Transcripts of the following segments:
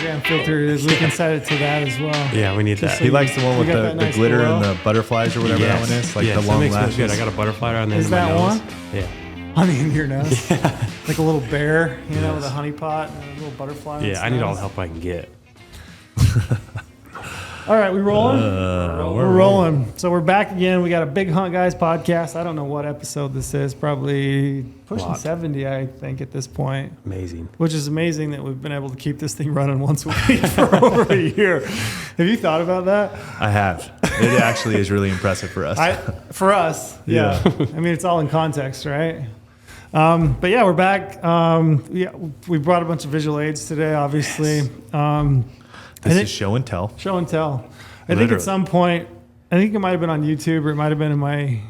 Instagram filter is. We can set it to that as well. Yeah, we need that. He likes the one with the nice glitter glow. and the butterflies or whatever that one is. Like the that long makes me lashes. good. I got a butterfly on there. Is in my that nose. one? Yeah. Honey in your nose. Yeah. Like a little bear, with a honey pot and a little butterfly. Yeah, I need all the help I can get. All right, we rolling? We're rolling. So we're back again. We got a Big Hunt Guys podcast. I don't know what episode this is. Probably pushing 70, I think, at this point. Amazing. Which is amazing that we've been able to keep this thing running once a week for over a year. Have you thought about that? I have. It actually is really impressive for us. For us, yeah. I mean, it's all in context, right? But yeah, we're back. We brought a bunch of visual aids today, obviously. Yes. This is show and tell. Show and tell. I think at some point, I think it might have been on YouTube or it might have been in my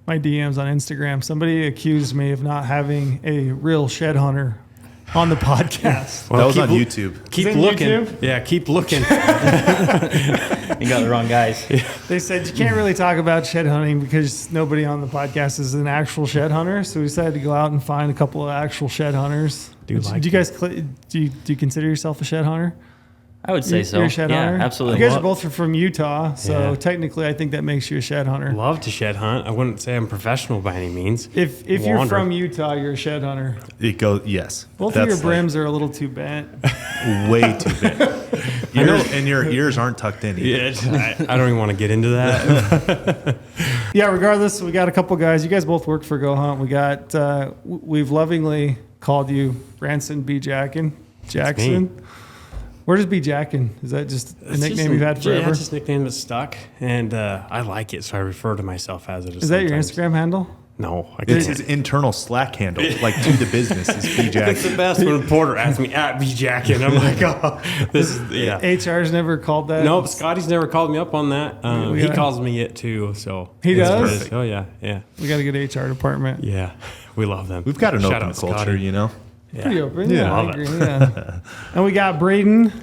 DMs on Instagram. Somebody accused me of not having a real shed hunter on the podcast. Well, that was on YouTube. Keep looking. YouTube? Yeah, keep looking. You got the wrong guys. They said you can't really talk about shed hunting because nobody on the podcast is an actual shed hunter. So we decided to go out and find a couple of actual shed hunters. Do you guys do you consider yourself a shed hunter? I would say so. You're a shed hunter? Absolutely. You guys are both from Utah, so Yeah. technically I think that makes you a shed hunter. Love to shed hunt. I wouldn't say I'm professional by any means. If you're from Utah, you're a shed hunter. It goes, yes. Both of your brims are a little too bent. Way too big. And your ears aren't tucked in either. Yeah, I don't even want to get into that. Yeah, regardless, we got a couple guys. You guys both work for GOHUNT. We got, we've lovingly called you Bransen B. Jackson. Where does B. Jackson? Is that just a nickname you've had forever? Yeah, it's just a nickname that's stuck, and I like it, so I refer to myself as it. Is that your Instagram handle? No, It's his internal Slack handle, like to the business is B. Jackson. It's the best when Porter asks me at B. Jackson. I'm like, oh, this is, yeah. HR's never called that? Nope, Scotty's never called me up on that. He calls me it too, so. He does? Perfect. Oh, yeah. We got a good HR department. Yeah, we love them. We've got an Shout open out, culture, Scotty. you know? Yeah. Pretty open. Yeah. I agree. Yeah. And we got Braden,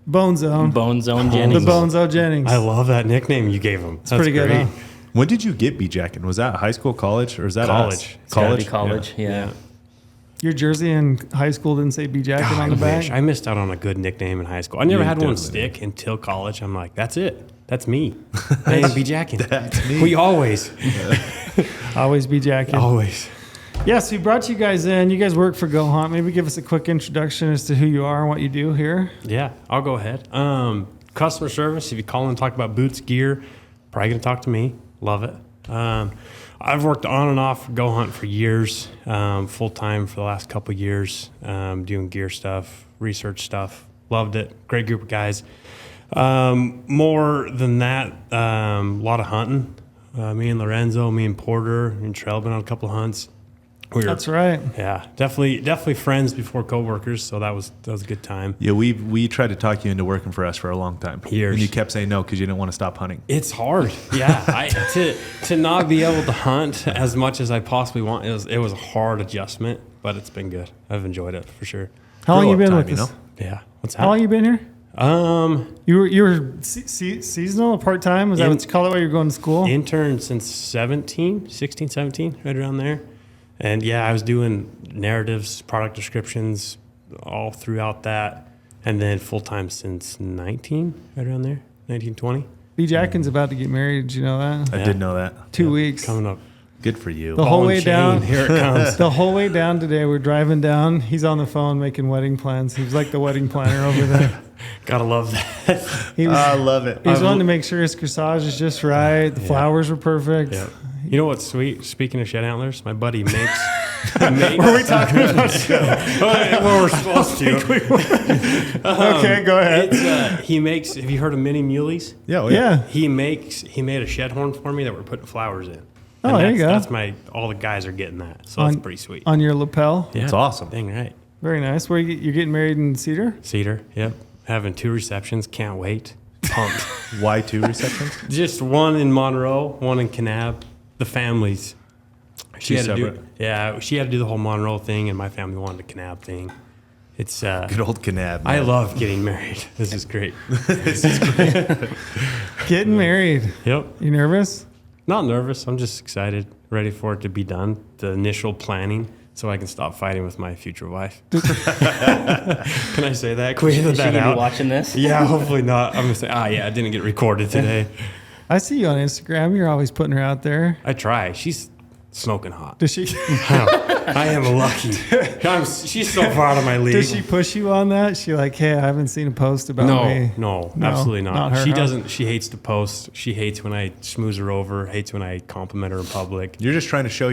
Bone Zone. Bone Zone Jennings. The Bone Zone Jennings. I love that nickname you gave him. That's pretty good, great. huh? When did you get B. Jackson? Was that high school, college, or is that College. us? It's gotta Be college, yeah. Your jersey in high school didn't say B. Jackson on the back? I missed out on a good nickname in high school. I never You had one definitely stick until college. I'm like, that's it. That's me. My name's B. Jackson. That's me. We always. Always B. Jackson. Always. Yeah, so we brought you guys in. You guys work for GOHUNT. Maybe give us a quick introduction as to who you are and what you do here. Yeah, I'll go ahead. Customer service, if you call and talk about boots, gear, probably going to talk to me. Love it. I've worked on and off GOHUNT for years, full-time for the last couple of years, doing gear stuff, research stuff. Loved it. Great group of guys. More than that, a lot of hunting. Me and Lorenzo, me and Porter, and Trell been on a couple of hunts. That's right. Yeah, definitely friends before coworkers. So that was a good time. Yeah, we tried to talk you into working for us for a long time. Years. And you kept saying no because you didn't want to stop hunting. It's hard. Yeah, to not be able to hunt as much as I possibly want. It was a hard adjustment, but it's been good. I've enjoyed it for sure. How long you been Grow-up with time, us? Yeah. What's that? How long you been here? You were seasonal, part time. Was that what you call it while you were going to school? Intern since 16, 17, right around there. And yeah, I was doing narratives, product descriptions, all throughout that, and then full time since 19, right around there, 19, 20. B. Jackson's about to get married. Did you know that? I did know that. 2 weeks. Coming up. Good for you. The whole Ball way and chain, down. here it comes. The whole way down today, we're driving down. He's on the phone making wedding plans. He was like the wedding planner over there. Gotta love that. I love it. He was wanting to make sure his corsage is just right. The flowers were perfect. Yeah. You know what's sweet? Speaking of shed antlers, my buddy makes. Were we talking about Well, we're supposed to. Okay, go ahead. It's, he makes. Have you heard of mini muleys? Yeah, well, Yeah. He made a shed horn for me that we're putting flowers in. Oh, And there you go. That's all the guys are getting that, so that's pretty sweet. On your lapel. Yeah, It's awesome. Dang right. Very nice. Where you're getting married in Cedar? Cedar. Yep. Having 2 receptions. Can't wait. Pumped. Why 2 receptions? Just one in Monroe, one in Kanab. The families. She Two had to do. separate? Yeah, she had to do the whole Monroe thing, and my family wanted the Kanab thing. It's Good old Kanab. I man. love getting married. This is great. Getting married. Yep. You nervous? Not nervous. I'm just excited, ready for it to be done. The initial planning. so I can stop fighting with my future wife. Can I say that? Can we edit Is she that gonna be out? watching this? Yeah, hopefully not. I'm gonna say, yeah, I didn't get recorded today. I see you on Instagram. You're always putting her out there. I try. She's smoking hot. Does she? I am lucky. She's so far out of my league. Does she push you on that? She like, hey, I haven't seen a post about me. No, No, absolutely not. not her, She huh? doesn't. She hates to post. She hates when I schmooze her over. Hates when I compliment her in public. You're just trying to show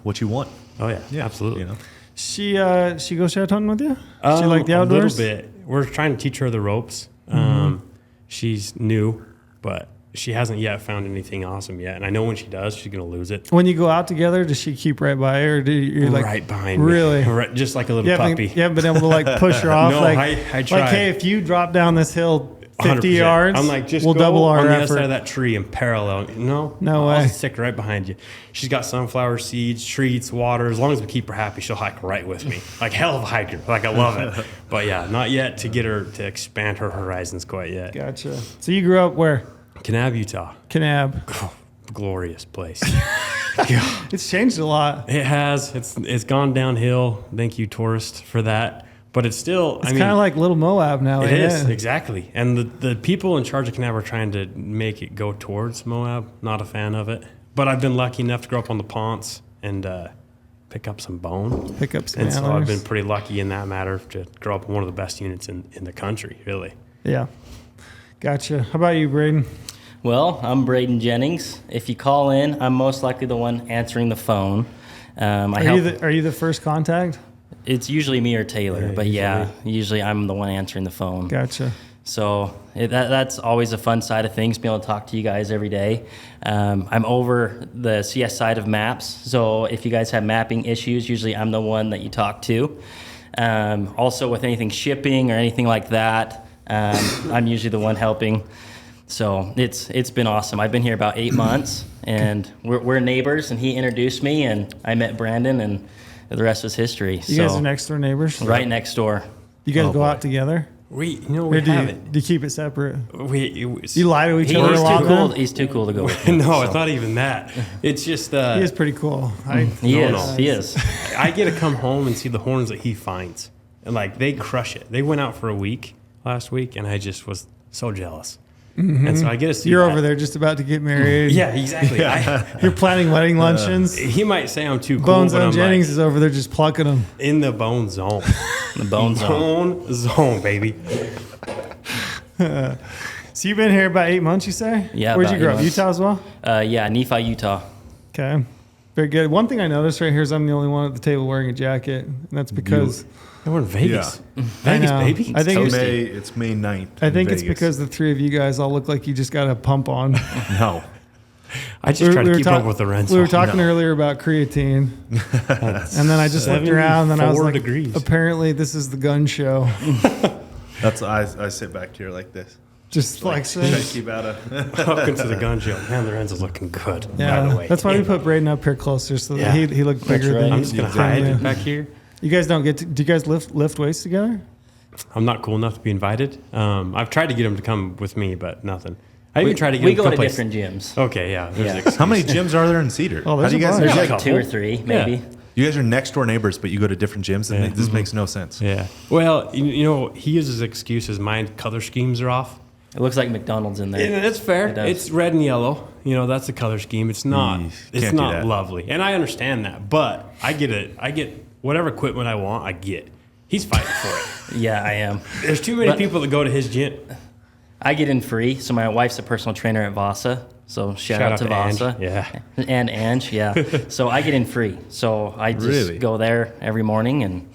what you want. Oh yeah, absolutely. She goes trout hunting with you? She like the outdoors? A little bit. We're trying to teach her the ropes. She's new, but she hasn't yet found anything awesome yet. And I know when she does, she's gonna lose it. When you go out together, does she keep right by you, or do you like Right behind really? me. Right, just like a little You haven't, puppy. you haven't been able to like push her off? No, like, I tried. like, hey, if you drop down this hill 50 100%. yards, I'm like, just we'll go double our on the effort. other side of that tree and parallel. No No I'll way. stick right behind you. She's got sunflower seeds, treats, water. As long as we keep her happy, she'll hike right with me. Like hell of a hiker. Like I love it. But yeah, not yet to get her to expand her horizons quite yet. Gotcha. So you grew up where? Kanab, Utah. Kanab. Oh, glorious place. It's changed a lot. It has. It's gone downhill. Thank you, tourist, for that. But it's still. It's kind of like Little Moab now. It ain't is, exactly. And the people in charge of Kanab are trying to make it go towards Moab. Not a fan of it. But I've been lucky enough to grow up on the Ponce and pick up some bone. Pick up some And so I've antlers. been pretty lucky in that matter to grow up in one of the best units in the country, really. Yeah. Gotcha. How about you, Braden? Well, I'm Braden Jennings. If you call in, I'm most likely the one answering the phone. Are you the first contact? It's usually me or Taylor, but usually I'm the one answering the phone. Gotcha. So that's always a fun side of things, being able to talk to you guys every day. I'm over the CS side of maps, so if you guys have mapping issues, usually I'm the one that you talk to. Also with anything shipping or anything like that, I'm usually the one helping. So it's been awesome. I've been here about 8 months, and we're neighbors, and he introduced me, and I met Brandon, and the rest was history. You guys are next door neighbors? Right next door. You guys go out together? We Or do haven't. you keep it separate? You You lie to each He other a is lot, too cool. man? He's too cool to go with me. No, so. it's not even that. It's just He is pretty cool. He No, is. no. He is. I get to come home and see the horns that he finds. And like they crush it. They went out for a week last week and I just was so jealous. And so I get to see You're that. over there just about to get married. Yeah, exactly. You're planning wedding luncheons. He might say I'm too cool, Bones but on I'm Jennings like, is over there just plucking them. in the bone zone. The bone zone. Bone zone, baby. So you've been here about 8 months, you say? Yeah, Where'd you about grow 8 up? months. Utah as well? Yeah, Nephi, Utah. Okay. Very good. One thing I noticed right here is I'm the only one at the table wearing a jacket. And that's because We're in Vegas. I Vegas, know. baby. I think Toasty. It's May 9th. I in think it's Vegas. because the three of you guys all look like you just got a pump on. No. I just try to keep up with Lorenzo. We were talking earlier about creatine. And then I just looked around and I was 74 like, degrees. apparently this is the gun show. That's I sit back here like this. Just like Try to this. keep out of. Welcome to the gun show. Man, Lorenzo's looking good. By the Yeah, way. that's why we put Braden up here closer so that Yeah. he looked bigger right. than I'm you. just gonna from you. hide back here. You guys don't get to, do you guys lift weights together? I'm not cool enough to be invited. I've tried to get him to come with me, but nothing. I even tried to get We him go to to play. different gyms. Okay, yeah. There's Yeah. excuses. How many gyms are there in Cedar? Oh, How there's do you a guys? bunch. There's Yeah, like a two or couple. three, maybe. You guys are next door neighbors, but you go to different gyms, and Yeah. this makes no sense. Yeah. Well, you know, he uses excuses. My color schemes are off. It looks like McDonald's in there. And it's fair. It does. It's red and yellow. You know, that's the color scheme. It's not. It's can't do not that. lovely, and I understand that. But I get it. I get whatever equipment I want. I get. He's fighting for it. Yeah, I am. There's too many But- people that go to his gym. I get in free. So my wife's a personal trainer at Vasa. So shout out to Vasa. Ange. Yeah. And Ange, yeah. So I get in free. So I just Really? go there every morning, and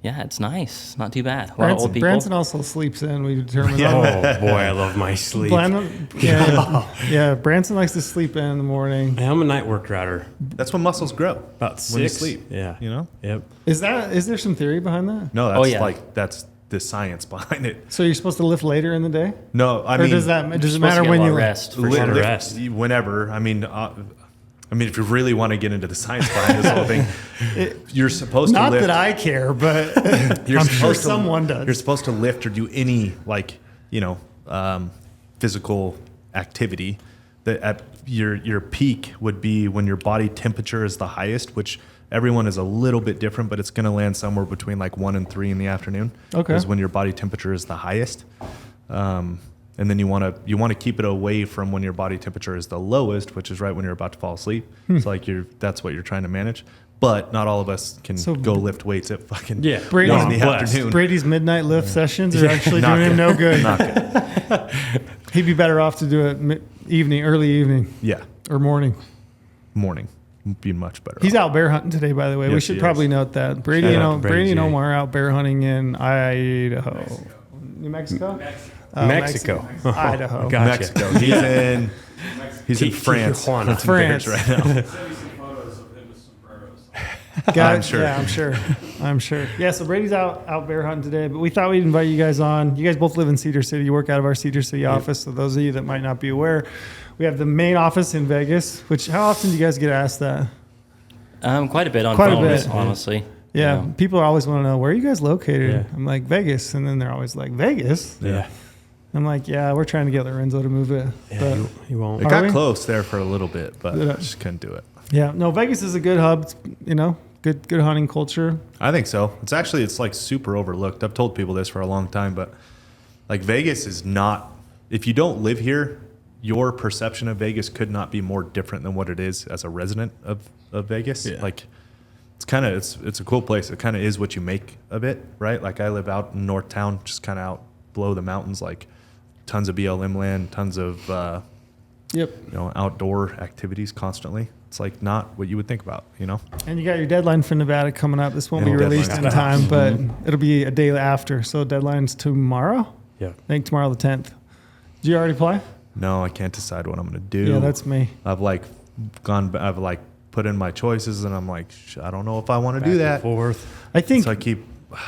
yeah, it's nice. It's not too bad. A lot of old people. Bransen also sleeps in. We determined Oh that. boy, I love my sleep. Yeah, Bransen likes to sleep in the morning. I'm a night work rider. That's when muscles grow. About When you 6. sleep. Yeah. You know. Yep. Is there some theory behind that? No, that's Oh, yeah. that's the science behind it. So you're supposed to lift later in the day, No, I or mean, does it Supposed matter to get when a lot you of rest? For li- sure. lift rest. whenever? I mean, if you really want to get into the science behind this whole thing, you're supposed Not to lift. that I care, but You're I'm sure supposed to- someone does. You're supposed to lift or do any physical activity. That at your peak would be when your body temperature is the highest, which everyone is a little bit different, but it's going to land somewhere between like 1 and 3 in the afternoon. Okay. Is when your body temperature is the highest. And then you want to keep it away from when your body temperature is the lowest, which is right when you're about to fall asleep. So like that's what you're trying to manage. But not all of us can go lift weights at fucking 1 in the afternoon. Brady's midnight lift sessions are actually doing him no good. Not good. He'd be better off to do it early evening. Yeah. Or morning. Morning would be much better. He's out bear hunting today, by the way. We Yes, should he probably is. note that. Brady and Omar are out bear hunting in Idaho. New Mexico? Mexico. Idaho. Gotcha. Mexico. He's in France. Tijuana. France. Right now. I'm sure. Yeah, I'm sure. Yeah, so Brady's out bear hunting today, but we thought we'd invite you guys on. You guys both live in Cedar City. You work out of our Cedar City office. So those of you that might not be aware, we have the main office in Vegas, which how often do you guys get asked that? Quite a bit on Quite a phones, bit. honestly. Yeah, You know. people always want to know, where are you guys located? Yeah. I'm like, Vegas. And then they're always like, Vegas? Yeah. I'm like, yeah, we're trying to get Lorenzo to move it. Yeah, But you won't. It Are got we? close there for a little bit, but Yeah. just couldn't do it. yeah, no, Vegas is a good hub, it's, good hunting culture. I think so. It's like super overlooked. I've told people this for a long time, but like Vegas is not, if you don't live here, your perception of Vegas could not be more different than what it is as a resident of Vegas. Yeah. Like it's a cool place. It kind of is what you make of it, right? Like I live out in North Town, just kind of out below the mountains, like tons of BLM land, tons of outdoor activities constantly. It's like not what you would think about, And you got your deadline for Nevada coming up. This won't And be released in deadline's time, but it'll be a day after. So deadline's tomorrow? Yeah. I think tomorrow the 10th. Did you already apply? No, I can't decide what I'm going to do. Yeah, that's me. I've put in my choices and I'm like, I don't know if I want to Back do and that. forth. I think So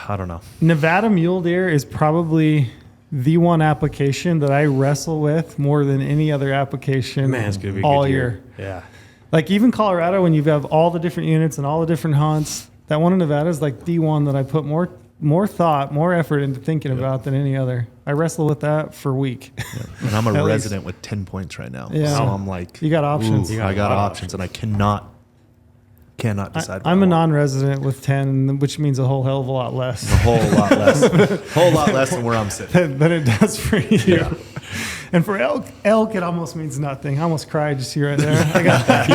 I don't know. Nevada mule deer is probably the one application that I wrestle with more than any other application Man, it's gonna be a all good year. Yeah. Like even Colorado, when you have all the different units and all the different hunts, that one in Nevada is like the one that I put more thought, more effort into thinking about than any other. I wrestle with that for a week. And I'm a At resident with 10 points right now. Yeah. So I'm like, You got options. ooh, You got I got a lot of options and I cannot decide. I'm what a I want. non-resident with 10, which means a whole hell of a lot less A whole lot less than where I'm sitting. than it does for you. And for elk, it almost means nothing. I almost cried just here right there. I got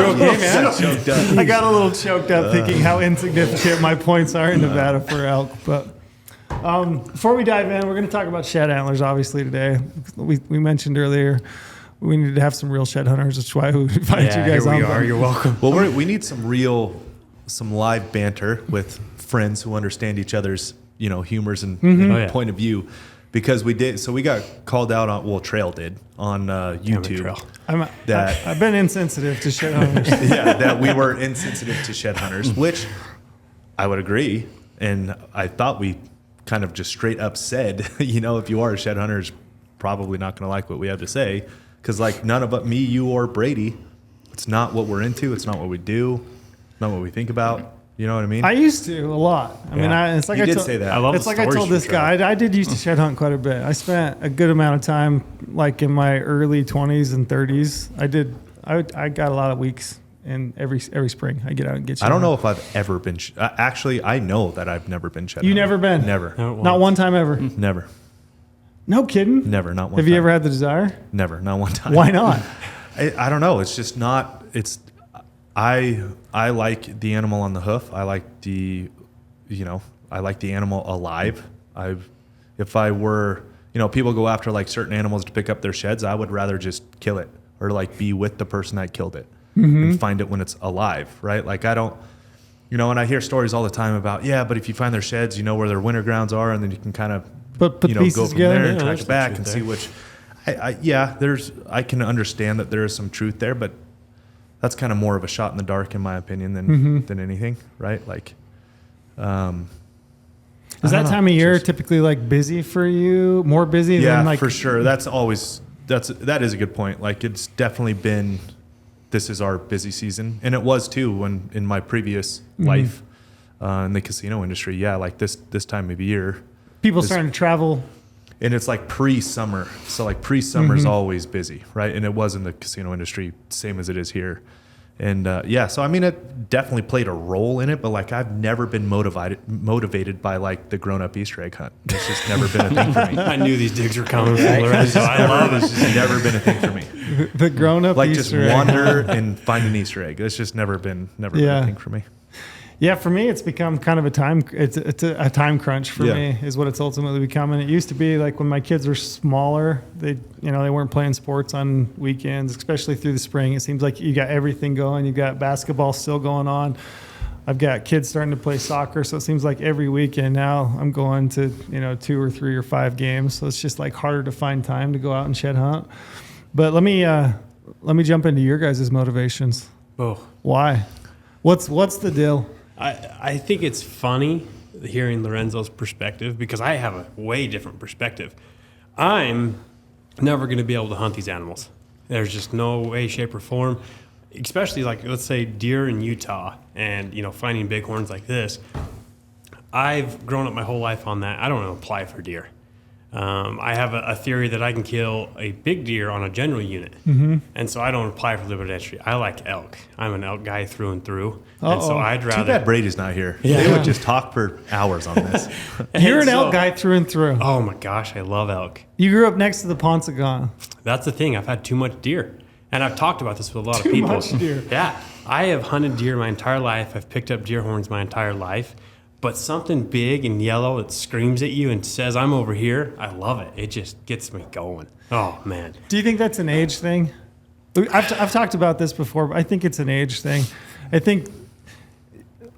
a little choked up thinking how insignificant my points are in Nevada for elk. But before we dive in, we're going to talk about shed antlers, obviously, today. We mentioned earlier we need to have some real shed hunters. That's why we invited you guys here on. we are. You're welcome. Well, we need some live banter with friends who understand each other's, humors and Oh, yeah. point of view. Because we got called out on, Trail did on YouTube. Trail. I've been insensitive to shed hunters. Yeah, that we were insensitive to shed hunters, which I would agree. And I thought we kind of just straight up said, if you are a shed hunter, it's probably not going to like what we have to say. Because like none of me, you, or Brady, it's not what we're into. It's not what we do. Not what we think about. You know what I mean? I used to a lot. I mean, it's like You I did told- say that. I love It's the like I stories told from this guy. I did used to shed hunt quite a bit. I spent a good amount of time, like in my early 20s and 30s. I got a lot of weeks in every spring. I get out and get. I don't know if I've ever been. Actually, I know that I've never been shed. You hunted. never been? Never. No. Not one time ever. Never. No kidding. Never. Not one. Have time. you ever had the desire? Never. Not one time. Why not? I don't know. It's just not. It's. I like the animal on the hoof. I like the. I like the animal alive. If I were, people go after like certain animals to pick up their sheds. I would rather just kill it or like be with the person that killed it and find it when it's alive, right? Like I don't, and I hear stories all the time about, but if you find their sheds, you know where their winter grounds are, and then you can kind of, Put go pieces from together. there Yeah, and track there's it some back truth and there. see which, I can understand that there is some truth there, but that's kind of more of a shot in the dark in my opinion than anything, right? Like, Is that time of year typically like busy for you? More busy than like for sure. That is a good point. Like it's definitely been, this is our busy season, and it was too when in my previous life in the casino industry. Yeah, like this time of year, people starting to travel? and it's like pre-summer. So like pre-summer is always busy, right? And it was in the casino industry, same as it is here. And so I mean, it definitely played a role in it, but like I've never been motivated by like the grown-up Easter egg hunt. It's just never been a thing for me. I knew these digs were coming from Lorenzo. I love it. It's just never been a thing for me. The grown-up Like Easter just egg. wander and find an Easter egg. It's just never been a thing for me. Yeah, for me, it's become kind of a time. It's a time crunch for Yeah. me, is what it's ultimately become. And it used to be like when my kids were smaller, they weren't playing sports on weekends, especially through the spring. It seems like you got everything going. You got basketball still going on. I've got kids starting to play soccer, so it seems like every weekend now I'm going to 2 or 3 or 5 games. So it's just like harder to find time to go out and shed hunt. But let me jump into your guys' motivations. Oh, Why? What's the deal? I think it's funny hearing Lorenzo's perspective because I have a way different perspective. I'm never going to be able to hunt these animals. There's just no way, shape, or form, especially like, let's say, deer in Utah and, finding bighorns like this. I've grown up my whole life on that. I don't apply for deer. I have a theory that I can kill a big deer on a general unit. Mm-hmm. And so I don't apply for limited entry. I like elk. I'm an elk guy through and through. And so I'd rather... Too bad Brady's not here. Yeah. They would just talk for hours on this. You're an elk guy through and through. Oh my gosh, I love elk. You grew up next to the Ponsagon. That's the thing. I've had too much deer. And I've talked about this with a lot of Too people. much deer. Yeah. I have hunted deer my entire life. I've picked up deer horns my entire life. But something big and yellow that screams at you and says, I'm over here, I love it. It just gets me going. Oh, man. Do you think that's an age thing? I've talked about this before, but I think it's an age thing. I think,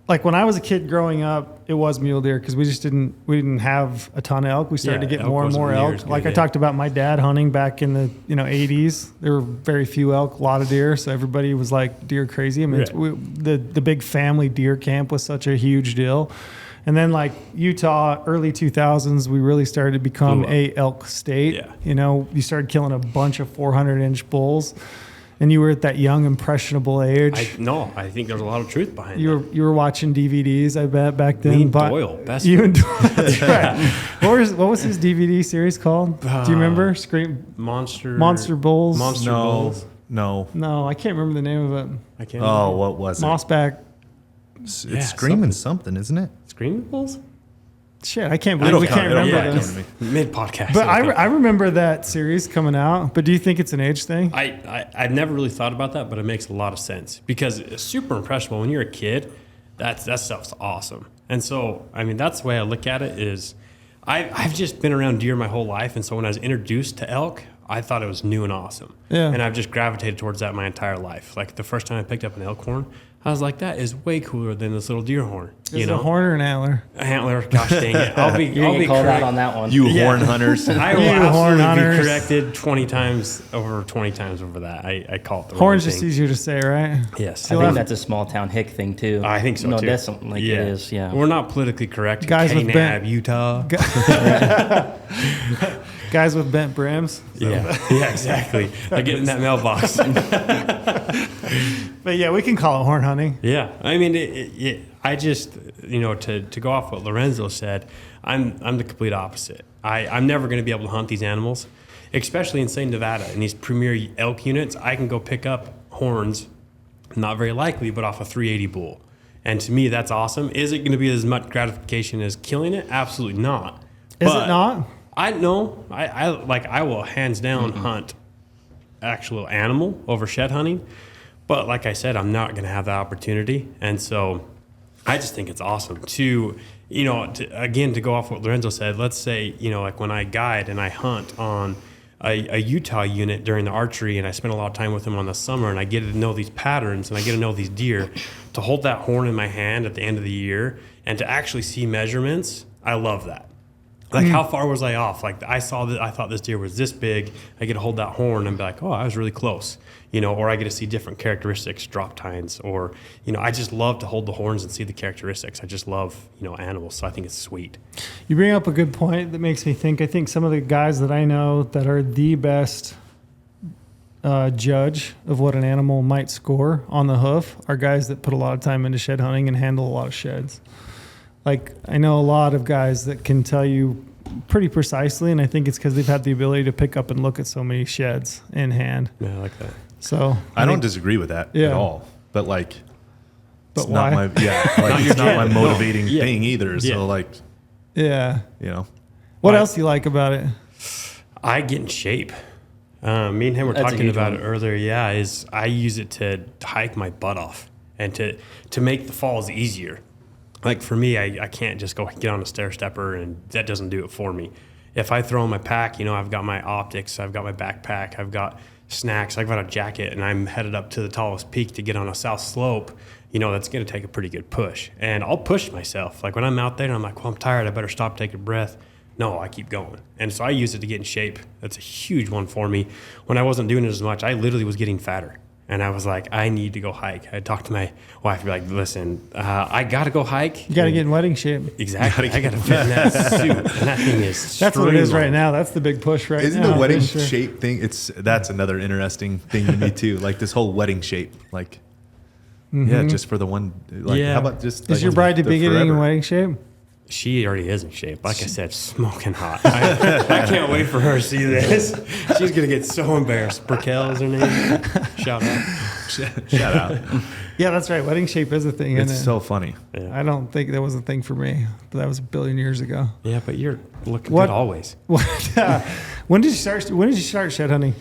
like when I was a kid growing up, it was mule deer because we didn't have a ton of elk. We started to get elk more and wasn't more near elk. as good, Like I yeah. talked about my dad hunting back in the 80s. There were very few elk, a lot of deer, so everybody was like deer crazy. I mean, the big family deer camp was such a huge deal. And then like Utah, early 2000s, we really started to become a elk state. Yeah. You started killing a bunch of 400-inch bulls, and you were at that young, impressionable age. I think there's a lot of truth behind You that. were watching DVDs, I bet, back then. Me and But Doyle, best you and Doyle, that's right. What was his DVD series called? Do you remember? Monster Bulls. Monster Bulls. No. No, I can't remember the name of it. I can't Oh, remember. what was it? Mossback. It's Yeah, screaming something, isn't it? Screaming Bulls? Shit, I can't believe we can't remember this. Mid-podcast. But I remember that series coming out. But do you think it's an age thing? I've never really thought about that, but it makes a lot of sense because it's super impressionable. When you're a kid, that stuff's awesome. And so, I mean, that's the way I look at it is I've just been around deer my whole life. And so when I was introduced to elk, I thought it was new and awesome. Yeah. And I've just gravitated towards that my entire life. Like the first time I picked up an elk horn, I was like, that is way cooler than this little deer horn. Is it a horn or an antler? Antler, gosh dang it. I'll be called correct. out on that one. You horn hunters. I will You horn absolutely hunters. be corrected 20 times over that. I call it the Horn's wrong just thing. easier to say, right? Yes. I think that's a small town hick thing too. I think so no, too. that's like it is. Yeah. We're not politically correct. Guys with Kanab, Utah. Guys with bent brims. Yeah, exactly. I get in that mailbox. But yeah, we can call it horn hunting. Yeah, I mean, I just to go off what Lorenzo said, I'm the complete opposite. I'm never going to be able to hunt these animals, especially in say Nevada in these premier elk units. I can go pick up horns, not very likely, but off a 380 bull, and to me that's awesome. Is it going to be as much gratification as killing it? Absolutely not. Is it not? I know. I will hands down hunt actual animal over shed hunting. But like I said, I'm not going to have that opportunity. And so I just think it's awesome to go off what Lorenzo said. Let's say, like when I guide and I hunt on a Utah unit during the archery and I spend a lot of time with them on the summer and I get to know these patterns and I get to know these deer, to hold that horn in my hand at the end of the year and to actually see measurements, I love that. Like, how far was I off? Like, I thought this deer was this big. I get to hold that horn and be like, oh, I was really close, or I get to see different characteristics, drop tines, or, I just love to hold the horns and see the characteristics. I just love, animals. So I think it's sweet. You bring up a good point that makes me think. I think some of the guys that I know that are the best judge of what an animal might score on the hoof are guys that put a lot of time into shed hunting and handle a lot of sheds. Like, I know a lot of guys that can tell you pretty precisely, and I think it's because they've had the ability to pick up and look at so many sheds in hand. Yeah, I like that. So I don't disagree with that Yeah. at all. but like, But it's not why? my, like, it's not my motivating thing either. Yeah. So like, Yeah. you know, What Right. else do you like about it? I get in shape. Me and him were That's a talking huge about one. it earlier. Yeah, is I use it to hike my butt off and to make the falls easier. Like for me, I can't just go get on a stair stepper, and that doesn't do it for me. If I throw in my pack, you know, I've got my optics, I've got my backpack, I've got snacks, I've got a jacket, and I'm headed up to the tallest peak to get on a south slope, you know, that's going to take a pretty good push. And I'll push myself. Like when I'm out there and I'm like, well, I'm tired, I better stop, take a breath. No, I keep going. And so I use it to get in shape. That's a huge one for me. When I wasn't doing it as much, I literally was getting fatter. And I was like, I need to go hike. I talked to my wife, be like, listen, I got to go hike. You got to get in wedding shape. Exactly. I got to fit in that suit. And that thing is That's what it is right streamlined. now. That's the big push right isn't now. the wedding for sure. shape thing? That's another interesting thing to me too. Like this whole wedding shape, like, yeah, just for the one, like, Yeah. how about just, Is like, your bride to the be getting in forever? wedding shape? She already is in shape. Like I said, smoking hot. I can't wait for her to see this. She's going to get so embarrassed. Briquel is her name. Shout out. Shout out. Yeah, that's right. Wedding shape is a thing, It's isn't it? so funny. Yeah. I don't think that was a thing for me. But that was a billion years ago. Yeah, but you're looking What? good always. What? When did you start? When did you start shed hunting?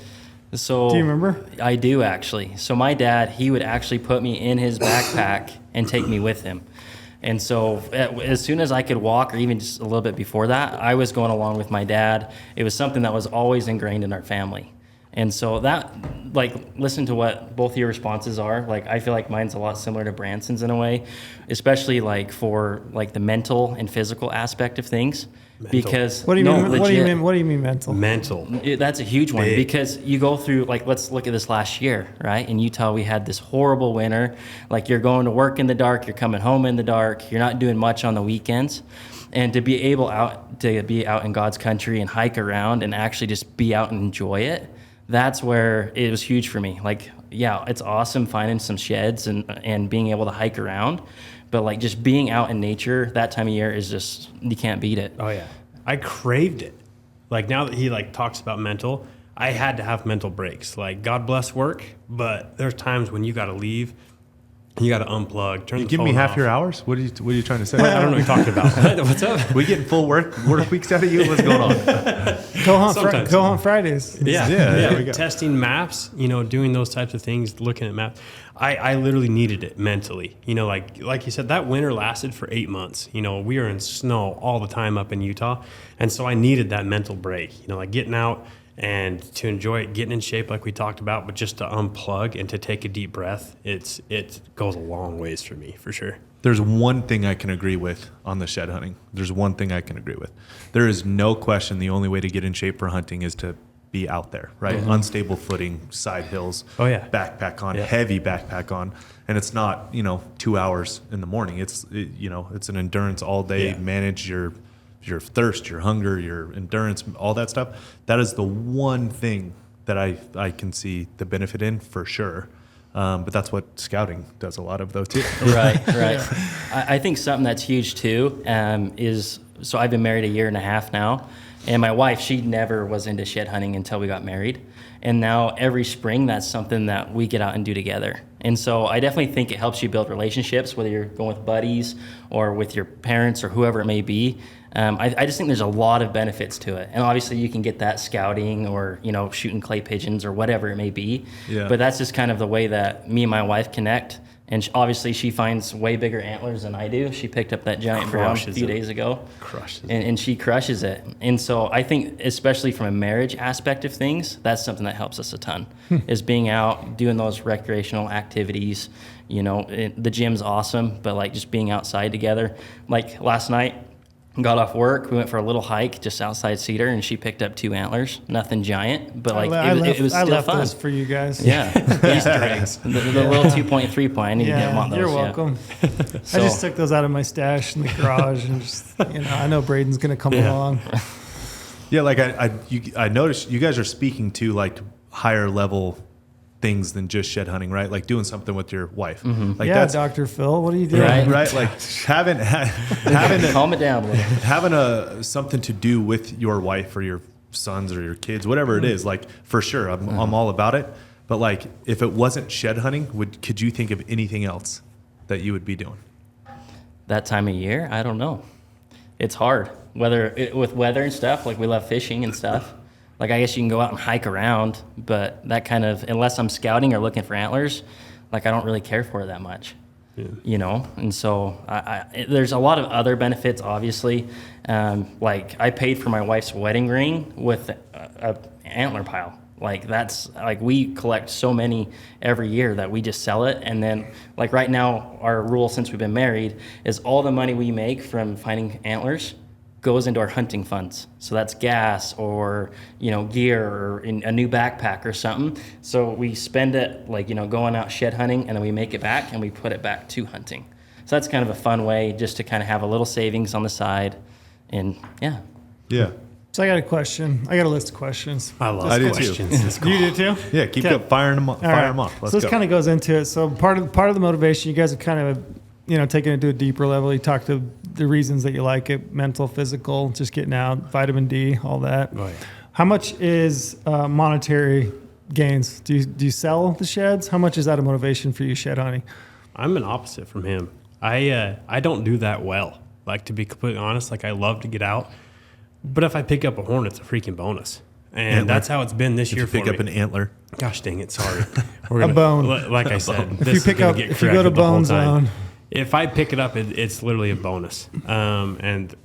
So Do you remember? I do actually. So my dad, he would actually put me in his backpack and take me with him. And so as soon as I could walk, or even just a little bit before that, I was going along with my dad. It was something that was always ingrained in our family. And so that, like, listen to what both of your responses are. Like, I feel like mine's a lot similar to Bransen's in a way, especially like for like the mental and physical aspect of things. Because What do you mean? What do you legit. mean? What do you mean mental? Mental. That's a huge one Big. because you go through, like, let's look at this last year, right? In Utah, we had this horrible winter. Like, you're going to work in the dark, you're coming home in the dark, you're not doing much on the weekends. And to be be out in God's country and hike around and actually just be out and enjoy it, that's where it was huge for me. Like, yeah, it's awesome finding some sheds and being able to hike around. But, like, just being out in nature that time of year is just, you can't beat it. Oh, yeah. I craved it. Like now that he like talks about mental, I had to have mental breaks. Like God bless work, but there's times when you got to leave, you got to unplug, turn You the give me phone half off. your hours? What are you trying to say? I don't know what you're talking about. What's up? We getting full work weeks out of you? What's going on? Go hunt Fridays. Yeah, Yeah, there we go. Testing maps, you know, doing those types of things, looking at maps. I literally needed it mentally. You know, like you said, that winter lasted for 8 months. You know, we were in snow all the time up in Utah, and so I needed that mental break. You know, like getting out and to enjoy it, getting in shape like we talked about, but just to unplug and to take a deep breath. It goes a long ways for me, for sure. There's one thing I can agree with on the shed hunting. There's one thing I can agree with. There is no question the only way to get in shape for hunting is to be out there, right? Unstable footing, side hills, Oh, yeah. backpack on, Yeah. heavy backpack on. And it's not, 2 hours in the morning. It's an endurance all day, Yeah. manage your thirst, your hunger, your endurance, all that stuff. That is the one thing that I can see the benefit in for sure. But that's what scouting does a lot of though too. Right. I think something that's huge too is, so I've been married 1.5 years now, and my wife, she never was into shed hunting until we got married. And now every spring, that's something that we get out and do together. And so I definitely think it helps you build relationships, whether you're going with buddies or with your parents or whoever it may be. I just think there's a lot of benefits to it. And obviously you can get that scouting or, shooting clay pigeons or whatever it may be. Yeah. But that's just kind of the way that me and my wife connect. And obviously she finds way bigger antlers than I do. She picked up that giant brown a Crushes few it. days ago. Crushes it. And she crushes it. And so I think, especially from a marriage aspect of things, that's something that helps us a ton, is being out, doing those recreational activities. The gym's awesome, but like just being outside together. Like last night, got off work, we went for a little hike just outside Cedar, and she picked up 2 antlers. Nothing giant, but like it was I still left fun. those for you guys. Yeah, Easter eggs. The little 2.3 point. I need to get one of those. You're yeah. welcome. So- I just took those out of my stash in the garage, and just I know Braden's gonna come Yeah. along. Yeah, like I noticed you guys are speaking to like higher level things than just shed hunting, right? Like doing something with your wife. Like Yeah, that's Dr. Phil, what are you doing? Right. right. Like having Calm it down a little. having something to do with your wife or your sons or your kids, whatever it is. Like for sure, I'm all about it. But like, if it wasn't shed hunting, could you think of anything else that you would be doing? That time of year, I don't know. It's hard. With weather and stuff, like we love fishing and stuff. Like I guess you can go out and hike around, but that kind of, unless I'm scouting or looking for antlers, like I don't really care for it that much. Yeah. You know, and so there's a lot of other benefits, obviously. Like I paid for my wife's wedding ring with a antler pile. Like that's like we collect so many every year that we just sell it. And then like right now, our rule since we've been married is all the money we make from finding antlers goes into our hunting funds. So that's gas or, you know, gear or a new backpack or something. So we spend it like, you know, going out shed hunting, and then we make it back and we put it back to hunting. So that's kind of a fun way just to kind of have a little savings on the side. And yeah. Yeah. So I got a question. I got a list of questions. I love questions. You do too? Yeah, keep firing them off. Let's so this go. kind of goes into it. So part of the motivation, you guys have kind of, you know, taken it to a deeper level. You talked to the reasons that you like it: mental, physical, just getting out, vitamin D, all that. Oh, yeah. How much is monetary gains? Do you sell the sheds? How much is that a motivation for you shed hunting? I'm an opposite from him. I don't do that well. Like, to be completely honest, like I love to get out, but if I pick up a horn, it's a freaking bonus. And Antler. That's how it's been this year for me. Pick up an antler. Gosh dang it, sorry. We're gonna, A bone. Like I said, If you go to Bone Zone. If I pick it up, it's literally a bonus. And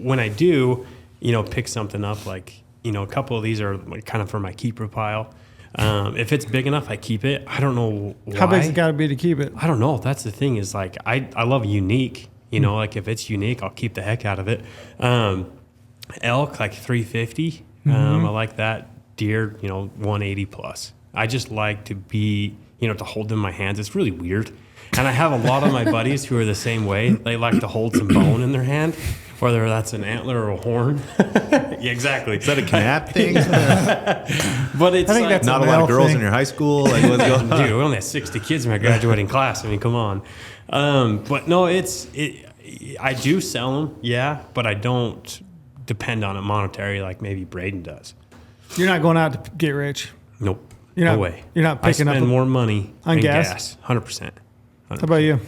when I do, you know, pick something up, like, you know, a couple of these are like kind of for my keeper pile. If it's big enough, I keep it. I don't know why. How big's it got to be to keep it? I don't know. That's the thing is like, I love unique, you know, like if it's unique, I'll keep the heck out of it. Elk, like 350. I like that. Deer, you know, 180 plus. I just like to be, you know, to hold them in my hands. It's really weird. And I have a lot of my buddies who are the same way. They like to hold some bone in their hand, whether that's an antler or a horn. Yeah, exactly. Is that a canap thing? But it's like, that's not a lot of girls in your high school. Like, what's going on? dude, we only had 60 kids in my graduating class. I mean, come on. But no, I do sell them, yeah, but I don't depend on it monetary like maybe Braden does. You're not going out to get rich. Nope. No way. You're not picking I spend up more money on in gas? 100%. How about you?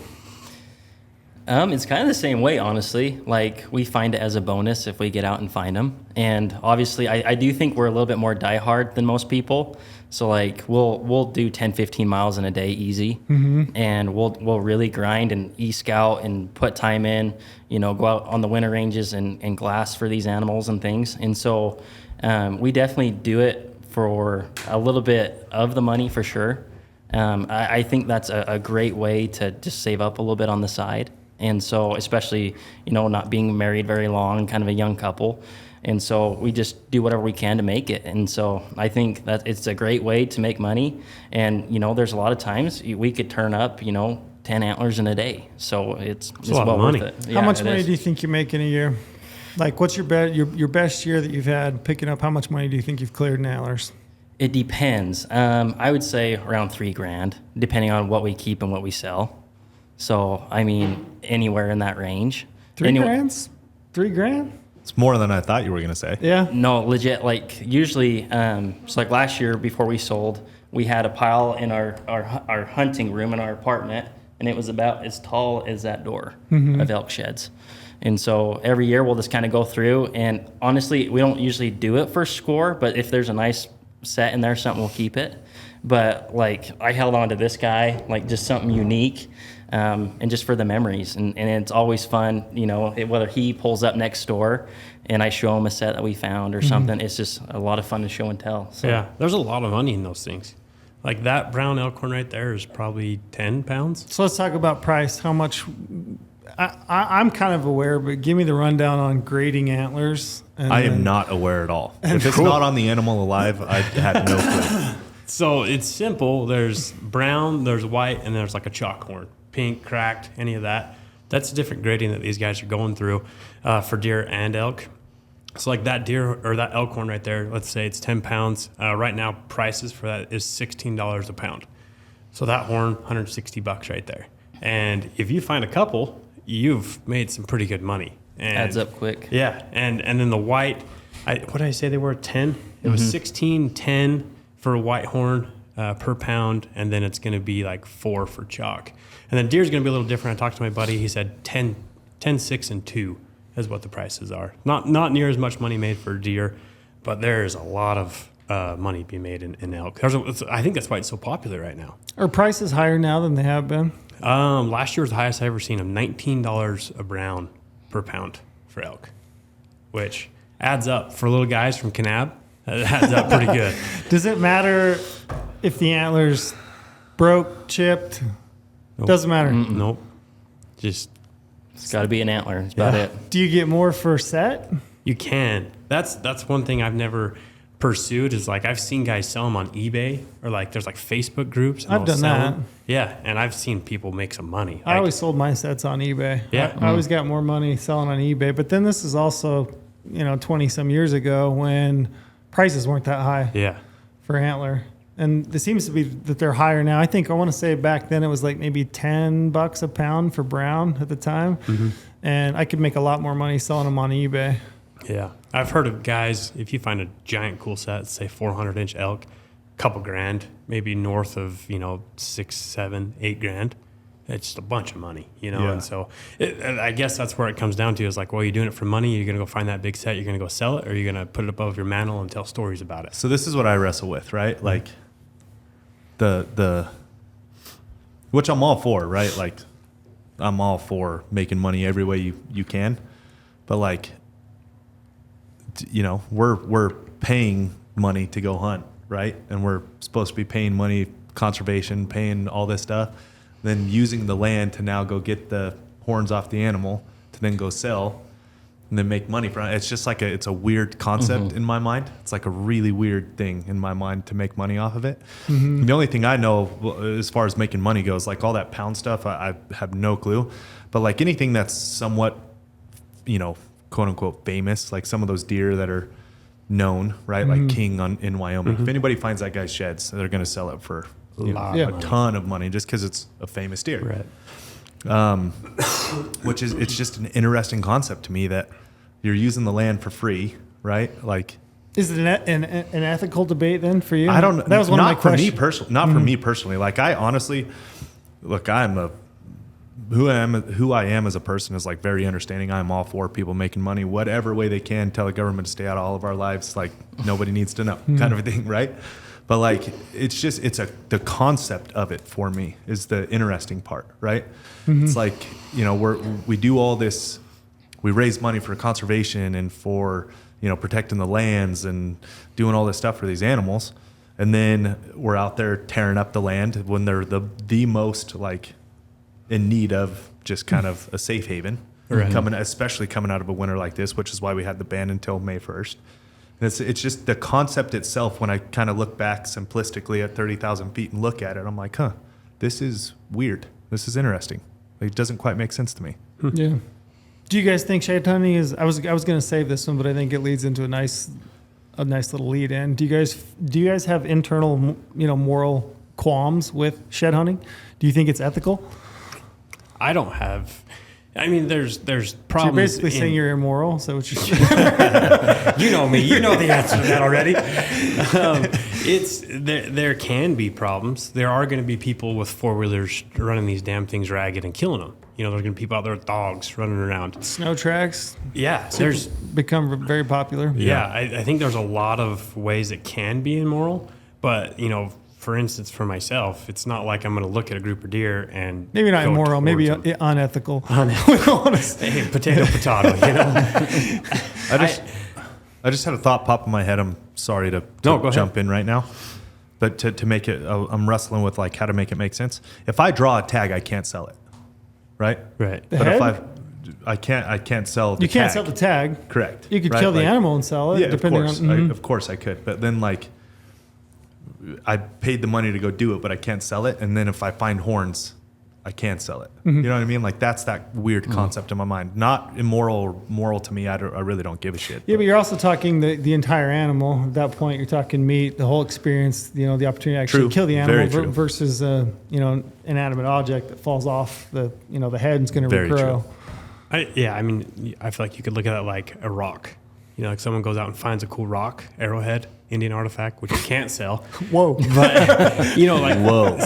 It's kind of the same way, honestly. Like, we find it as a bonus if we get out and find them. And obviously, I do think we're a little bit more diehard than most people. So, like, we'll do 10, 15 miles in a day easy. And we'll really grind and e-scout and put time in, you know, go out on the winter ranges and glass for these animals and things. And so we definitely do it for a little bit of the money for sure. I think that's a great way to just save up a little bit on the side. And so, especially, you know, not being married very long, kind of a young couple. And so we just do whatever we can to make it. And so I think that it's a great way to make money. And, you know, there's a lot of times we could turn up, you know, 10 antlers in a day. So it's a lot well of money. worth it. How Yeah, much it money is. do you think you make in a year? Like, what's your best year that you've had picking up? How much money do you think you've cleared in antlers? It depends. I would say around $3,000, depending on what we keep and what we sell. So, I mean, anywhere in that range. $3,000? $3,000? It's more than I thought you were going to say. Yeah. No, legit. Like usually, so like last year before we sold, we had a pile in our hunting room in our apartment, and it was about as tall as that door of elk sheds. And so every year we'll just kind of go through, and honestly, we don't usually do it for score, but if there's a nice set in there, something, we'll keep it. But like I held on to this guy, like just something unique. And just for the memories. And it's always fun, you know, whether he pulls up next door and I show him a set that we found or something, it's just a lot of fun to show and tell. So. Yeah, there's a lot of money in those things. Like that brown elkhorn right there is probably 10 pounds. So let's talk about price. How much? I'm kind of aware, but give me the rundown on grading antlers. I am not aware at all. If it's not on the animal alive, I had no clue. So it's simple. There's brown, there's white, and there's like a chalk horn. Pink, cracked, any of that. That's a different grading that these guys are going through for deer and elk. So like that deer or that elk horn right there, let's say it's 10 pounds. Right now, prices for that is $16 a pound. So that horn, $160 right there. And if you find a couple, you've made some pretty good money. And Adds up quick. Yeah, and then the white, what did I say they were, 10? It was 16, 10 for a white horn. per pound, and then it's going to be like 4 for chalk. And then deer's going to be a little different. I talked to my buddy. He said 10, 6, and 2 is what the prices are. Not near as much money made for deer, but there's a lot of money being made in elk. I think that's why it's so popular right now. Are prices higher now than they have been? Last year was the highest I ever seen of $19 a brown per pound for elk, which adds up for little guys from Kanab. It adds up pretty good. Does it matter if the antlers broke, chipped? Nope. Doesn't matter. Nope. Just It's got to be an antler. That's about it. Do you get more for set? you can. That's one thing I've never pursued is like I've seen guys sell them on eBay or like there's like Facebook groups. And I've they'll done sell that. them. Yeah, and I've seen people make some money. I always sold my sets on eBay. Yeah. I always got more money selling on eBay. But then this is also, 20 some years ago when prices weren't that high Yeah. for antler. And it seems to be that they're higher now. I want to say back then it was like maybe $10 a pound for brown at the time. Mm-hmm. And I could make a lot more money selling them on eBay. Yeah. I've heard of guys, if you find a giant cool set, say 400-inch elk, couple grand, maybe north of, 6, 7, 8 grand. It's just a bunch of money, Yeah. And so I guess that's where it comes down to is like, well, you're doing it for money. You're going to go find that big set. You're going to go sell it, or you're going to put it above your mantle and tell stories about it. So this is what I wrestle with, right? Like which I'm all for, right? Like I'm all for making money every way you can, but like, we're paying money to go hunt, right? And we're supposed to be paying money, conservation, paying all this stuff, then using the land to now go get the horns off the animal to then go sell and then make money from it. It's just like it's a weird concept in my mind. It's like a really weird thing in my mind to make money off of it. Mm-hmm. The only thing I know as far as making money goes, like all that pound stuff, I have no clue. But like anything that's somewhat, quote unquote famous, like some of those deer that are known, right? Like King in Wyoming. If anybody finds that guy's sheds, they're going to sell it for a ton of money just because it's a famous deer. Right. Which is, it's just an interesting concept to me that you're using the land for free, right? Like, Is it an ethical debate then for you? I don't know. That was one of my questions. Not for me personally. Like I honestly, look, who I am as a person is like very understanding. I'm all for people making money, whatever way they can, tell the government to stay out of all of our lives. Like nobody needs to know kind of a thing. Right. But like, the concept of it for me is the interesting part, right? It's like, we do all this, we raise money for conservation and for, protecting the lands and doing all this stuff for these animals. And then we're out there tearing up the land when they're the most like in need of just kind of a safe haven, especially coming out of a winter like this, which is why we had the ban until May 1st. It's just the concept itself. When I kind of look back simplistically at 30,000 feet and look at it, I'm like, this is weird. This is interesting. It doesn't quite make sense to me. Yeah. Do you guys think shed hunting is? I was going to save this one, but I think it leads into a nice little lead in. Do you guys have internal, moral qualms with shed hunting? Do you think it's ethical? I don't have. I mean, there's So problems. you're basically saying you're immoral. So what you're You know me. You know the answer to that already. There can be problems. There are going to be people with 4-wheelers running these damn things ragged and killing them. There's going to be people out there with dogs running around. Snow tracks. Yeah, there's become very popular. Yeah, I think there's a lot of ways it can be immoral, but for instance, for myself, it's not like I'm going to look at a group of deer and maybe not go immoral, maybe towards them. unethical. Hey, potato, I just had a thought pop in my head. I'm sorry to go jump ahead. in right now, but to make it, I'm wrestling with like how to make it make sense. If I draw a tag, I can't sell it, right? Right. The But head? if I can't sell the You can't tag. sell the tag. Correct. You could right? kill the Like, animal and sell it. Yeah, depending of course. on. Of course I could. But then like, I paid the money to go do it, but I can't sell it. And then if I find horns, I can't sell it. You know what I mean? Like that's that weird concept in my mind. Not immoral or moral to me. I really don't give a shit. Yeah, but you're also talking the entire animal. At that point, you're talking meat, the whole experience. The opportunity to actually True. kill the Very animal true. versus inanimate object that falls off the the head and's going to Very regrow. true. I feel like you could look at it like a rock. You know, like someone goes out and finds a cool rock, arrowhead, Indian artifact, which you can't sell. Whoa. But, you know, like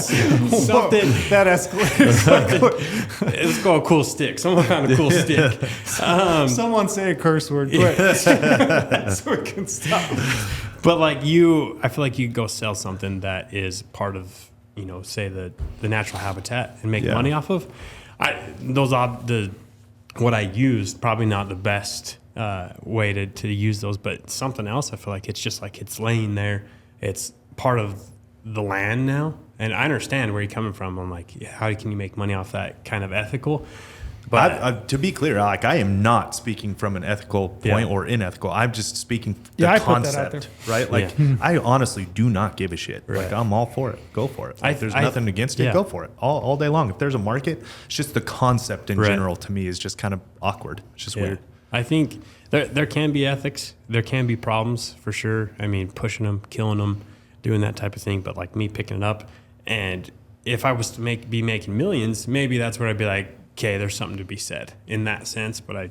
something. That escalated. Let's go a cool stick. Someone found a cool stick. Someone say a curse word quick. So we can stop. But like I feel like you go sell something that is part of, you know, say the natural habitat and make money off of. What I used, probably not the best way to use those, but something else. I feel like it's just like it's laying there. It's part of the land now, and I understand where you're coming from. I'm like, how can you make money off that? Kind of ethical. But to be clear, like I am not speaking from an ethical point or unethical. I'm just speaking the I put that out concept, right? Like I honestly do not give a shit. Right. Like I'm all for it. Go for it. Like, there's nothing against it. Yeah. Go for it all day long. If there's a market, it's just the concept in general to me is just kind of awkward. It's just weird. I think there can be ethics. There can be problems for sure. I mean, pushing them, killing them, doing that type of thing. But like me picking it up, and if I was to be making millions, maybe that's where I'd be like, okay, there's something to be said in that sense. But I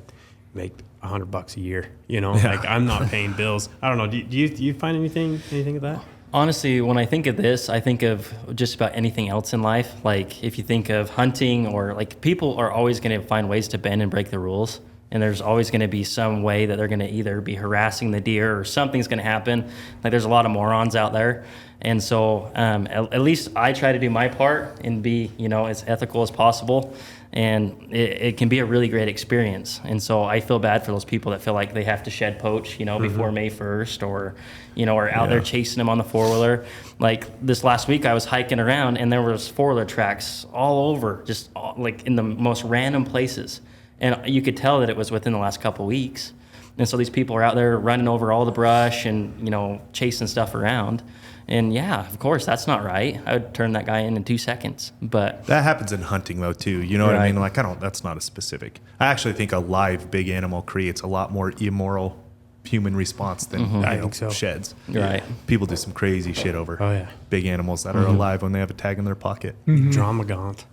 make $100 a year. You know, like I'm not paying bills. I don't know. Do you find anything of that? Honestly, when I think of this, I think of just about anything else in life. Like if you think of hunting, or like people are always going to find ways to bend and break the rules. And there's always going to be some way that they're going to either be harassing the deer or something's going to happen. Like there's a lot of morons out there. And so at least I try to do my part and be, you know, as ethical as possible. And it can be a really great experience. And so I feel bad for those people that feel like they have to shed poach, you know, before May 1st, or, you know, or out there chasing them on the four-wheeler. Like this last week I was hiking around and there was four-wheeler tracks all over, just like in the most random places. And you could tell that it was within the last couple of weeks. And so these people are out there running over all the brush and, you know, chasing stuff around. And yeah, of course, that's not right. I would turn that guy in 2 seconds. But that happens in hunting though too. You know what I mean? Like that's not a specific. I actually think a live big animal creates a lot more immoral human response than I think so. Sheds. Right. People do some crazy shit over big animals that are alive when they have a tag in their pocket. Drama gaunt.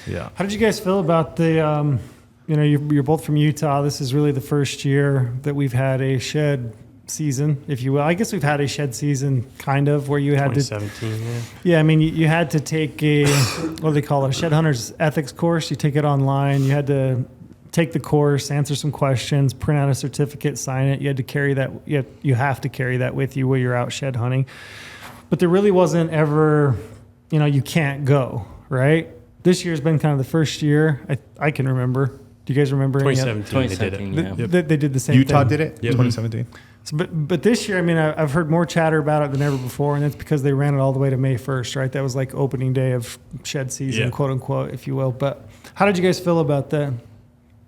Yeah. How did you guys feel about the, you know, you're both from Utah. This is really the first year that we've had a shed season, if you will. I guess we've had a shed season kind of where you had 2017, I mean, you had to take a, what do they call it? A shed hunter's ethics course. You take it online. You had to take the course, answer some questions, print out a certificate, sign it. You had to carry that. You have to carry that with you while you're out shed hunting. But there really wasn't ever, you know, you can't go, right? This year's been kind of the first year I can remember. Do you guys remember? 2017, they did it. They did the same Utah thing. did it? Yep. 2017. So, but this year, I mean, I've heard more chatter about it than ever before, and that's because they ran it all the way to May 1st, right? That was like opening day of shed season, quote unquote, if you will. But how did you guys feel about that?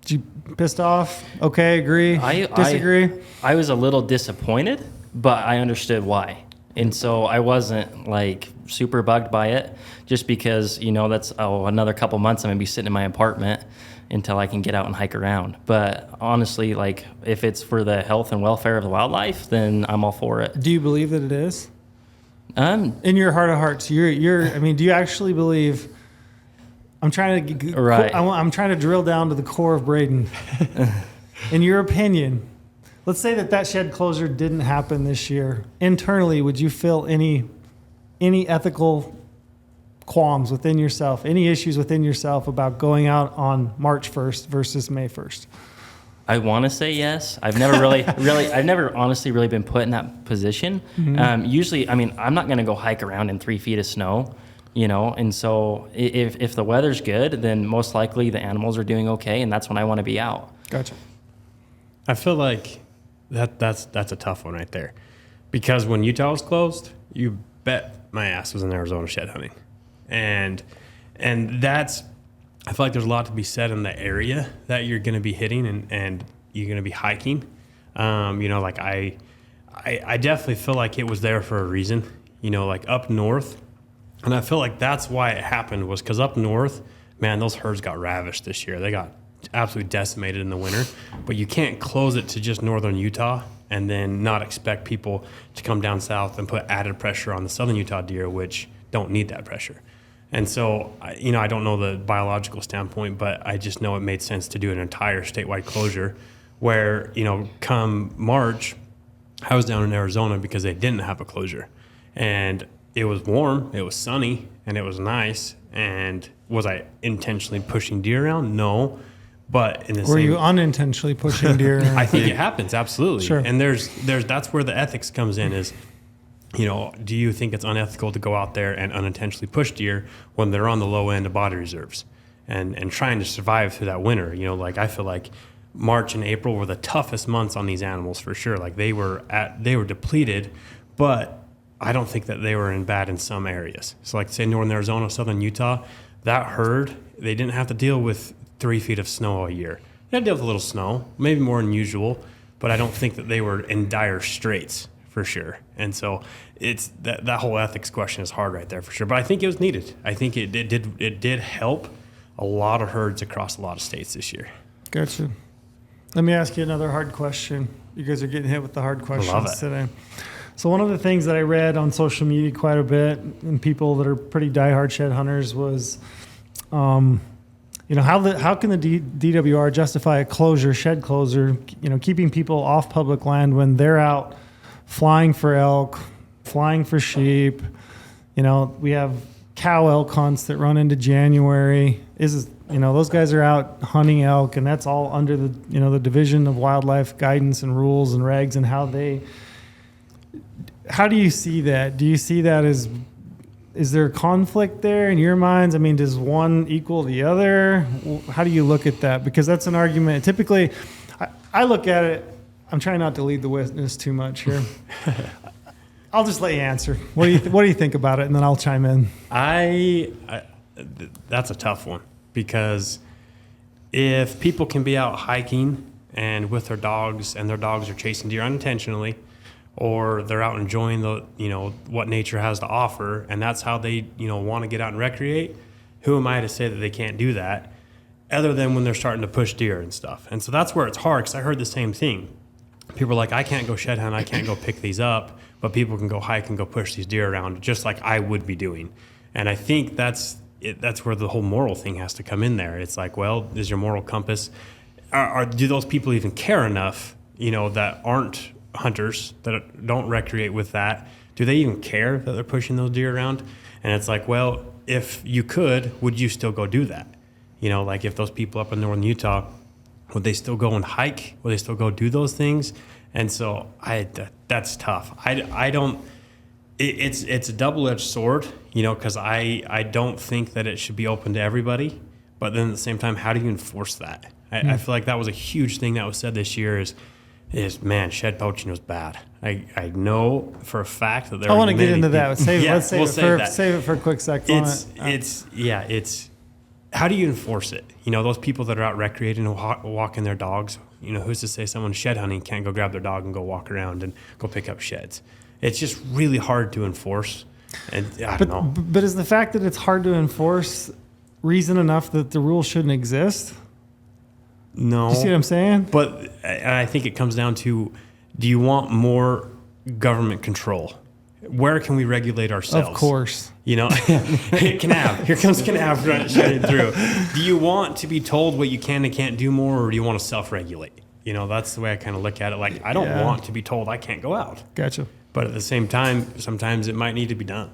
Did you pissed off? Okay, agree, disagree? I was a little disappointed, but I understood why. And so I wasn't like super bugged by it, just because, you know, that's another couple months I'm going to be sitting in my apartment until I can get out and hike around. But honestly, like if it's for the health and welfare of the wildlife, then I'm all for it. Do you believe that it is? In your heart of hearts, I mean, do you actually believe? I'm trying to I'm trying to drill down to the core of Braden. In your opinion, let's say that shed closure didn't happen this year. Internally, would you feel any ethical qualms within yourself, any issues within yourself about going out on March 1st versus May 1st? I want to say yes. I've never I've never honestly really been put in that position. Usually, I mean, I'm not going to go hike around in 3 feet of snow, you know, and so if the weather's good, then most likely the animals are doing okay, and that's when I want to be out. Gotcha. I feel like that's a tough one right there, because when Utah was closed, you bet my ass was in Arizona shed hunting. And that's, I feel like there's a lot to be said in the area that you're going to be hitting and you're going to be hiking. You know, like I definitely feel like it was there for a reason, you know, like up north. And I feel like that's why it happened, was because up north, man, those herds got ravished this year. They got absolutely decimated in the winter. But you can't close it to just northern Utah and then not expect people to come down south and put added pressure on the southern Utah deer, which don't need that pressure. And so, you know, I don't know the biological standpoint, but I just know it made sense to do an entire statewide closure where, come March, I was down in Arizona because they didn't have a closure. And it was warm, it was sunny, and it was nice. And was I intentionally pushing deer around? No. But in the Were you unintentionally pushing deer around? I think it happens, absolutely. Sure. And there's that's where the ethics comes in is, do you think it's unethical to go out there and unintentionally push deer when they're on the low end of body reserves and trying to survive through that winter? Like I feel like March and April were the toughest months on these animals for sure. Like they were depleted, but I don't think that they were bad in some areas. So like say northern Arizona, southern Utah, that herd, they didn't have to deal with 3 feet of snow a year. They had to deal with a little snow, maybe more than usual, but I don't think that they were in dire straits for sure. And so it's that whole ethics question is hard right there for sure. But I think it was needed. I think it did help a lot of herds across a lot of states this year. Gotcha. Let me ask you another hard question. You guys are getting hit with the hard questions today. So one of the things that I read on social media quite a bit, and people that are pretty diehard shed hunters, was, how can the DWR justify a closure, shed closure, keeping people off public land when they're out flying for elk, flying for sheep. We have cow elk hunts that run into January. Those guys are out hunting elk, and that's all under the Division of Wildlife guidance and rules and regs and how do you see that? Do you see that as, is there conflict there in your minds? I mean, does one equal the other? How do you look at that? Because that's an argument. Typically, I look at it, I'm trying not to lead the witness too much here. I'll just let you answer. What do you think about it? And then I'll chime in. That's a tough one, because if people can be out hiking and with their dogs and their dogs are chasing deer unintentionally, or they're out enjoying what nature has to offer, and that's how they want to get out and recreate, who am I to say that they can't do that, other than when they're starting to push deer and stuff? And so that's where it's hard, because I heard the same thing. People are like, I can't go shed hunt, I can't go pick these up, but people can go hike and go push these deer around just like I would be doing. And I think that's where the whole moral thing has to come in there. It's like, well, is your moral compass, do those people even care enough, that aren't hunters, that don't recreate with that? Do they even care that they're pushing those deer around? And it's like, well, if you could, would you still go do that? Like if those people up in northern Utah, would they still go and hike? Would they still go do those things? And so that's tough. I don't. It's a double-edged sword, because I don't think that it should be open to everybody. But then at the same time, how do you enforce that? I feel like that was a huge thing that was said this year. Is man, shed poaching was bad. I know for a fact that there. I want to get into that. Let's save it for a quick second. It's how do you enforce it? Those people that are out recreating and walking their dogs. Who's to say someone shed hunting can't go grab their dog and go walk around and go pick up sheds? It's just really hard to enforce. And I don't know. But is the fact that it's hard to enforce reason enough that the rule shouldn't exist? No. You see what I'm saying? But I think it comes down to, do you want more government control? Where can we regulate ourselves? Of course. Canav. Here comes Canav shining through. Do you want to be told what you can and can't do more, or do you want to self-regulate? That's the way I kind of look at it. Like, I don't want to be told I can't go out. Gotcha. But at the same time, sometimes it might need to be done.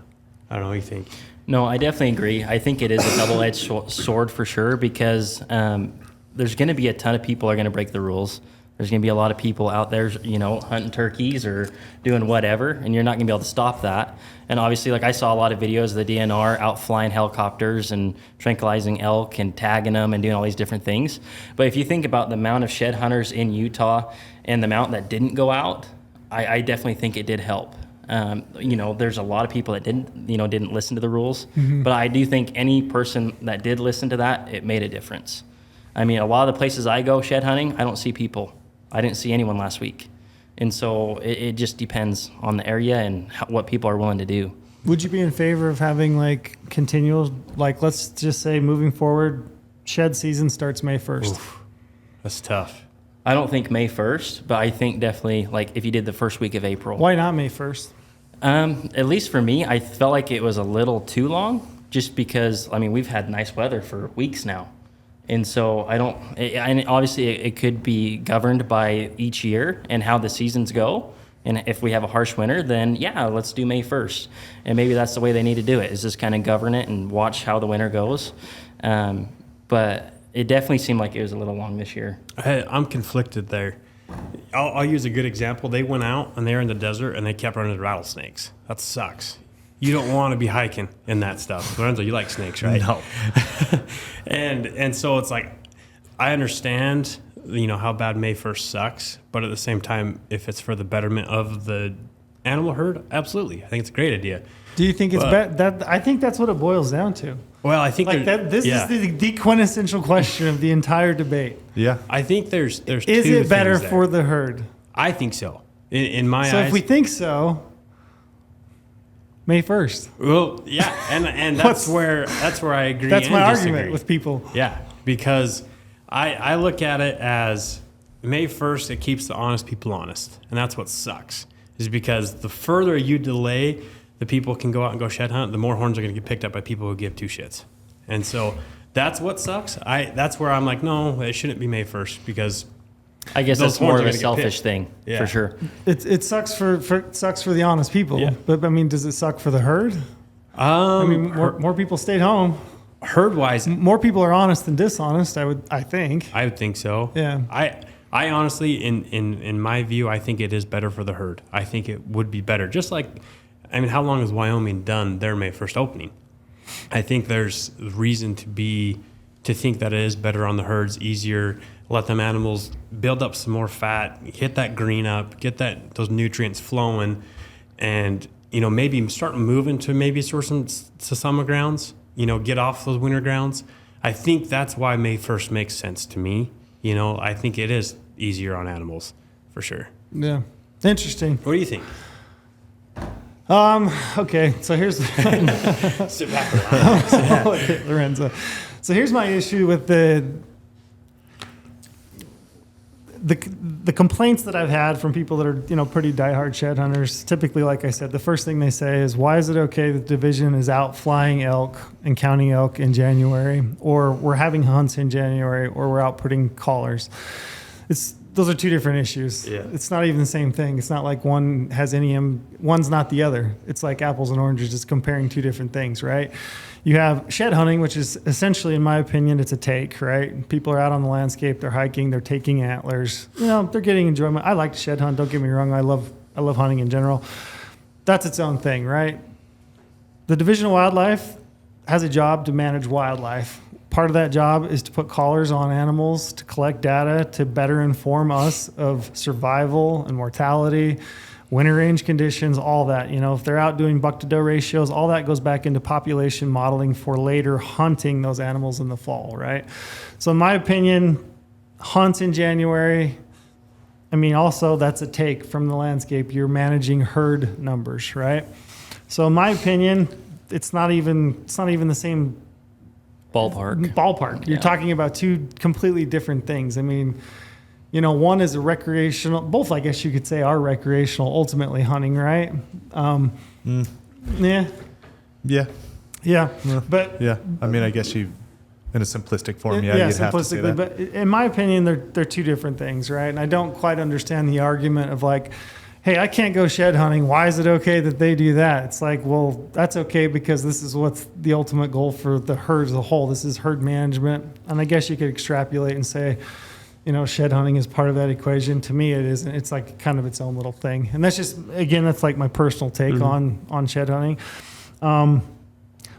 I don't know what you think. No, I definitely agree. I think it is a double-edged sword for sure, because there's going to be a ton of people are going to break the rules. There's going to be a lot of people out there, hunting turkeys or doing whatever, and you're not going to be able to stop that. And obviously, like I saw a lot of videos of the DNR out flying helicopters and tranquilizing elk and tagging them and doing all these different things. But if you think about the amount of shed hunters in Utah and the amount that didn't go out, I definitely think it did help. There's a lot of people that didn't listen to the rules, but I do think any person that did listen to that, it made a difference. I mean, a lot of the places I go shed hunting, I don't see people. I didn't see anyone last week. And so it just depends on the area and what people are willing to do. Would you be in favor of having continual, let's just say moving forward, shed season starts May 1st? Oof, that's tough. I don't think May 1st, but I think definitely if you did the first week of April. Why not May 1st? At least for me, I felt like it was a little too long, just because, we've had nice weather for weeks now. And so and obviously it could be governed by each year and how the seasons go. And if we have a harsh winter, then yeah, let's do May 1st. And maybe that's the way they need to do it, is just kind of govern it and watch how the winter goes. But it definitely seemed like it was a little long this year. I'm conflicted there. I'll use a good example. They went out and they're in the desert and they kept running into rattlesnakes. That sucks. You don't want to be hiking in that stuff. Lorenzo, you like snakes, right? No. and so it's like, I understand, how bad May 1st sucks, but at the same time, if it's for the betterment of the animal herd, absolutely. I think it's a great idea. Do you think it's that? I think that's what it boils down to. Well, I think This is the quintessential question of the entire debate. Yeah. I think there's Is two it better things there. for the herd? I think so. In my So eyes. if we think so, May 1st. Well, yeah, and that's where I agree. That's and my disagree. argument with people. Yeah, because I look at it as May 1st, it keeps the honest people honest, and that's what sucks. Is because the further you delay, the people can go out and go shed hunt, the more horns are going to get picked up by people who give two shits, and so that's what sucks. That's where I'm like, no, it shouldn't be May 1st because I guess those that's more horns of are a gonna get selfish picked. thing, Yeah. for sure. It sucks for the honest people. Yeah. But I mean, does it suck for the herd? I mean, more people stayed home. herd wise, More people are honest than dishonest. I think. I would think so. Yeah. I honestly, in my view, I think it is better for the herd. I think it would be better. Just like, I mean, how long has Wyoming done their May 1st opening? I think there's reason to think that it is better on the herds, easier, let them animals build up some more fat, hit that green up, get those nutrients flowing, and maybe start moving to maybe some summer grounds, get off those winter grounds. I think that's why May 1st makes sense to me. I think it is easier on animals for sure. Yeah. Interesting. What do you think? Okay. So here's Sit back and Okay, Lorenzo. So here's my issue with the complaints that I've had from people that are pretty diehard shed hunters. Typically, like I said, the first thing they say is, why is it okay that the division is out flying elk and counting elk in January, or we're having hunts in January, or we're out putting collars? Those are two different issues. Yeah. It's not even the same thing. It's not like one has one's not the other. It's like apples and oranges, just comparing two different things, right? You have shed hunting, which is essentially, in my opinion, it's a take, right? People are out on the landscape, they're hiking, they're taking antlers. They're getting enjoyment. I like to shed hunt, don't get me wrong. I love hunting in general. That's its own thing, right? The Division of Wildlife has a job to manage wildlife. Part of that job is to put collars on animals, to collect data, to better inform us of survival and mortality, winter range conditions, all that. If they're out doing buck to doe ratios, all that goes back into population modeling for later hunting those animals in the fall, right? So in my opinion, hunts in January, also that's a take from the landscape. You're managing herd numbers, right? So in my opinion, it's not even the same ballpark. You're talking about two completely different things. One is a recreational, both I guess you could say are recreational, ultimately hunting, right? Yeah. Yeah. But Yeah. I guess you, in a simplistic form, yeah, you'd have to say simplistically, that. but in my opinion, they're two different things, right? And I don't quite understand the argument of like, hey, I can't go shed hunting. Why is it okay that they do that? It's like, well, that's okay because this is what's the ultimate goal for the herd as a whole. This is herd management. And I guess you could extrapolate and say, shed hunting is part of that equation. To me, it isn't. It's like kind of its own little thing. And that's like my personal take on shed hunting.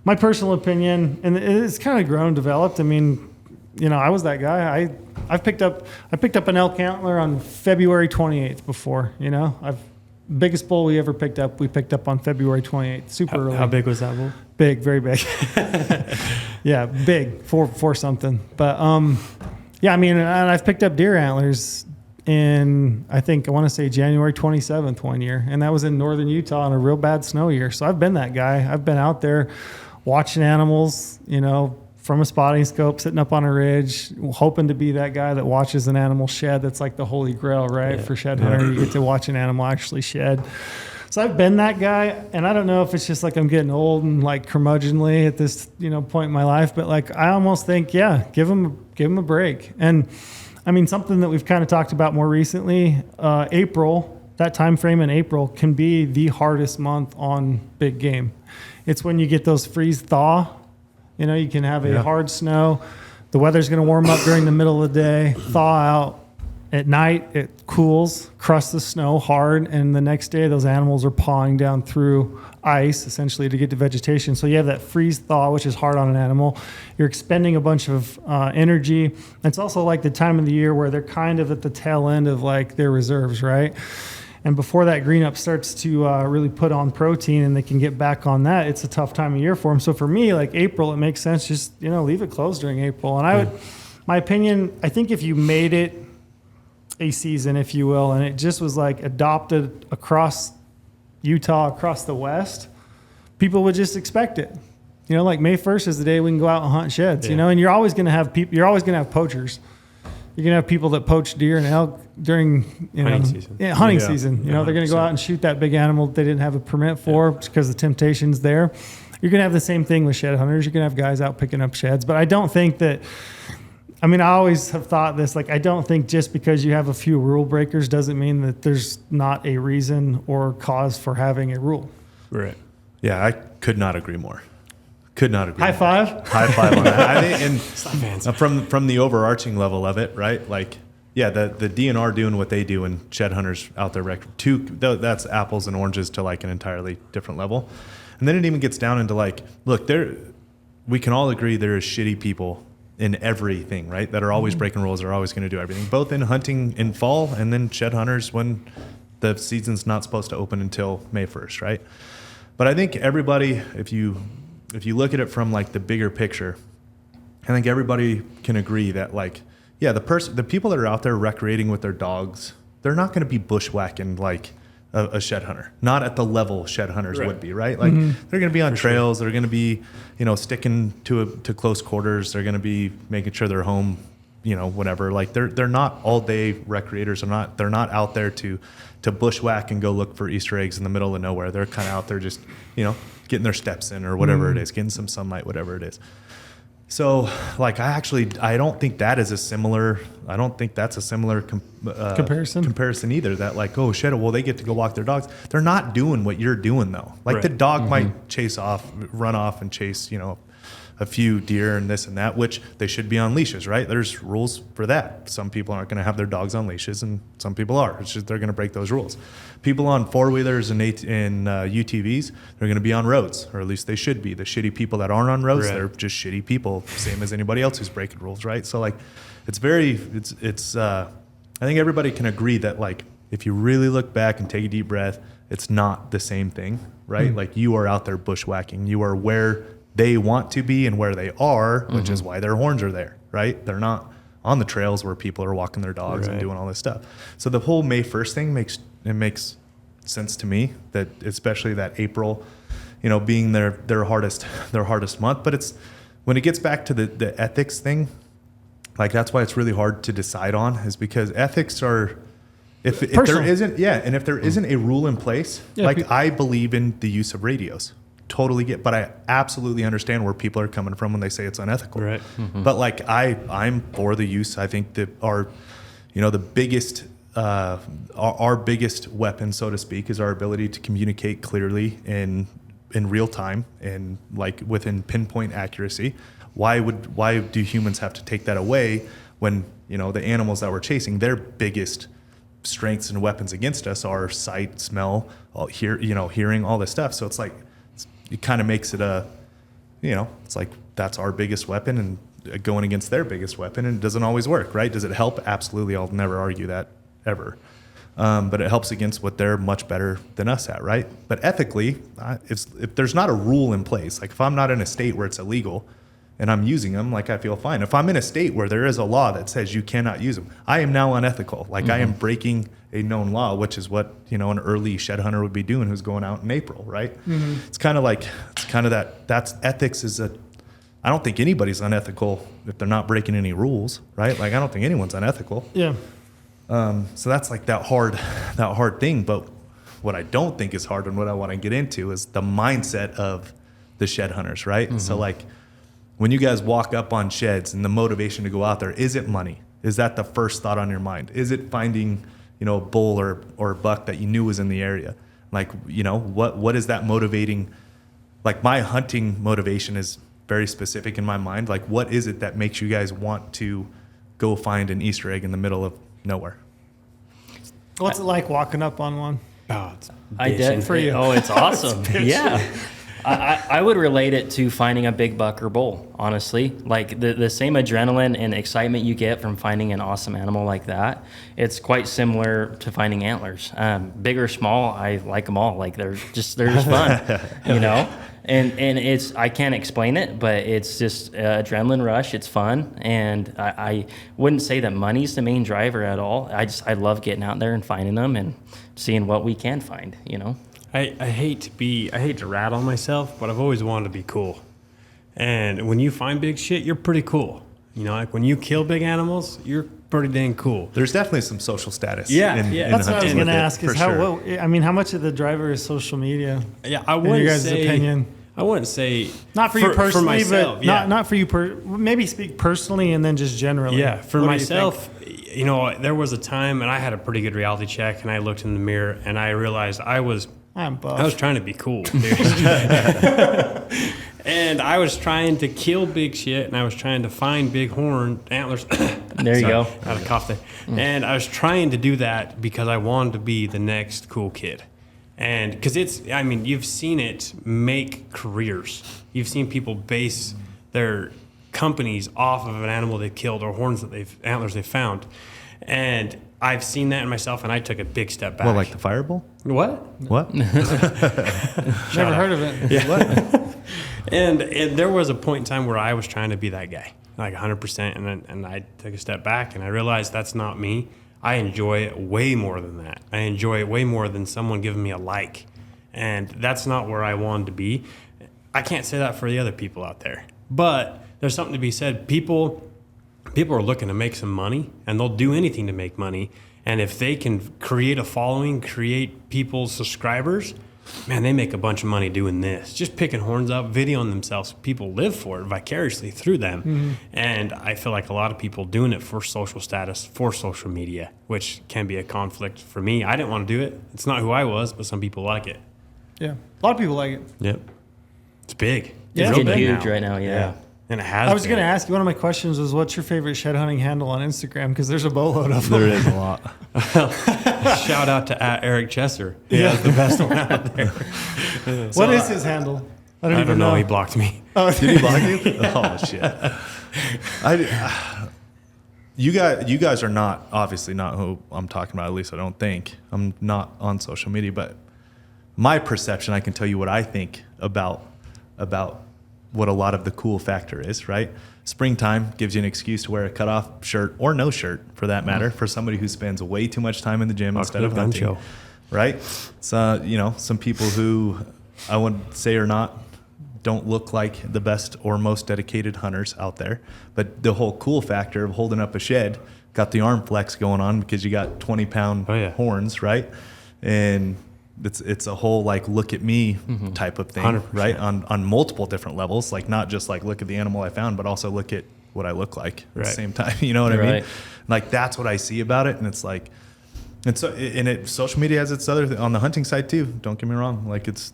My personal opinion, and it's kind of grown and developed. I was that guy. I picked up an elk antler on February 28th before, biggest bull we ever picked up on February 28th. Super early. How big was that bull? Big, very big. Yeah, big, four something. But and I've picked up deer antlers in, I want to say January 27th one year, and that was in northern Utah on a real bad snow year. So I've been that guy. I've been out there watching animals, from a spotting scope, sitting up on a ridge, hoping to be that guy that watches an animal shed. That's like the holy grail, right? Yeah. For shed hunter, you get to watch an animal actually shed. So I've been that guy, and I don't know if it's just like I'm getting old and like curmudgeonly at this, point in my life, but like I almost think, yeah, give them a break. And I mean, something that we've kind of talked about more recently, April, that time frame in April can be the hardest month on big game. It's when you get those freeze thaw. You can have a hard snow. The weather's going to warm up during the middle of the day, thaw out. At night, it cools, crusts the snow hard, and the next day, those animals are pawing down through ice, essentially, to get to vegetation. So you have that freeze-thaw, which is hard on an animal. You're expending a bunch of energy. It's also like the time of the year where they're kind of at the tail end of like their reserves, right? And before that green up starts to really put on protein and they can get back on that, it's a tough time of year for them. So for me, like April, it makes sense just, leave it closed during April. And my opinion, I think if you made it a season, if you will, and it just was like adopted across Utah, across the West, people would just expect it. Like May 1st is the day we can go out and hunt sheds, and you're always going to have people, you're always going to have poachers. You're going to have people that poach deer and elk during, hunting season. Yeah, hunting season. They're going to go out and shoot that big animal that they didn't have a permit for because the temptation's there. You're going to have the same thing with shed hunters. You're going to have guys out picking up sheds. But I don't think that, I always have thought this, like, I don't think just because you have a few rule breakers doesn't mean that there's not a reason or cause for having a rule. Right. Yeah, I could not agree more. Could not agree. High five. High five on that. I think, and from the overarching level of it, right? Like, yeah, the DNR doing what they do and shed hunters out there, that's apples and oranges to like an entirely different level. And then it even gets down into like, look, we can all agree there is shitty people in everything, right? That are always breaking rules, are always going to do everything, both in hunting in fall and then shed hunters when the season's not supposed to open until May 1st, right? But I think everybody, if you look at it from like the bigger picture, I think everybody can agree that like, yeah, the people that are out there recreating with their dogs, they're not going to be bushwhacking like a shed hunter, not at the level shed hunters would be, right? Like they're going to be on trails, they're going to be, sticking to close quarters, they're going to be making sure they're home, whatever. Like they're not all day recreators, they're not out there to bushwhack and go look for Easter eggs in the middle of nowhere. They're kind of out there just, getting their steps in or whatever it is, getting some sunlight, whatever it is. So, like, I don't think that is a similar. I don't think that's a similar comparison either. That like, oh shit, well they get to go walk their dogs. They're not doing what you're doing though. Like the dog might run off and chase, a few deer and this and that, which they should be on leashes, right? There's rules for that. Some people aren't going to have their dogs on leashes, and some people are. It's just they're going to break those rules. People on four-wheelers and UTVs, they're going to be on roads, or at least they should be. The shitty people that aren't on roads, they're just shitty people, same as anybody else who's breaking rules, right? So like, I think everybody can agree that like, if you really look back and take a deep breath, it's not the same thing, right? Like you are out there bushwhacking. You are where they want to be and where they are, which is why their horns are there, right? They're not on the trails where people are walking their dogs and doing all this stuff. So the whole May 1st thing makes sense to me, that especially that April, being their hardest month. But it's when it gets back to the ethics thing, like that's why it's really hard to decide on, is because ethics are, if there isn't a rule in place, I believe in the use of radios. Totally get, but I absolutely understand where people are coming from when they say it's unethical. Right. But like I'm for the use. I think that our biggest weapon, so to speak, is our ability to communicate clearly in real time and like within pinpoint accuracy. Why do humans have to take that away when the animals that we're chasing, their biggest strengths and weapons against us are sight, smell, hearing, all this stuff. So it's like, it kind of makes it it's like that's our biggest weapon and going against their biggest weapon, and it doesn't always work, right? Does it help? Absolutely. I'll never argue that ever. But it helps against what they're much better than us at, right? But ethically, if there's not a rule in place, like if I'm not in a state where it's illegal and I'm using them, like I feel fine. If I'm in a state where there is a law that says you cannot use them, I am now unethical. Like I am breaking a known law, which is what an early shed hunter would be doing who's going out in April, right? It's kind of that's ethics is I don't think anybody's unethical if they're not breaking any rules, right? Like I don't think anyone's unethical. Yeah. So that's like that hard thing. But what I don't think is hard and what I want to get into is the mindset of the shed hunters, right? So like when you guys walk up on sheds and the motivation to go out there, is it money? Is that the first thought on your mind? Is it finding, you know, a bull or a buck that you knew was in the area? Like, you know, what is that motivating? Like my hunting motivation is very specific in my mind. Like what is it that makes you guys want to go find an Easter egg in the middle of nowhere? What's it like walking up on one? Oh, it's I bitching. did for you. Oh, it's awesome. Yeah. I would relate it to finding a big buck or bull, honestly. Like the same adrenaline and excitement you get from finding an awesome animal like that, it's quite similar to finding antlers. Big or small, I like them all. Like they're just fun, you know? And it's, I can't explain it, but it's just adrenaline rush. It's fun. And I wouldn't say that money's the main driver at all. I love getting out there and finding them and seeing what we can find, you know? I hate to rat on myself, but I've always wanted to be cool. And when you find big shit, you're pretty cool. You know, like when you kill big animals, you're pretty dang cool. There's definitely some social status. Yeah, in That's what I was hunting going to with it, ask is for how, sure. I mean, how much of the driver is social media? Yeah, I In wouldn't your guys' say. opinion? I wouldn't say Not for you personally, for myself, but yeah. not for you. Maybe speak personally and then just generally. Yeah, for What do you myself, you know, there was a time, and I had a pretty good reality check, and I looked in the mirror, and I realized I was I'm buff. I was trying to be cool, dude. And I was trying to kill big shit, and I was trying to find big horn antlers. There you go. I had a cough there. And I was trying to do that because I wanted to be the next cool kid. And because I mean, you've seen it make careers. You've seen people base their companies off of an animal they've killed or antlers they've found. And I've seen that in myself, and I took a big step back. Well, like the fireball? What? What? Never heard of it. Yeah. What? And there was a point in time where I was trying to be that guy, like 100%, and I took a step back, and I realized that's not me. I enjoy it way more than that. I enjoy it way more than someone giving me a like, and that's not where I wanted to be. I can't say that for the other people out there, but there's something to be said. People are looking to make some money, and they'll do anything to make money. And if they can create a following, create people's subscribers, man, they make a bunch of money doing this. Just picking horns up, videoing themselves. People live for it vicariously through them. Mm-hmm. And I feel like a lot of people doing it for social status, for social media, which can be a conflict for me. I didn't want to do it. It's not who I was, but some people like it. Yeah. A lot of people like it. Yep. It's big. Yeah, It's real getting big huge right now, yeah. And it has I was been. going to ask you, one of my questions was, what's your favorite shed hunting handle on Instagram? Because there's a boatload of them. There is a lot. Shout out to Eric Chesser. Yeah, the best one out there. What is his handle? I I don't know. He blocked me. Oh, Did he block you? Oh shit! You guys are not obviously not who I'm talking about. At least I don't think. I'm not on social media, but my perception, I can tell you what I think about what a lot of the cool factor is. Right? Springtime gives you an excuse to wear a cutoff shirt or no shirt, for that matter, for somebody who spends way too much time in the gym instead of hunting. Show. Right? So some people who I would say are not. Don't look like the best or most dedicated hunters out there. But the whole cool factor of holding up a shed, got the arm flex going on because you got 20-pound horns, right? And it's a whole like look at me type of thing, 100%. right? On multiple different levels, like not just like look at the animal I found, but also look at what I look like at the same time. You know what I mean? Right. Like that's what I see about it, and it's like. And so, social media has its other on the hunting side too. Don't get me wrong. Like it's.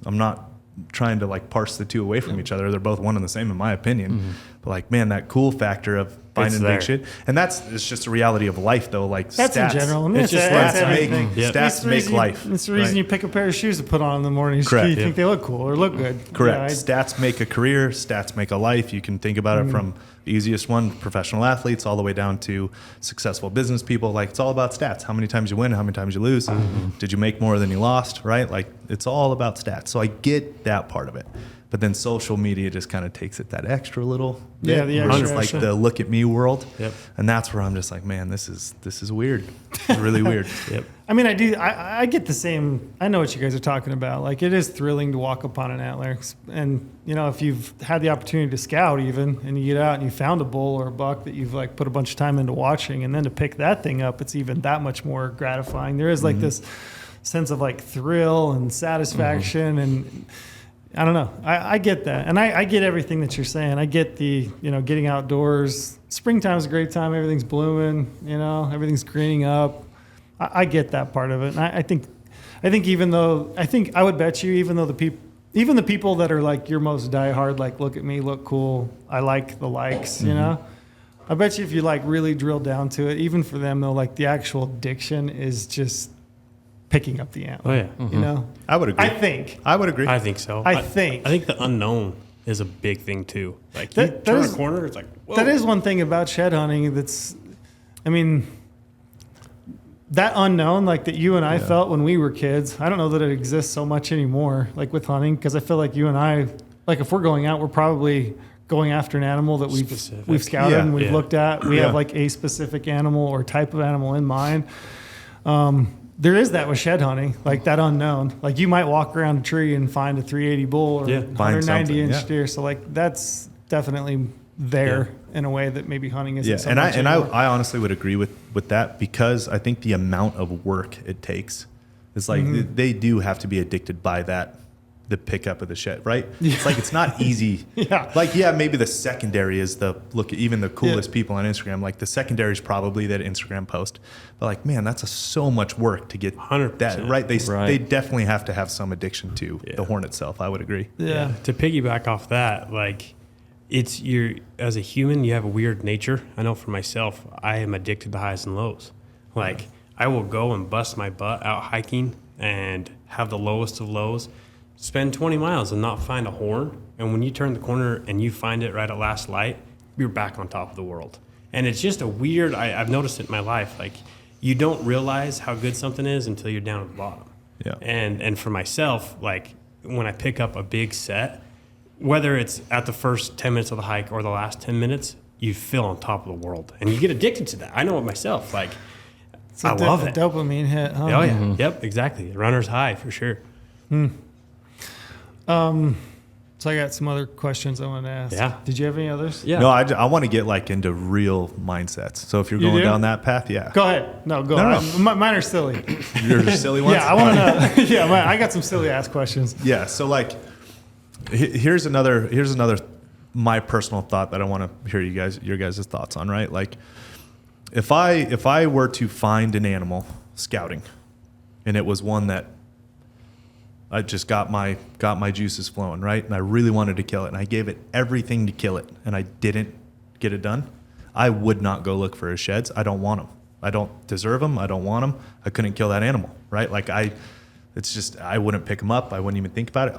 I'm not trying to like parse the two away from each other. They're both one and the same in my opinion. But like, man, that cool factor of finding big shit, and it's just a reality of life though. Like that's stats, in general. I mean, it's just that's stats everything. Stats make life. It's the reason you pick a pair of shoes to put on in the morning. Correct. You think they look cool or look good. Correct. Yeah, Stats make a career. Stats make a life. You can think about it from the easiest one, professional athletes, all the way down to successful business people. Like it's all about stats. How many times you win, how many times you lose. Did you make more than you lost, right? Like it's all about stats. So I get that part of it. But then social media just kind of takes it that extra little bit. Yeah, the where extra, it's like extra. the look at me world. Yep. And that's where I'm just like, man, this is weird. It's really weird. Yep. I mean, I get the same. I know what you guys are talking about. Like, it is thrilling to walk upon an antler. And, if you've had the opportunity to scout even, and you get out and you found a bull or a buck that you've, like, put a bunch of time into watching, and then to pick that thing up, it's even that much more gratifying. There is, like, this sense of like thrill and satisfaction. And I don't know. I get that. And I get everything that you're saying. I get the, getting outdoors. Springtime's a great time. Everything's blooming, everything's greening up. I get that part of it. And I think I would bet you, even the people that are like your most diehard, like, look at me, look cool, I like the likes, I bet you if you like really drill down to it, even for them though, like the actual addiction is just picking up the antler. Oh yeah. I would agree. I would agree. I think so. I think the unknown is a big thing too. Like That- you that turn is- a corner, it's like, whoa. that is one thing about shed hunting that unknown, like that you and I felt when we were kids, I don't know that it exists so much anymore, like with hunting, because I feel like you and I, like if we're going out, we're probably going after an animal that Specific. we've scouted and we've Yeah. looked at. We have like a specific animal or type of animal in mind. There is that with shed hunting, like that unknown. Like you might walk around a tree and find a 380 bull or Yeah. 190-inch something, deer. So like that's definitely there in a way that maybe hunting isn't. Yeah, So and much anymore. I honestly would agree with that, because I think the amount of work it takes is like they do have to be addicted by the pickup of the shed, right? It's like it's not easy. Like maybe the secondary is the look. Even the coolest people on Instagram, like the secondary is probably that Instagram post, but like man, that's so much work to get 100%. that right. They Right. definitely have to have some addiction to the horn itself. I would agree. Yeah. To piggyback off that, like as a human, you have a weird nature. I know for myself, I am addicted to highs and lows. Like I will go and bust my butt out hiking and have the lowest of lows, spend 20 miles and not find a horn. And when you turn the corner and you find it right at last light, you're back on top of the world. And it's just a weird, I've noticed it in my life. Like you don't realize how good something is until you're down at the bottom. Yeah. And for myself, like when I pick up a big set, whether it's at the first 10 minutes of the hike or the last 10 minutes, you feel on top of the world. And you get addicted to that. I know it myself. Like, It's a I love it. dopamine hit. Huh? Oh, yeah. Yep, exactly. Runner's high for sure. So I got some other questions I want to ask. Yeah. Did you have any others? Yeah. No, I want to get like into real mindsets. So if you're You going do? down that path, yeah. Go ahead. No, go. No, no. Mine are silly. Your silly ones. Yeah, I want to know. Yeah, I got some silly ass questions. Yeah. So like, here's another my personal thought that I want to hear your guys' thoughts on. Right. Like, if I were to find an animal scouting, and it was one that I just got my juices flowing, right, and I really wanted to kill it, and I gave it everything to kill it, and I didn't get it done, I would not go look for his sheds. I don't want them. I don't deserve them. I don't want them. I couldn't kill that animal, right? Like I wouldn't pick him up. I wouldn't even think about it.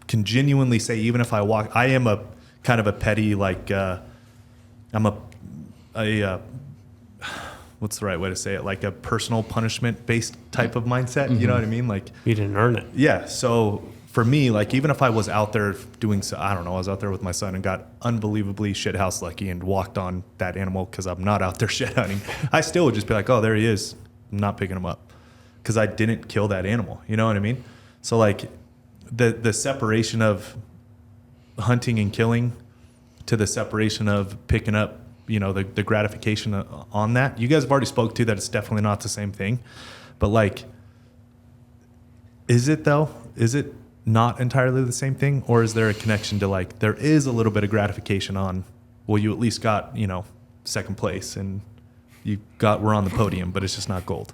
Can genuinely say, even if I walk, I am a kind of a petty, like I'm a what's the right way to say it? Like a personal punishment based type of mindset. You know what I mean? Like You didn't earn it. yeah. So for me, like even if I was out there doing, I don't know, I was out there with my son and got unbelievably shithouse lucky and walked on that animal because I'm not out there shit hunting, I still would just be like, oh, there he is. I'm not picking him up because I didn't kill that animal. You know what I mean? So like the separation of hunting and killing to the separation of picking up, you know, the gratification on that. You guys have already spoke to that. It's definitely not the same thing, but like, is it though? Is it not entirely the same thing? Or is there a connection to like, there is a little bit of gratification on, well, you at least got, you know, second place and we're on the podium, but it's just not gold.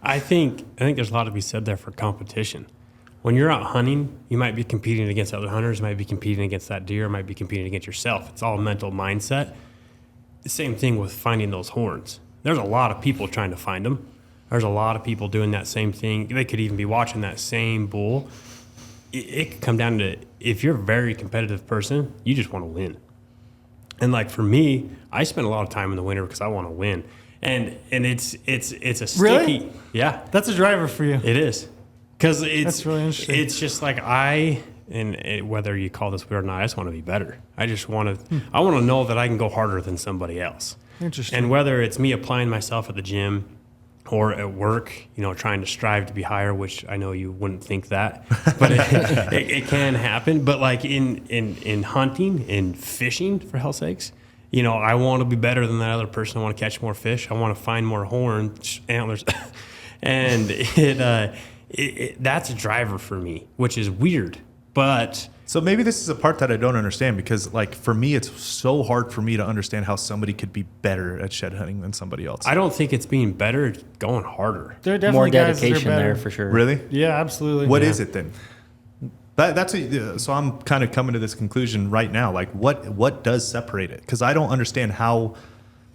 I think there's a lot to be said there for competition. When you're out hunting, you might be competing against other hunters, might be competing against that deer, might be competing against yourself. It's all mental mindset. The same thing with finding those horns. There's a lot of people trying to find them. There's a lot of people doing that same thing. They could even be watching that same bull. It could come down to, if you're a very competitive person, you just want to win. And like for me, I spend a lot of time in the winter because I want to win. And it's a sticky. Really? Yeah. That's a driver for you. It is. Because That's really interesting. It's just like whether you call this weird or not, I just want to be better. I just want to, I want to know that I can go harder than somebody else. Interesting. And whether it's me applying myself at the gym or at work, you know, trying to strive to be higher, which I know you wouldn't think that, but it can happen. But like in hunting, in fishing, for hell's sakes, you know, I want to be better than that other person. I want to catch more fish. I want to find more horns, antlers. And that's a driver for me, which is weird. But So maybe this is a part that I don't understand because, like, for me, it's so hard for me to understand how somebody could be better at shed hunting than somebody else. I don't think it's being better, it's going harder. There are More definitely guys that are dedication there better. for sure. Really? Yeah, absolutely. What is it then? So I'm kind of coming to this conclusion right now. Like, what does separate it? Because I don't understand how.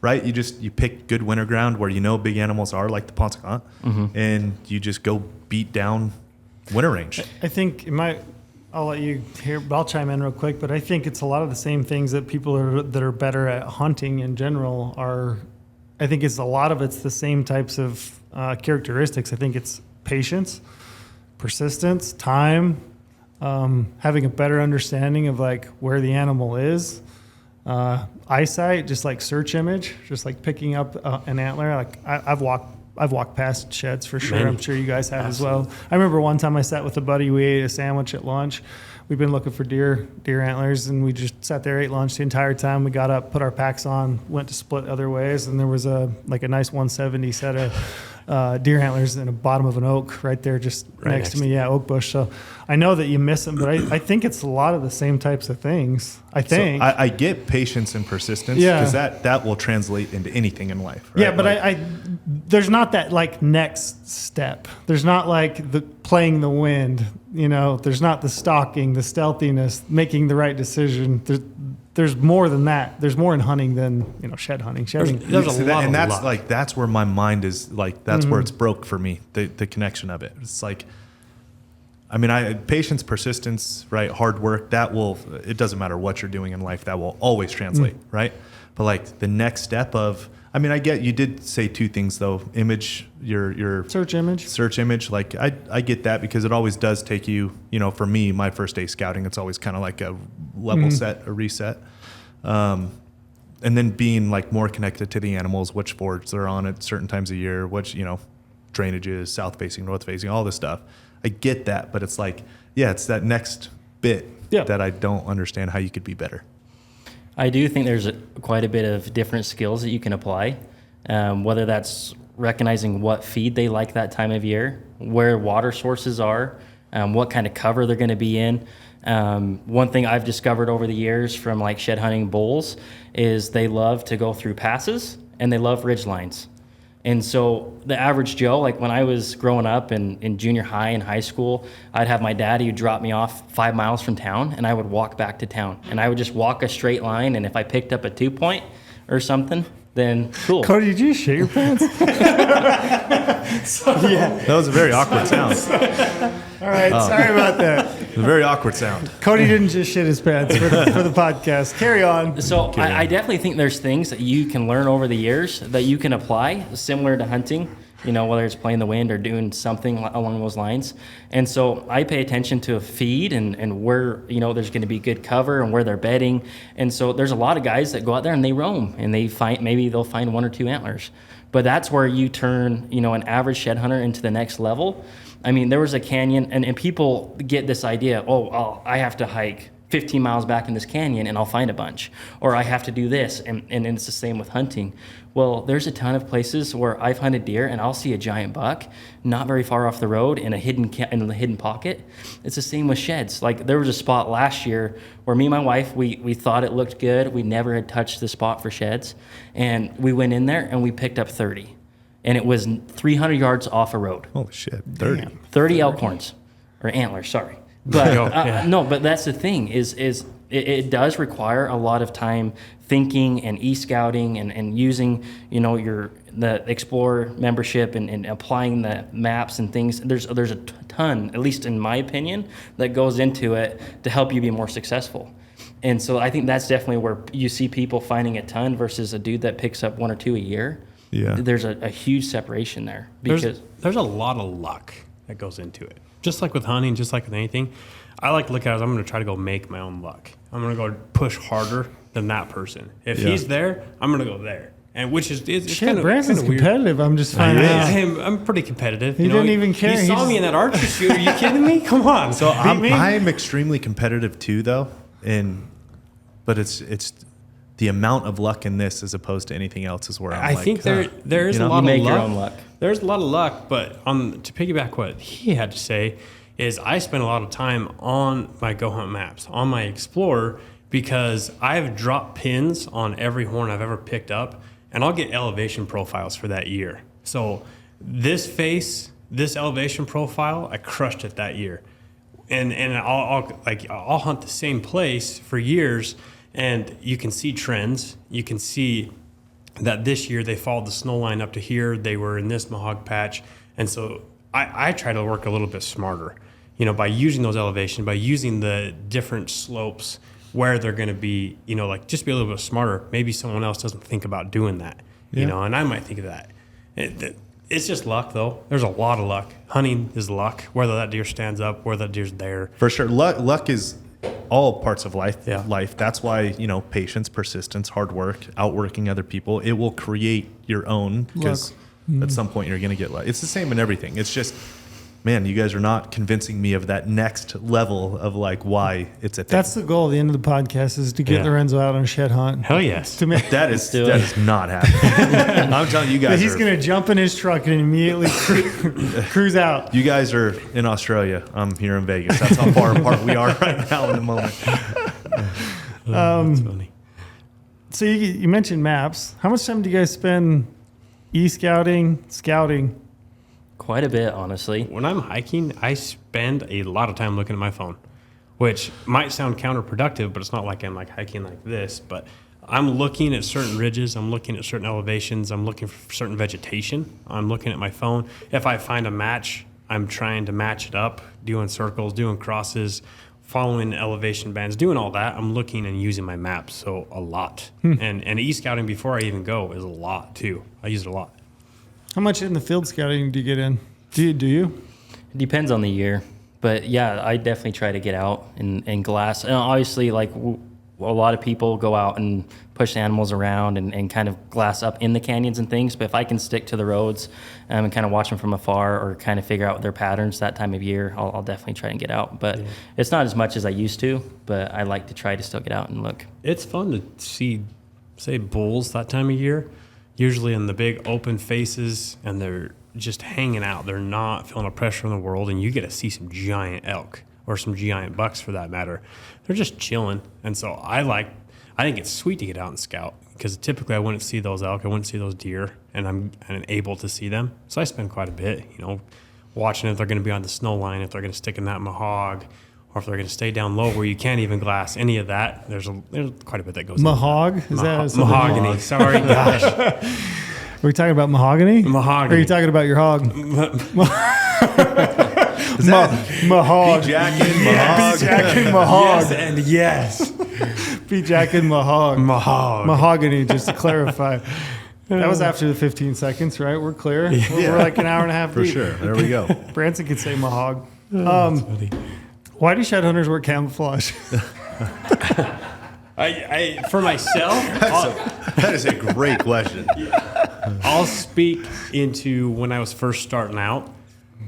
Right, you pick good winter ground where you know big animals are, like the Ponce-Cant, and you just go beat down winter range. I think I'll let you hear. I'll chime in real quick, but I think it's a lot of the same things that people that are better at hunting in general are. I think it's a lot of it's the same types of characteristics. I think it's patience, persistence, time, having a better understanding of like where the animal is. Eyesight, just like search image, just like picking up an antler. Like I've walked past sheds for sure. Many. I'm sure you guys have as well. I remember one time I sat with a buddy. We ate a sandwich at lunch. We've been looking for deer antlers, and we just sat there, ate lunch the entire time. We got up, put our packs on, went to split other ways, and there was a nice 170 set of deer antlers in the bottom of an oak right there, just next to me. Yeah, oak bush. So I know that you miss them, but I think it's a lot of the same types of things. I think. So I get patience and persistence because that will translate into anything in life. Right? Yeah, but I there's not that like next step. There's not like the playing the wind. There's not the stalking, the stealthiness, making the right decision. There's more than that. There's more in hunting than shed hunting. There's a lot, and that's luck. like that's where my mind is like that's where it's broke for me. The connection of it. It's like. I mean, patience, persistence, right? Hard work, it doesn't matter what you're doing in life, that will always translate, right? But like the next step I get, you did say two things though, image, your search image. Like I get that because it always does take you, for me, my first day scouting, it's always kind of like a level set, a reset. And then being like more connected to the animals, which forage they're on at certain times of year, which, drainages, south facing, north facing, all this stuff. I get that, but it's like, it's that next bit that I don't understand how you could be better. I do think there's quite a bit of different skills that you can apply, whether that's recognizing what feed they like that time of year, where water sources are, what kind of cover they're going to be in. One thing I've discovered over the years from like shed hunting bulls is they love to go through passes and they love ridge lines. And so the average Joe, like when I was growing up in junior high and high school, I'd have my dad, he'd drop me off 5 miles from town, and I would walk back to town. And I would just walk a straight line, and if I picked up a 2-point or something, then cool. Cody, did you shit your pants? That was a very awkward sound. All right, sorry about that. It was a very awkward sound. Cody didn't just shit his pants for the podcast. Carry on. So I definitely think there's things that you can learn over the years that you can apply, similar to hunting, whether it's playing the wind or doing something along those lines. And so I pay attention to a feed and where, there's going to be good cover and where they're bedding. And so there's a lot of guys that go out there and they roam and maybe they'll find 1 or 2 antlers. But that's where you turn, an average shed hunter into the next level. I mean, there was a canyon, and people get this idea, I have to hike 15 miles back in this canyon and I'll find a bunch. Or I have to do this, and it's the same with hunting. Well, there's a ton of places where I've hunted deer and I'll see a giant buck not very far off the road in a hidden pocket. It's the same with sheds. Like there was a spot last year where me and my wife, we thought it looked good. We never had touched the spot for sheds. And we went in there and we picked up 30. And it was 300 yards off a road. Holy shit, 30. 30 elk horns, or antlers, sorry. But no, but that's the thing is it does require a lot of time thinking and e-scouting and using, the Explorer membership and applying the maps and things. There's a ton, at least in my opinion, that goes into it to help you be more successful. And so I think that's definitely where you see people finding a ton versus a dude that picks up 1 or 2 a year. Yeah. There's a huge separation there because there's a lot of luck that goes into it. Just like with hunting, just like with anything, I like to look at it as I'm going to try to go make my own luck. I'm going to go push harder than that person. If he's there, I'm going to go there. And which is it's kind of Branson's weird. competitive. I'm just finding out. I'm pretty competitive. He didn't even care. He saw me in that archery shoot. Are you kidding me? Come on. So me? I'm extremely competitive too, though, but it's the amount of luck in this as opposed to anything else is where I'm I think there is You a know? lot You of make luck. your own luck. There's a lot of luck, but to piggyback what he had to say is I spend a lot of time on my GOHUNT maps, on my Explorer, because I've dropped pins on every horn I've ever picked up, and I'll get elevation profiles for that year. So this elevation profile, I crushed it that year. And I'll hunt the same place for years, and you can see trends. You can see that this year they followed the snow line up to here. They were in this mahog patch, and so I try to work a little bit smarter, by using those elevations, by using the different slopes where they're going to be, just be a little bit smarter. Maybe someone else doesn't think about doing that, and I might think of that. It's just luck, though. There's a lot of luck. Hunting is luck, whether that deer stands up, whether that deer's there. For sure. Luck is all parts of life. Yeah. That's why, patience, persistence, hard work, outworking other people, it will create your own, because at some point you're going to get luck. It's the same in everything. It's just, man, you guys are not convincing me of that next level of why it's a thing. That's the goal. At the end of the podcast is to get Lorenzo out on a shed hunt. Hell yes. To make That is not happening. I'm telling you guys. he's going to jump in his truck and immediately cruise out. You guys are in Australia. I'm here in Vegas. That's how far apart we are right now in the moment. That's funny. So you mentioned maps. How much time do you guys spend e-scouting, scouting? Quite a bit, honestly. When I'm hiking, I spend a lot of time looking at my phone, which might sound counterproductive, but it's not like I'm hiking like this. But I'm looking at certain ridges. I'm looking at certain elevations. I'm looking for certain vegetation. I'm looking at my phone. If I find a match, I'm trying to match it up, doing circles, doing crosses, following elevation bands, doing all that. I'm looking and using my maps, so a lot. And e-scouting before I even go is a lot too. I use it a lot. How much in the field scouting do you get in? Do you? It depends on the year. But yeah, I definitely try to get out and glass. And obviously, a lot of people go out and push animals around and kind of glass up in the canyons and things. But if I can stick to the roads and kind of watch them from afar or kind of figure out their patterns that time of year, I'll definitely try and get out. But it's not as much as I used to, but I like to try to still get out and look. It's fun to see, say, bulls that time of year, usually in the big open faces, and they're just hanging out. They're not feeling the pressure in the world, and you get to see some giant elk or some giant bucks for that matter. They're just chilling. And so I think it's sweet to get out and scout, because typically I wouldn't see those elk, I wouldn't see those deer, and I'm able to see them. So I spend quite a bit, watching if they're going to be on the snow line, if they're going to stick in that mahog, or if they're going to stay down low where you can't even glass any of that. There's quite a bit that goes Mahog? into Is that. that something? Mahogany. Sorry, gosh. Are we talking about mahogany? Mahogany. Or are you talking about your hog? Is that Mahog. Jack and Beat Jack and Mahog. Yes and yes. Beat Jack and Mahog. Mahog. Mahogany, just to clarify. That was after the 15 seconds, right? We're clear. We're like an hour and a half For deep. sure. There we go. Bransen could say Mahog. That's funny. Why do shed hunters wear camouflage? I for myself, That is a great question. I'll speak into when I was first starting out.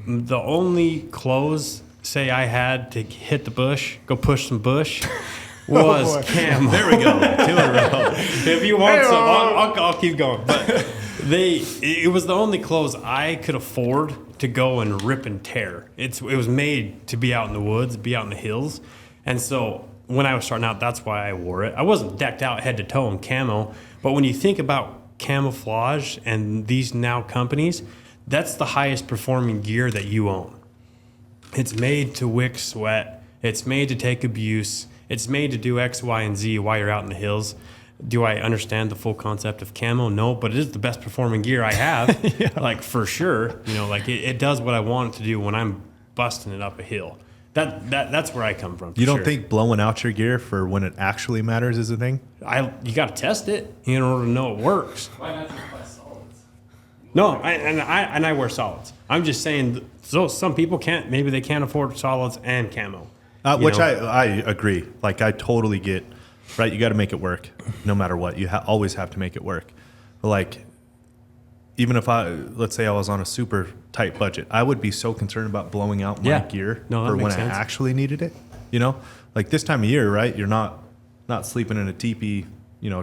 The only clothes, say I had to hit the bush, go push some bush, was camo. There we go. 2 in a row. If you want some, I'll keep going. But it was the only clothes I could afford to go and rip and tear. It was made to be out in the woods, be out in the hills. And so when I was starting out, that's why I wore it. I wasn't decked out head to toe in camo, but when you think about camouflage and these now companies, that's the highest performing gear that you own. It's made to wick sweat. It's made to take abuse. It's made to do X, Y, and Z while you're out in the hills. Do I understand the full concept of camo? No, but it is the best performing gear I have, like for sure. It does what I want it to do when I'm busting it up a hill. That's where I come from. You don't think blowing out your gear for when it actually matters is a thing? You got to test it in order to know it works. Why not just buy solids? No, I wear solids. I'm just saying. So some people can't. Maybe they can't afford solids and camo. Which I agree. I totally get. Right, you got to make it work, no matter what. You always have to make it work. But even if let's say I was on a super tight budget, I would be so concerned about blowing out my gear for when I actually needed it. This time of year, right? You're not sleeping in a teepee,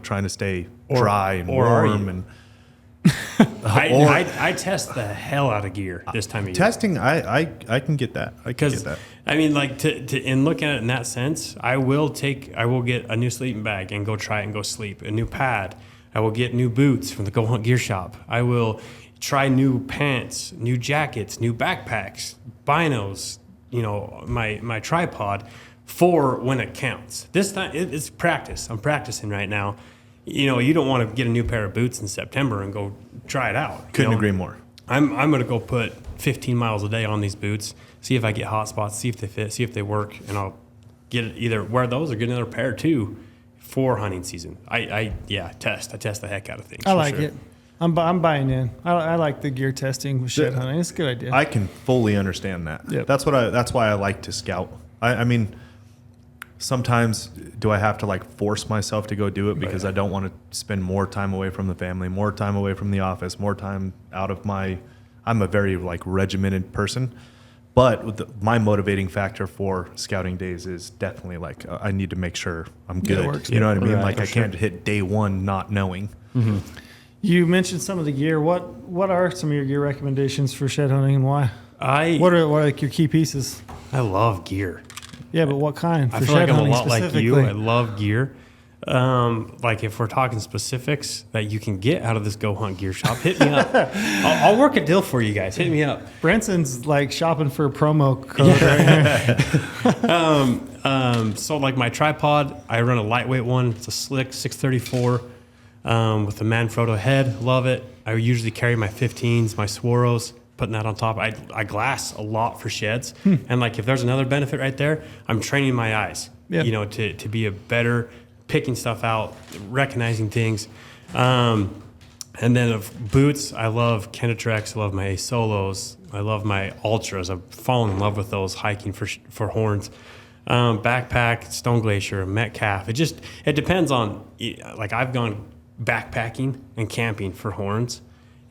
trying to stay dry and or are warm you? and I test the hell out of gear this time of year. testing. I can get that. I can get Because that. I mean, like in looking at it in that sense, I will get a new sleeping bag and go try it and go sleep. A new pad. I will get new boots from the Go Hunt Gear Shop. I will try new pants, new jackets, new backpacks, binos. My tripod for when it counts. This time it's practice. I'm practicing right now. You don't want to get a new pair of boots in September and go try it out. Couldn't agree more. I'm going to go put 15 miles a day on these boots, see if I get hot spots, see if they fit, see if they work, and I'll either wear those or get another pair too for hunting season. I test the heck out of things. I like it. I'm buying in. I like the gear testing with shed hunting. It's a good idea. I can fully understand that. Yep. That's why I like to scout. I mean, sometimes do I have to like force myself to go do it because I don't want to spend more time away from the family, more time away from the office, more time out of I'm a very like regimented person, but my motivating factor for scouting days is definitely like I need to make sure I'm good. works. You know what I mean? Right, Like I can't hit day one not knowing. Mm-hmm. You mentioned some of the gear. What are some of your gear recommendations for shed hunting and why? What are like your key pieces? I love gear. Yeah, but what kind? I For feel like shed I'm a hunting lot like you. specifically? I love gear. Like if we're talking specifics that you can get out of this Go Hunt Gear Shop, hit me up. I'll work a deal for you guys. Hit me up. Bransen's like shopping for a promo code right here. So like my tripod, I run a lightweight one. It's a Slick 634 with a Manfrotto head. Love it. I usually carry my 15s, my Swaros, putting that on top. I glass a lot for sheds. And like if there's another benefit right there, I'm training my eyes, Yeah. to be a better picking stuff out, recognizing things. And then of boots, I love Kennetreks. I love my Ace Solos. I love my Ultras. I've fallen in love with those hiking for horns. Backpack, Stone Glacier, Metcalf. It depends on, like I've gone backpacking and camping for horns.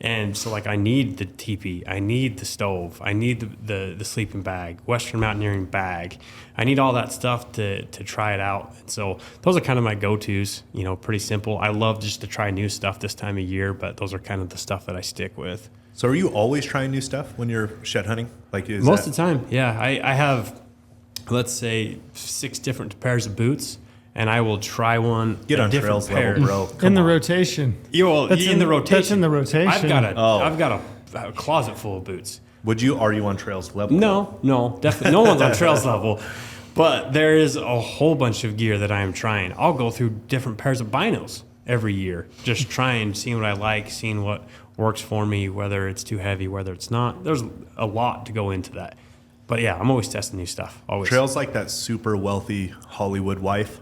And so like I need the teepee, I need the stove, I need the sleeping bag, Western mountaineering bag. I need all that stuff to try it out. And so those are kind of my go-tos, pretty simple. I love just to try new stuff this time of year, but those are kind of the stuff that I stick with. So are you always trying new stuff when you're shed hunting? Like Most of the time, yeah. I have, let's say, 6 different pairs of boots. And I will try one. Get a on different trails pair. level, bro. In the rotation. In the rotation. That's in the rotation. I've got a closet full of boots. Are you on trails level? No, definitely. No one's on trails level. But there is a whole bunch of gear that I am trying. I'll go through different pairs of binos every year, just trying, seeing what I like, seeing what works for me, whether it's too heavy, whether it's not. There's a lot to go into that. But yeah, I'm always testing new stuff. Always. Trails like that super wealthy Hollywood wife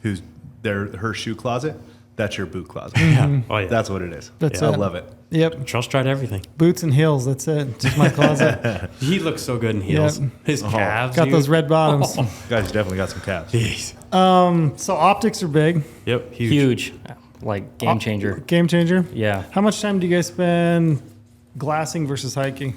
who's her shoe closet. That's your boot closet. Yeah. Oh yeah. That's what it is. That's I it. love it. Yep. Charles tried everything. Boots and heels. That's it. Just my closet. He looks so good in heels. Yep. His calves. Got dude. those red bottoms. Guys definitely got some calves. Jeez. So optics are big. Yep. Huge, like game changer. Game changer. Yeah. How much time do you guys spend glassing versus hiking?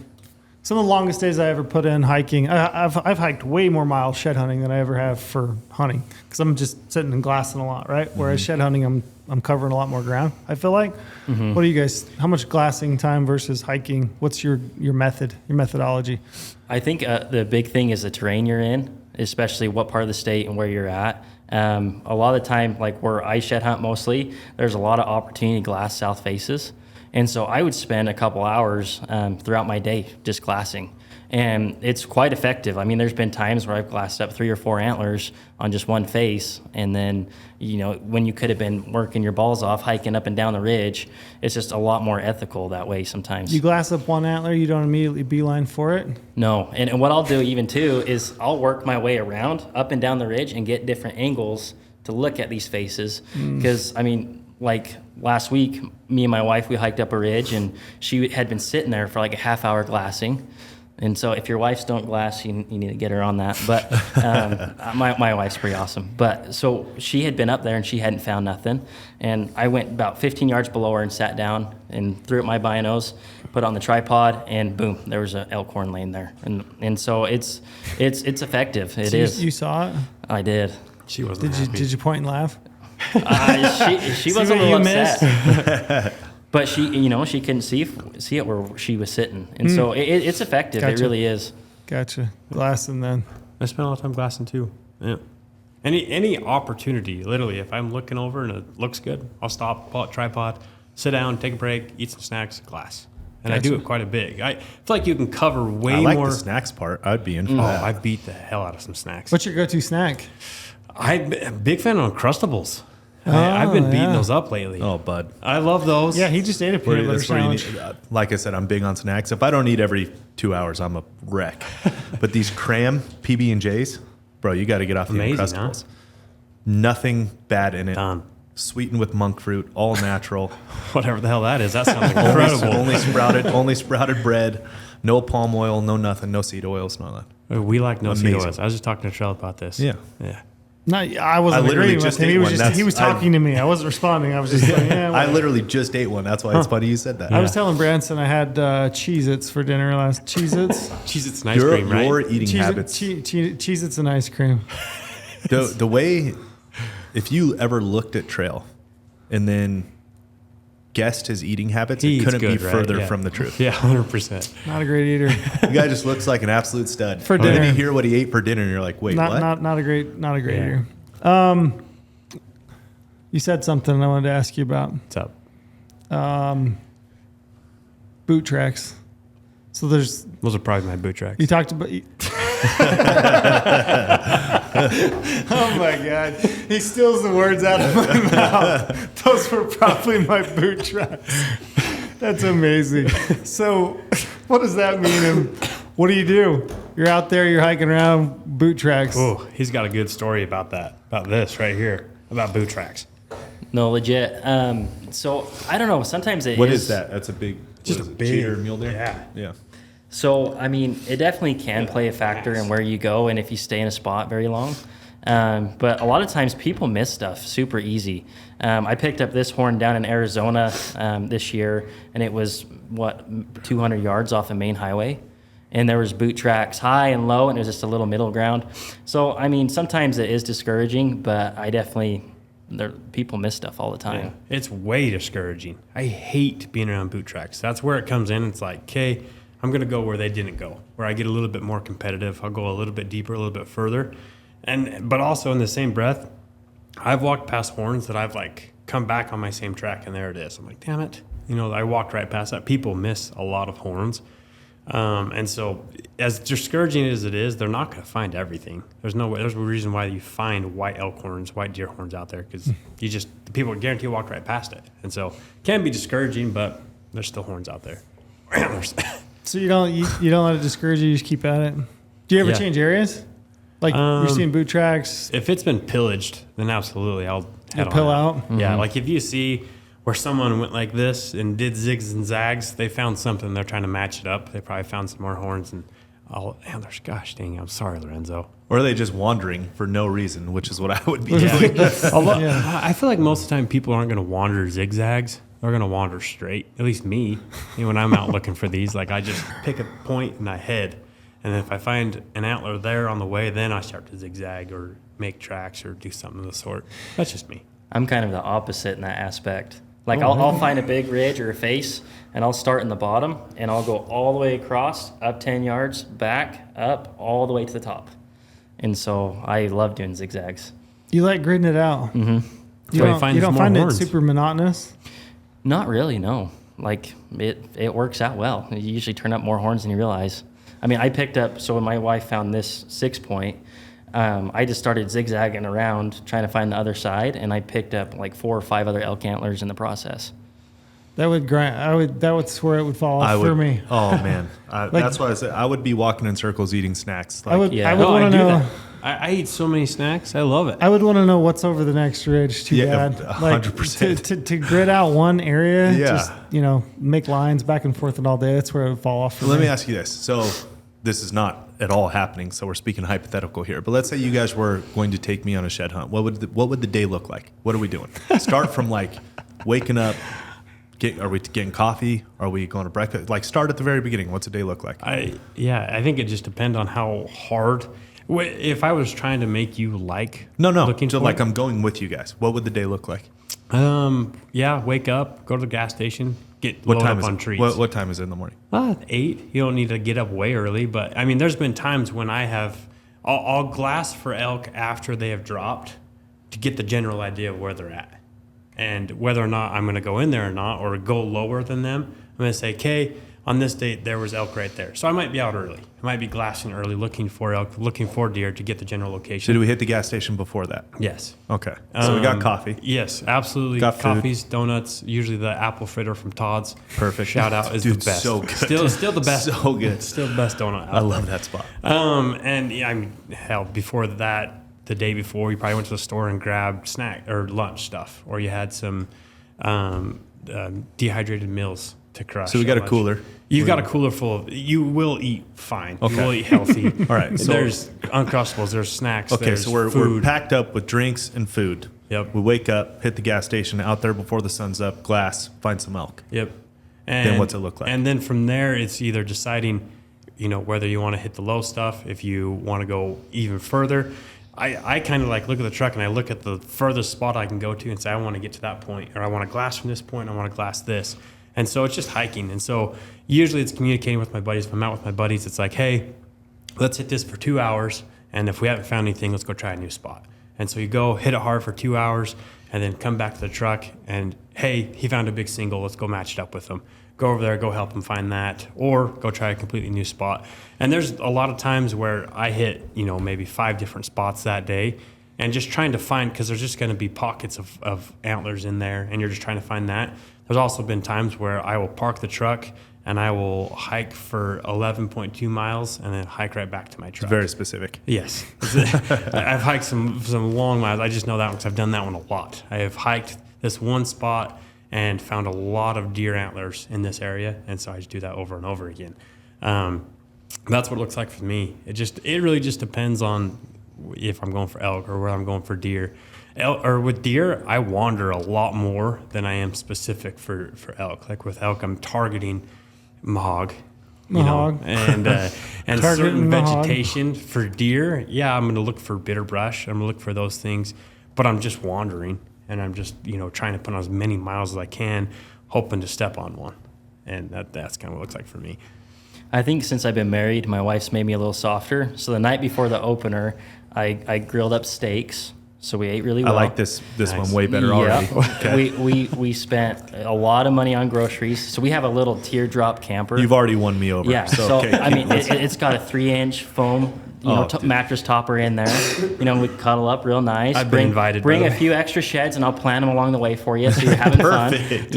Some of the longest days I ever put in hiking, I've hiked way more miles shed hunting than I ever have for hunting because I'm just sitting and glassing a lot, right? Whereas shed hunting, I'm covering a lot more ground. I feel like. What do you guys? How much glassing time versus hiking? What's your methodology? I think the big thing is the terrain you're in, especially what part of the state and where you're at. A lot of the time, like where I shed hunt mostly, there's a lot of opportunity glass south faces. And so I would spend a couple hours throughout my day just glassing. And it's quite effective. I mean, there's been times where I've glassed up 3 or 4 antlers on just one face. And then, when you could have been working your balls off, hiking up and down the ridge, it's just a lot more ethical that way sometimes. You glass up one antler, you don't immediately beeline for it? No. And what I'll do even too is I'll work my way around up and down the ridge and get different angles to look at these faces. Because, like last week, me and my wife, we hiked up a ridge and she had been sitting there for like a half hour glassing. And so if your wives don't glass, you need to get her on that. But my wife's pretty awesome. But so she had been up there and she hadn't found nothing. And I went about 15 yards below her and sat down and threw up my binos, put it on the tripod, and boom, there was an elk horn laying there. And so it's effective. It is. You saw it? I did. She wasn't happy. Did you point and laugh? She was a what little you upset. But she couldn't see it where she was sitting. And so it's effective. It Gotcha. really is. Gotcha. Glassing then. I spend a lot of time glassing too. Yeah. Any opportunity, literally, if I'm looking over and it looks good, I'll stop, pull out tripod, sit down, take a break, eat some snacks, glass. And I do Gotcha. it quite a bit. I feel like you can cover way I like more. the snacks part. I'd be in for Oh, that. I beat the hell out of some snacks. What's your go-to snack? I'm a big fan of Uncrustables. I've been beating yeah. those up lately. Oh, bud. I love those. Yeah, he just ate a Where- peanut butter that's where you sandwich. need- like I said, I'm big on snacks. If I don't eat every 2 hours, I'm a wreck. But these cram PB&Js, bro, you got to get off the Amazing, huh? Uncrustables. Nothing bad in it. Done. Sweetened with monk fruit, all natural. Whatever the hell that is. That sounds incredible. only sprouted bread, no palm oil, no nothing, no seed oils, none of that. We like no seed Amazing. oils. I was just talking to Trell about this. Yeah. Yeah. No, I wasn't I literally agreeing with just him. He ate was one. just That's- he was talking to me. I wasn't responding. I was just like, yeah. I whatever. literally just ate one. That's why it's funny you said that. I was telling Bransen I had Cheez-Its for dinner last. Cheez-Its. Cheez-Its and ice cream, right? Your eating habits. Cheez-Its and ice cream. The way, if you ever looked at Trail and then guessed his eating habits, He it eats couldn't be good, right? further Yeah. from the truth. Yeah, 100%. Not a great eater. The guy just looks like an absolute stud. For And then dinner. you hear what he ate for dinner, and you're like, wait, what? Not a great Yeah. eater. You said something I wanted to ask you about. What's up? Boot tracks. So there's Those are probably my boot tracks. you talked about. Oh my God! He steals the words out of my mouth. Those were probably my boot tracks. That's amazing. So, what does that mean? And what do? You're out there. You're hiking around. Boot tracks. Oh, he's got a good story about that. About this right here. About boot tracks. No, legit. So I don't know. Sometimes it What is that? That's a big, Just what a is it, big- cheater mule deer? yeah. Yeah. So, I mean, it definitely can play a factor in where you go and if you stay in a spot very long. But a lot of times people miss stuff super easy. I picked up this horn down in Arizona this year, and it was, 200 yards off the main highway. And there was boot tracks high and low, and it was just a little middle ground. So, I mean, sometimes it is discouraging, but people miss stuff all the time. Yeah. It's way discouraging. I hate being around boot tracks. That's where it comes in. It's like, okay, I'm going to go where they didn't go, where I get a little bit more competitive. I'll go a little bit deeper, a little bit further. But also in the same breath, I've walked past horns that I've like come back on my same track, and there it is. I'm like, damn it. I walked right past that. People miss a lot of horns. And so as discouraging as it is, they're not going to find everything. There's a reason why you find white elk horns, white deer horns out there, because the people guarantee walk right past it. And so it can be discouraging, but there's still horns out there. Antlers. So you don't let it discourage you. You just keep at it. Do you ever Yeah. change areas? Like you're seeing boot tracks. If it's been pillaged, then absolutely I'll head on pill out? Yeah, like if you see where someone went like this and did zigs and zags, they found something. They're trying to match it up. They probably found some more horns and antlers. Gosh dang, I'm sorry, Lorenzo. Or are they just wandering for no reason, which is what I would be doing. Although Yeah. I feel like most of the time people aren't going to wander zigzags. They're going to wander straight. At least me. When I'm out looking for these, like I just pick a point and I head. And then if I find an antler there on the way, then I start to zigzag or make tracks or do something of the sort. That's just me. I'm kind of the opposite in that aspect. Like I'll find a big ridge or a face, and I'll start in the bottom, and I'll go all the way across, up 10 yards, back, up, all the way to the top. And so I love doing zigzags. You like gridding it out. Mm-hmm. why you find You don't more find horns. it super monotonous. Not really, no. Like it works out well. You usually turn up more horns than you realize. I mean, I picked up, so when my wife found this 6-point, I just started zigzagging around trying to find the other side, and I picked up like 4 or 5 other elk antlers in the process. That would grind. That's where it would fall off for me. Oh man, that's why I said I would be walking in circles eating snacks. Like, I would Yeah. want to know. that. I eat so many snacks. I love it. I would want to know what's over the next ridge. Too Yeah, bad. 100%. To grid out one area. Yeah. Just make lines back and forth and all day. That's where it would fall off for Let me. me ask you this. So this is not at all happening. So we're speaking hypothetical here. But let's say you guys were going to take me on a shed hunt. What would the day look like? What are we doing? Start from like waking up. Are we getting coffee? Are we going to breakfast? Like start at the very beginning. What's a day look like? I think it just depends on how hard. If I was trying to make you like No. looking So for like it, I'm going with you guys. What would the day look like? yeah, wake up, go to the gas station, get What loaded time up is on it? treats. What time is it in the morning? 8. You don't need to get up way early, but I mean, there's been times when I'll glass for elk after they have dropped to get the general idea of where they're at, and whether or not I'm going to go in there or not, or go lower than them. I'm going to say, okay, on this date there was elk right there, so I might be out early. I might be glassing early, looking for elk, looking for deer to get the general So location. do we hit the gas station before that? Yes. Okay. So we got coffee. Yes, absolutely. Got food. Coffees, donuts, usually the apple fritter from Todd's. Perfect. Shout out is Dude, the best. so good. Still the best. So good. Still the best donut. I love that spot. And yeah, I mean, hell, before that, the day before, you probably went to the store and grabbed snack or lunch stuff, or you had some dehydrated meals to crush. So we got at a lunch. cooler. You've got a cooler full of. You will eat fine. Okay. You will eat healthy. All right, so- there's Uncrustables. There's snacks. Okay, there's so we're food. packed up with drinks and food. Yep. We wake up, hit the gas station, out there before the sun's up, glass, find some elk. Yep. Then what's it look like? And then from there, it's either deciding, whether you want to hit the low stuff, if you want to go even further. I kind of like look at the truck and I look at the furthest spot I can go to and say, I want to get to that point, or I want to glass from this point, I want to glass this. And so it's just hiking. And so usually it's communicating with my buddies. If I'm out with my buddies, it's like, hey, let's hit this for 2 hours. And if we haven't found anything, let's go try a new spot. And so you go hit it hard for 2 hours and then come back to the truck and, hey, he found a big single. Let's go match it up with him. Go over there, go help him find that, or go try a completely new spot. And there's a lot of times where I hit, maybe 5 different spots that day, and just trying to find, because there's just going to be pockets of antlers in there, and you're just trying to find that. There's also been times where I will park the truck and I will hike for 11.2 miles and then hike right back to my truck. Very specific. Yes. I've hiked some long miles. I just know that one because I've done that one a lot. I have hiked this one spot and found a lot of deer antlers in this area, and so I just do that over and over again. That's what it looks like for me. It really just depends on if I'm going for elk or where I'm going for deer. Or with deer, I wander a lot more than I am specific for elk. Like with elk, I'm targeting mahog. And certain Targeting mahog. vegetation. For deer, yeah, I'm going to look for bitter brush. I'm going to look for those things, but I'm just wandering. And I'm just, trying to put on as many miles as I can, hoping to step on one. And that's kind of what it looks like for me. I think since I've been married, my wife's made me a little softer. So the night before the opener, I grilled up steaks. So we ate really well. I like this Nice. one way better already. Yeah. Okay. We spent a lot of money on groceries. So we have a little teardrop camper. You've already won me over. Yeah. So, okay. I mean, it's got a 3-inch foam, Dude. mattress topper in there. We cuddle up real nice. I've been invited, Bring by a the way. few extra sheds, and I'll plant them along the way for you, so you're having fun. Perfect.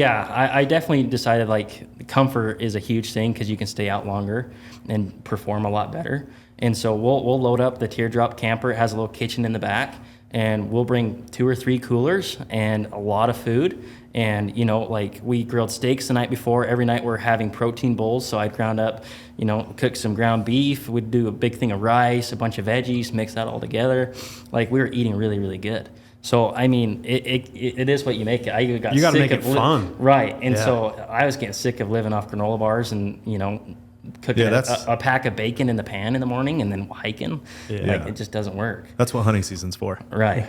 I definitely decided like comfort is a huge thing because you can stay out longer and perform a lot better. And so we'll load up the teardrop camper. It has a little kitchen in the back, and we'll bring 2 or 3 coolers and a lot of food. And, we grilled steaks the night before. Every night we're having protein bowls. So I'd ground up, cook some ground beef. We'd do a big thing of rice, a bunch of veggies, mix that all together. Like, we were eating really, really good. So, I mean, it is what you make it. I got You gotta sick make of it fun. Right. And Yeah. so I was getting sick of living off granola bars and, cooking a pack of bacon in the pan in the morning and then hiking. Yeah. Like, it just doesn't work. That's what hunting season's for. Right.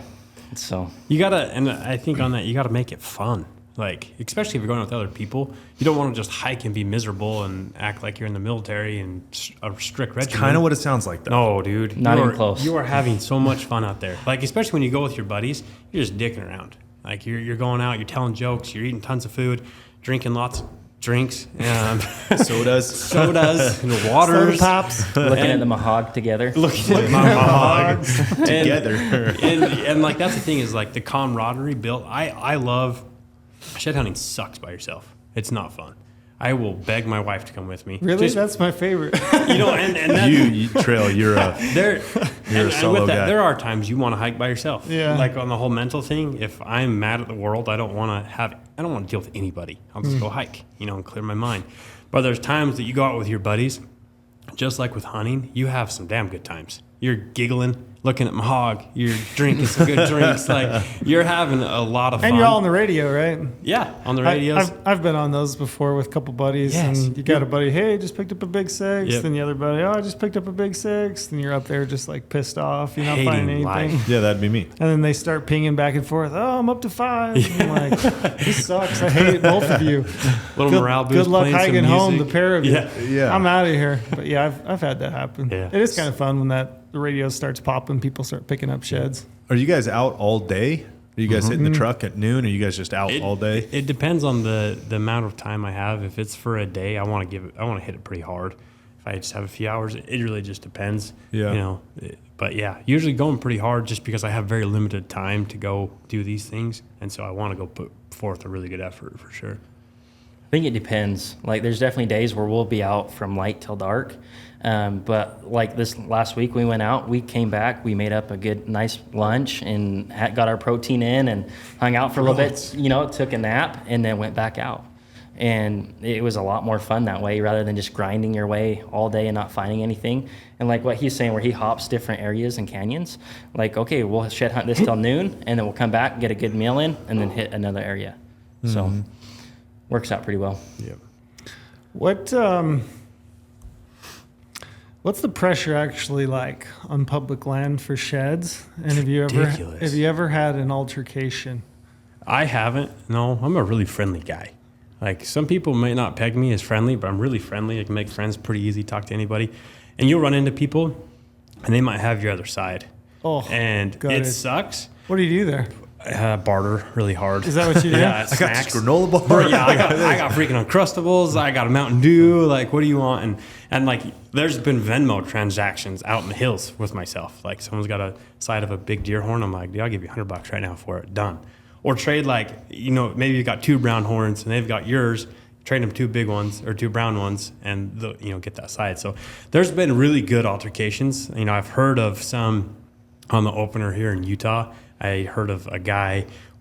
So... You gotta, and I think on that, you gotta make it fun. Like, especially if you're going with other people, you don't want to just hike and be miserable and act like you're in the military and a strict regimen. Kind of what it sounds like, though. No, dude. Not you even are, close. You are having so much fun out there. Like, especially when you go with your buddies, you're just dicking around. Like, you're going out, you're telling jokes, you're eating tons of food, drinking lots of drinks, Sodas. and waters. Pops. Looking at the mahog together. Looking at my mahog. Together. And like, that's the thing is, like, the camaraderie built. I love, shed hunting sucks by yourself. It's not fun. I will beg my wife to come with me. Really? Just, That's my favorite. and that, you Trail, you're a You're a solo with that, guy. there are times you want to hike by yourself. Yeah. Like on the whole mental thing, if I'm mad at the world, I don't want to deal with anybody. I'll just go hike, and clear my mind. But there's times that you go out with your buddies, just like with hunting, you have some damn good times. You're giggling, looking at my hog. You're drinking some good drinks. Like, you're having a lot of fun. And you're all on the radio, right? Yeah, on the radios. I've been on those before with a couple buddies, Yes. and you got a buddy, hey, just picked up a big six. Yep. Then the other buddy, oh, I just picked up a big six. And you're up there just like pissed off, you're not Hating finding anything. life. Yeah, that'd be me. And then they start pinging back and forth. Oh, I'm up to 5. And I'm like, this sucks. I hate both of you. Little morale boost. Good luck playing some hiking home, the music. pair of you. Yeah. Yeah. I'm out of here. But yeah, I've had that happen. Yeah. It is kind of fun when the radio starts popping, people start picking up sheds. Are you guys out all day? Are you guys hitting the truck at noon? Or are you guys just out all day? It depends on the amount of time I have. If it's for a day, I want to hit it pretty hard. If I just have a few hours, it really just depends. Yeah. You know, but yeah, usually going pretty hard just because I have very limited time to go do these things, and so I want to go put forth a really good effort for sure. I think it depends. Like, there's definitely days where we'll be out from light till dark. But like this last week, we went out, we came back, we made up a good, nice lunch and got our protein in and hung out for a little bit, you know, took a nap and then went back out. And it was a lot more fun that way rather than just grinding your way all day and not finding anything. And like what he's saying, where he hops different areas and canyons, like, okay, we'll shed hunt this till noon and then we'll come back, get a good meal in and then hit another area. So works out pretty well. Yep. What's the pressure actually like on public land for sheds? And have you Ridiculous. ever had an altercation? I haven't. No, I'm a really friendly guy. Like, some people might not peg me as friendly, but I'm really friendly. I can make friends pretty easy, talk to anybody. And you'll run into people, and they might have your other side. Oh, And got it it. sucks. What do you do there? Barter really hard. Is that what you do? Yeah, I got snacks. this granola bar. Bro, yeah, I got freaking Uncrustables. I got a Mountain Dew. Like, what do you want? And like, there's been Venmo transactions out in the hills with myself. Like, someone's got a side of a big deer horn. I'm like, dude, I'll give you $100 right now for it. Done. Or trade, like, you know, maybe you got 2 brown horns and they've got yours. Trade them 2 big ones or 2 brown ones, and get that side. So there's been really good altercations. You know, I've heard of some on the opener here in Utah. I heard of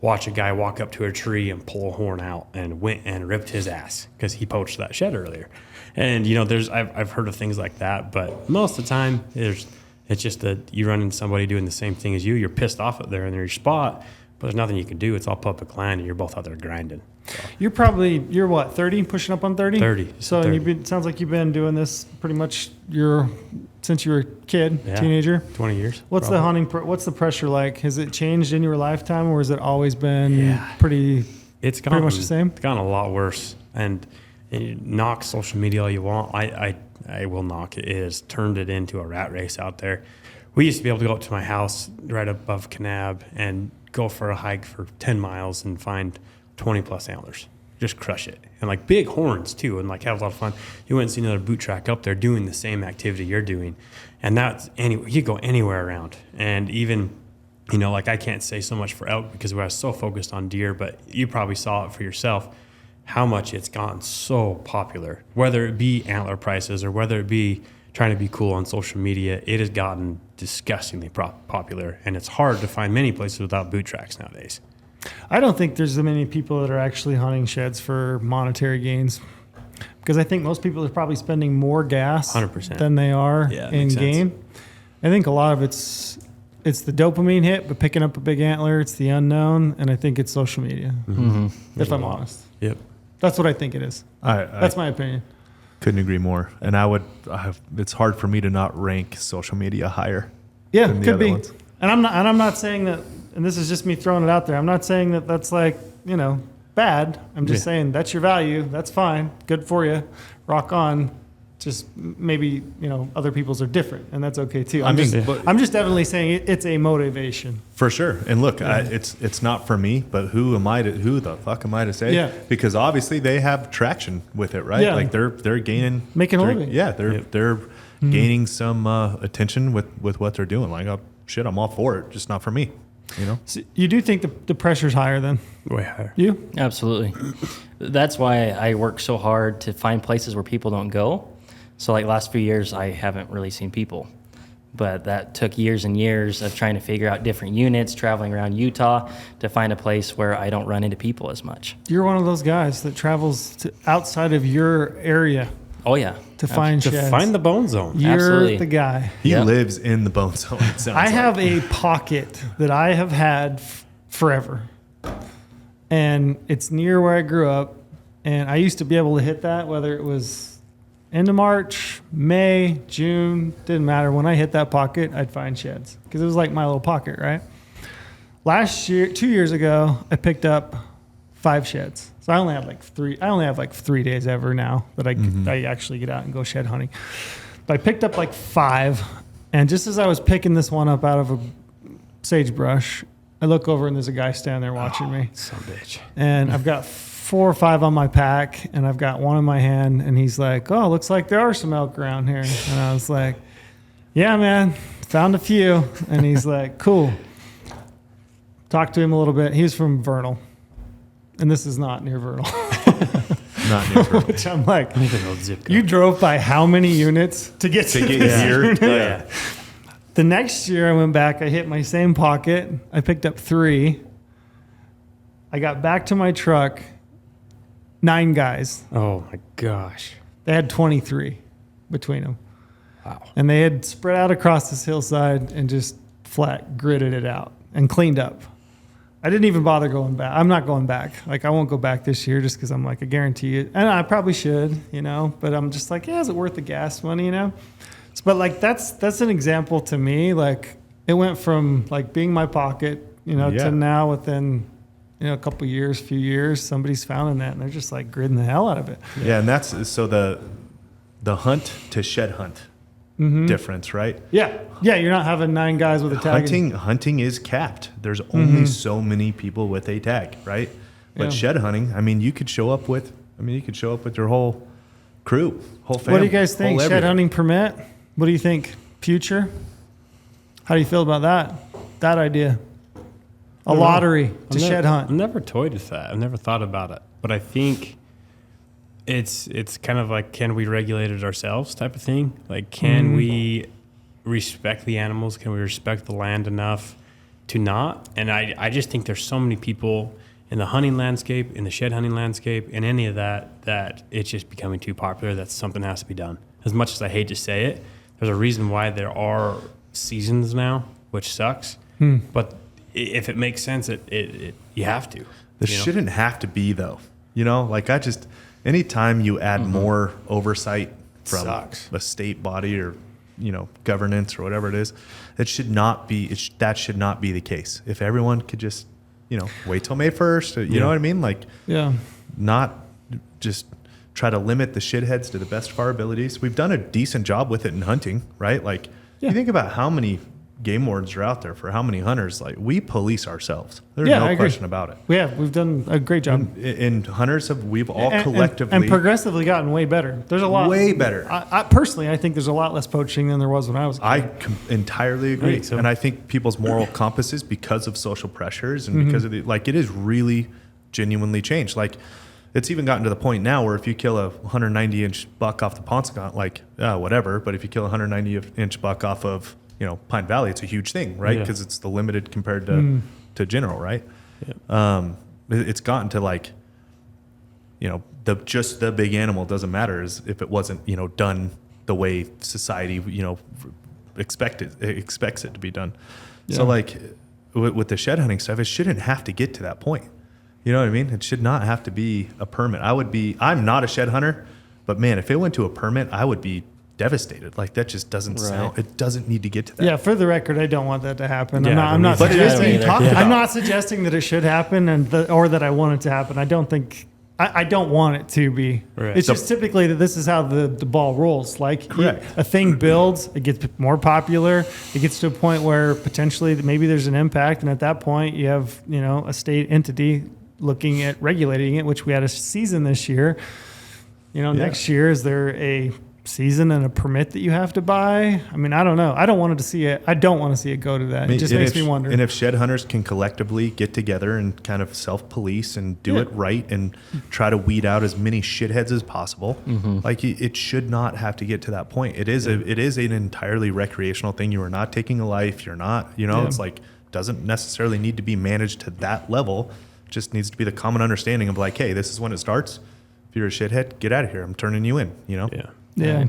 watch a guy walk up to a tree and pull a horn out and went and ripped his ass because he poached that shed earlier. And, you know, I've heard of things like that, but most of the time it's just that you run into somebody doing the same thing as you. You're pissed off out there in your spot, but there's nothing you can do. It's all public land, and you're both out there grinding. So. You're what, 30, pushing up on 30? 30. So 30. Sounds like you've been doing this pretty much since you were a kid, Yeah. teenager. 20 years. What's probably. the hunting? What's the pressure like? Has it changed in your lifetime, or has it always been Yeah. pretty Pretty much the same? It's gotten a lot worse. And you knock social media all you want. I will knock it. It has turned it into a rat race out there. We used to be able to go up to my house right above Kanab and go for a hike for 10 miles and find 20 plus antlers. Just crush it. And like big horns too, and like have a lot of fun. You wouldn't see another boot track up there doing the same activity you're doing. And you go anywhere around. And even, you know, like I can't say so much for elk because we are so focused on deer, but you probably saw it for yourself how much it's gotten so popular. Whether it be antler prices or whether it be trying to be cool on social media, it has gotten disgustingly popular. And it's hard to find many places without boot tracks nowadays. I don't think there's that many people that are actually hunting sheds for monetary gains, because I think most people are probably spending more gas 100%. than they are Yeah, in makes sense. game. I think a lot of it's the dopamine hit, but picking up a big antler, it's the unknown, and I think it's social media. If I'm honest, Yep. that's what I think it is. That's my opinion. Couldn't agree more. And it's hard for me to not rank social media higher. Yeah, than the could other be. ones. And I'm not saying that, and this is just me throwing it out there. I'm not saying that that's like, you know, bad. I'm just saying that's your value. That's fine. Good for you. Rock on. Just maybe, you know, other people's are different, and that's okay too. I'm just definitely saying it's a motivation. For sure. And look, it's not for me, but who the fuck am I to say? Yeah. Because obviously they have traction with it, right? Yeah. Like they're gaining, Making a they're- living. Yeah, they're gaining some attention with what they're doing. Like, oh, shit, I'm all for it, just not for me. You know? So you do think the pressure's higher then? Way higher. You? Absolutely. That's why I work so hard to find places where people don't go. So like last few years, I haven't really seen people. But that took years and years of trying to figure out different units, traveling around Utah to find a place where I don't run into people as much. You're one of those guys that travels to outside of your area. Oh yeah. to find To sheds. find the bone zone. You're Absolutely. the guy. He Yep. lives in the bone zone. It sounds I like. have a pocket that I have had forever, and it's near where I grew up. And I used to be able to hit that, whether it was end of March, May, June, didn't matter. When I hit that pocket, I'd find sheds because it was like my little pocket, right? Last year, 2 years ago, I picked up 5 sheds. So I only have like 3. I only have like 3 days ever now that I actually get out and go shed hunting. But I picked up like 5, and just as I was picking this one up out of a sagebrush, I look over and there's a guy standing there watching me. Son of a bitch. And I've got 4 or 5 on my pack, and I've got one in my hand, and he's like, "Oh, looks like there are some elk around here." And I was like, "Yeah, man, found a few." And he's like, "Cool." Talked to him a little bit. He was from Vernal, and this is not near Vernal. Not near Vernal. Which I'm like, Even old zip code. you drove by how many units to get to, To get this here. unit? Yeah. The next year I went back, I hit my same pocket. I picked up 3. I got back to my truck, 9 guys. Oh my gosh. They had 23 between them. Wow. And they had spread out across this hillside and just flat gridded it out and cleaned up. I didn't even bother going back. I'm not going back. Like, I won't go back this year just because I'm like, I guarantee it. And I probably should, you know, but I'm just like, yeah, is it worth the gas money, you know? So, but like, that's an example to me. Like, it went from like being my pocket, you know, Yeah. to now within, you know, a couple years, few years, somebody's found that and they're just like gridding the hell out of it. Yeah, and that's so the hunt to shed hunt difference, right? Yeah. Yeah. You're not having 9 guys with a tag. Hunting is capped. There's only so many people with a tag, right? But Yeah. shed hunting, I mean, you could show up with your whole crew, whole family. What do you guys think? whole Shed everything. hunting permit? What do you think? Future? How do you feel about that? That idea? A lottery to shed I've hunt. never toyed with that. I've never thought about it. But I think it's kind of like, can we regulate it ourselves type of thing? Like, can we respect the animals? Can we respect the land enough to not? And I just think there's so many people in the hunting landscape, in the shed hunting landscape, in any of that it's just becoming too popular that something has to be done. As much as I hate to say it, there's a reason why there are seasons now, which sucks. But if it makes sense, it you have to. This you know? shouldn't have to be though. You know, like anytime you add more oversight from Sucks. a state body or, you know, governance or whatever it is, it should not be, that should not be the case. If everyone could just, you know, wait till May 1st, you know what I mean? Like, Yeah. not just try to limit the shitheads to the best of our abilities. We've done a decent job with it in hunting, right? Like, you think about how many game wardens are out there for how many hunters. Like, we police ourselves. There's Yeah, I no agree. question about it. Yeah, we've done a great job. And hunters we've all And- collectively and progressively gotten way better. There's a lot. way better. I personally, I think there's a lot less poaching than there was when I was a kid. I entirely agree, think so. and I think people's moral compasses, because of social pressures and because of it is really genuinely changed. Like, it's even gotten to the point now where if you kill a 190-inch buck off the Paunsaugunt, like, whatever. But if you kill a 190-inch buck off of, you know, Pine Valley, it's a huge thing, right? Yeah. Because it's the limited compared to general, right? It's gotten to like, you know, just the big animal doesn't matter as if it wasn't, you know, done the way society, you know, expects it to be done. So Yeah. like with the shed hunting stuff, it shouldn't have to get to that point. You know what I mean? It should not have to be a permit. I'm not a shed hunter, but man, if it went to a permit, I would be devastated. Like, that just doesn't sound, it doesn't need to get to that. Yeah, for the record, I don't want that to happen. Yeah, I'm not But it is suggesting, being talked about. I'm not suggesting that it should happen or that I want it to happen. I don't think, I don't want it to be. Right. It's So- just typically that this is how the ball rolls. Like, Correct. a thing builds, it gets more popular, it gets to a point where potentially maybe there's an impact, and at that point you have, you know, a state entity looking at regulating it, which we had a season this year. You know, next year, is there a season and a permit that you have to buy? I mean, I don't know. I don't want to see it. I don't want to see it go to that. It just makes me wonder. And if shed hunters can collectively get together and kind of self-police and do it right and try to weed out as many shitheads as possible, like, it should not have to get to that point. It is an entirely recreational thing. You are not taking a life. You're not, you know, it's like, doesn't necessarily need to be managed to that level. Just needs to be the common understanding of like, hey, this is when it starts. If you're a shithead, get out of here. I'm turning you in, you know? Yeah.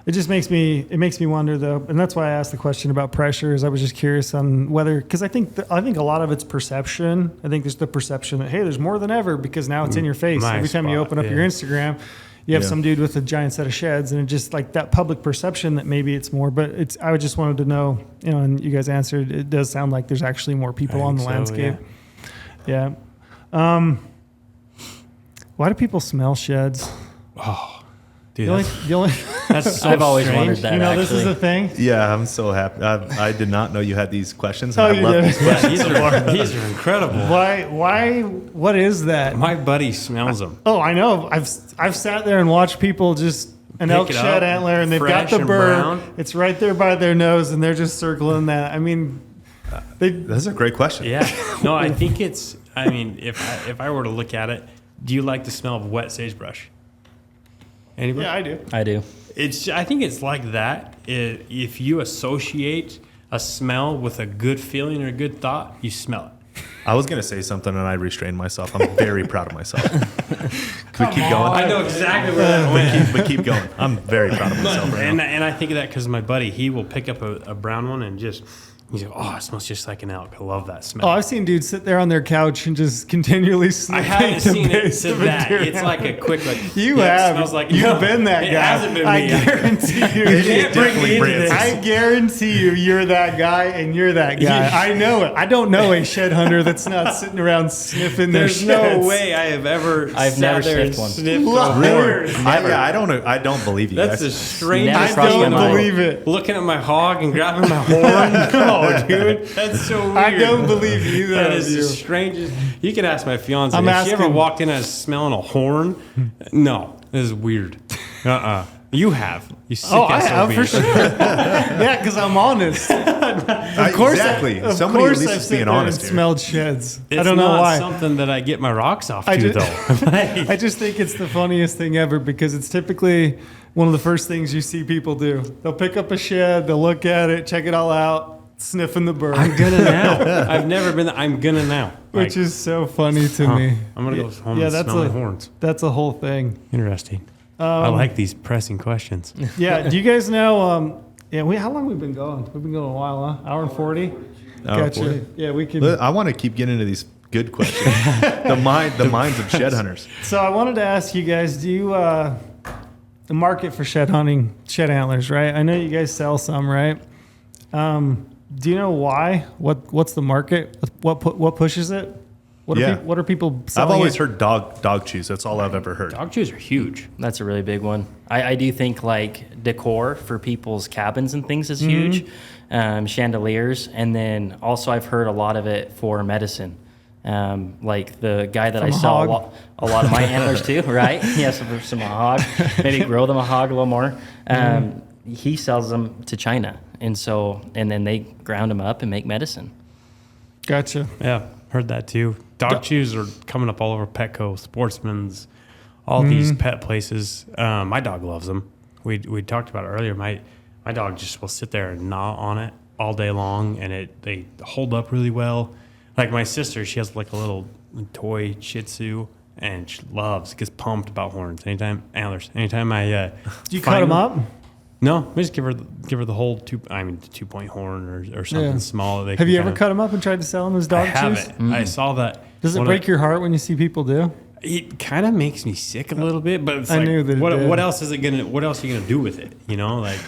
It just makes me wonder though, and that's why I asked the question about pressure. Is I was just curious on whether, because I think a lot of it's perception. I think there's the perception that, hey, there's more than ever because now it's in your face. My Every time you spot, open up yeah. your Instagram, you have some dude with a giant set of sheds, and it just like that public perception that maybe it's more. But it's, I just wanted to know, you know, and you guys answered. It does sound like there's actually more people on the landscape. Yeah. Why do people smell sheds? Dude, The only that's so I've always strange. wondered that. you know, actually. this is the thing. Yeah, I'm so happy. I did not know you had these questions. And Oh, I you love did? these questions. These are incredible. Why? What is that? My buddy smells them. Oh, I know. I've sat there and watched people just an elk it shed up, antler, and they've got fresh the and burr. brown. It's right there by their nose, and they're just circling that. I mean, That's a great question. Yeah. No, I think it's. I mean, if I were to look at it, do you like the smell of wet sagebrush? Anybody? yeah, I do. I do. I think it's like that. If you associate a smell with a good feeling or a good thought, you smell it. I was going to say something and I restrained myself. I'm very proud of myself. Can we keep going? I know exactly where that went. But keep going. I'm very proud of myself right And, now. and I think of that because my buddy, he will pick up a brown one and just, he's like, oh, it smells just like an elk. I love that smell. Oh, I've seen dudes sit there on their couch and just continually sniff. I haven't seen it to that. It's like a quick, like, You yeah, it have. smells like, You've no, been that it guy. hasn't been me. I guarantee you. You can't bring me into this. I guarantee you're that guy, and you're that guy. I know it. I don't know a shed hunter that's not sitting around sniffing There's their no sheds. way I have ever I've sat never there and sniffed one. sniffed a Liars. horn. I don't believe you That's the guys. strangest Never I crossed my don't mind. believe it. Looking at my hog and grabbing my horn. No, dude. That's so weird. I don't believe you. That That is is the you. strangest. You can ask my fiance. I'm if she ever asking- walked in as smelling a horn, no, this is weird. You have. You sick Oh, I have SOB. for sure. Yeah, because I'm honest. Of course, Exactly. Of Somebody course, at least I've is sit being there honest and here. smelled sheds. It's I don't know not why. something that I get my rocks off I to, just- though. I just think it's the funniest thing ever because it's typically one of the first things you see people do. They'll pick up a shed, they'll look at it, check it all out, sniffing the bird, I'm gonna now. I've never been. I'm gonna now. which is so funny to me. I'm gonna go home Yeah, and that's smell my a- horns. That's a whole thing. Interesting. I like these pressing questions. Yeah. Do you guys know? Yeah. How long we've been going? We've been going a while, huh? Hour and 40. Hour and Gotcha. 40. Yeah, we can. But I want to keep getting into these good questions. the minds of shed hunters. So I wanted to ask you guys: do you the market for shed hunting, shed antlers? Right. I know you guys sell some, right? Do you know why? What's the market? What pushes it? What are people selling? I've always it? heard dog chews. That's all I've ever heard. Dog chews are huge. That's a really big one. I do think like decor for people's cabins and things is huge, chandeliers, and then also I've heard a lot of it for medicine. Like the guy that From I a sell hog? a lot of my antlers to, right? Yes, for some hog, maybe grow them a hog a little more. He sells them to China, and then they ground them up and make medicine. Gotcha. Yeah, heard that too. Dog chews are coming up all over Petco, Sportsman's, all these pet places. My dog loves them. We talked about it earlier. My dog just will sit there and gnaw on it all day long, and they hold up really well. Like my sister, she has like a little toy Shih Tzu, and she gets pumped about horns. Antlers. Anytime I Do you cut them up? No, we just give her the whole 2-point horn or something Yeah. small. That Have you ever cut them up and tried to sell them as dog I chews? haven't. I saw that. Does it one break of- your heart when you see people do? It kind of makes me sick a little bit, but it's I like, knew that it what did. else is it gonna? What else are you gonna do with it? You know, like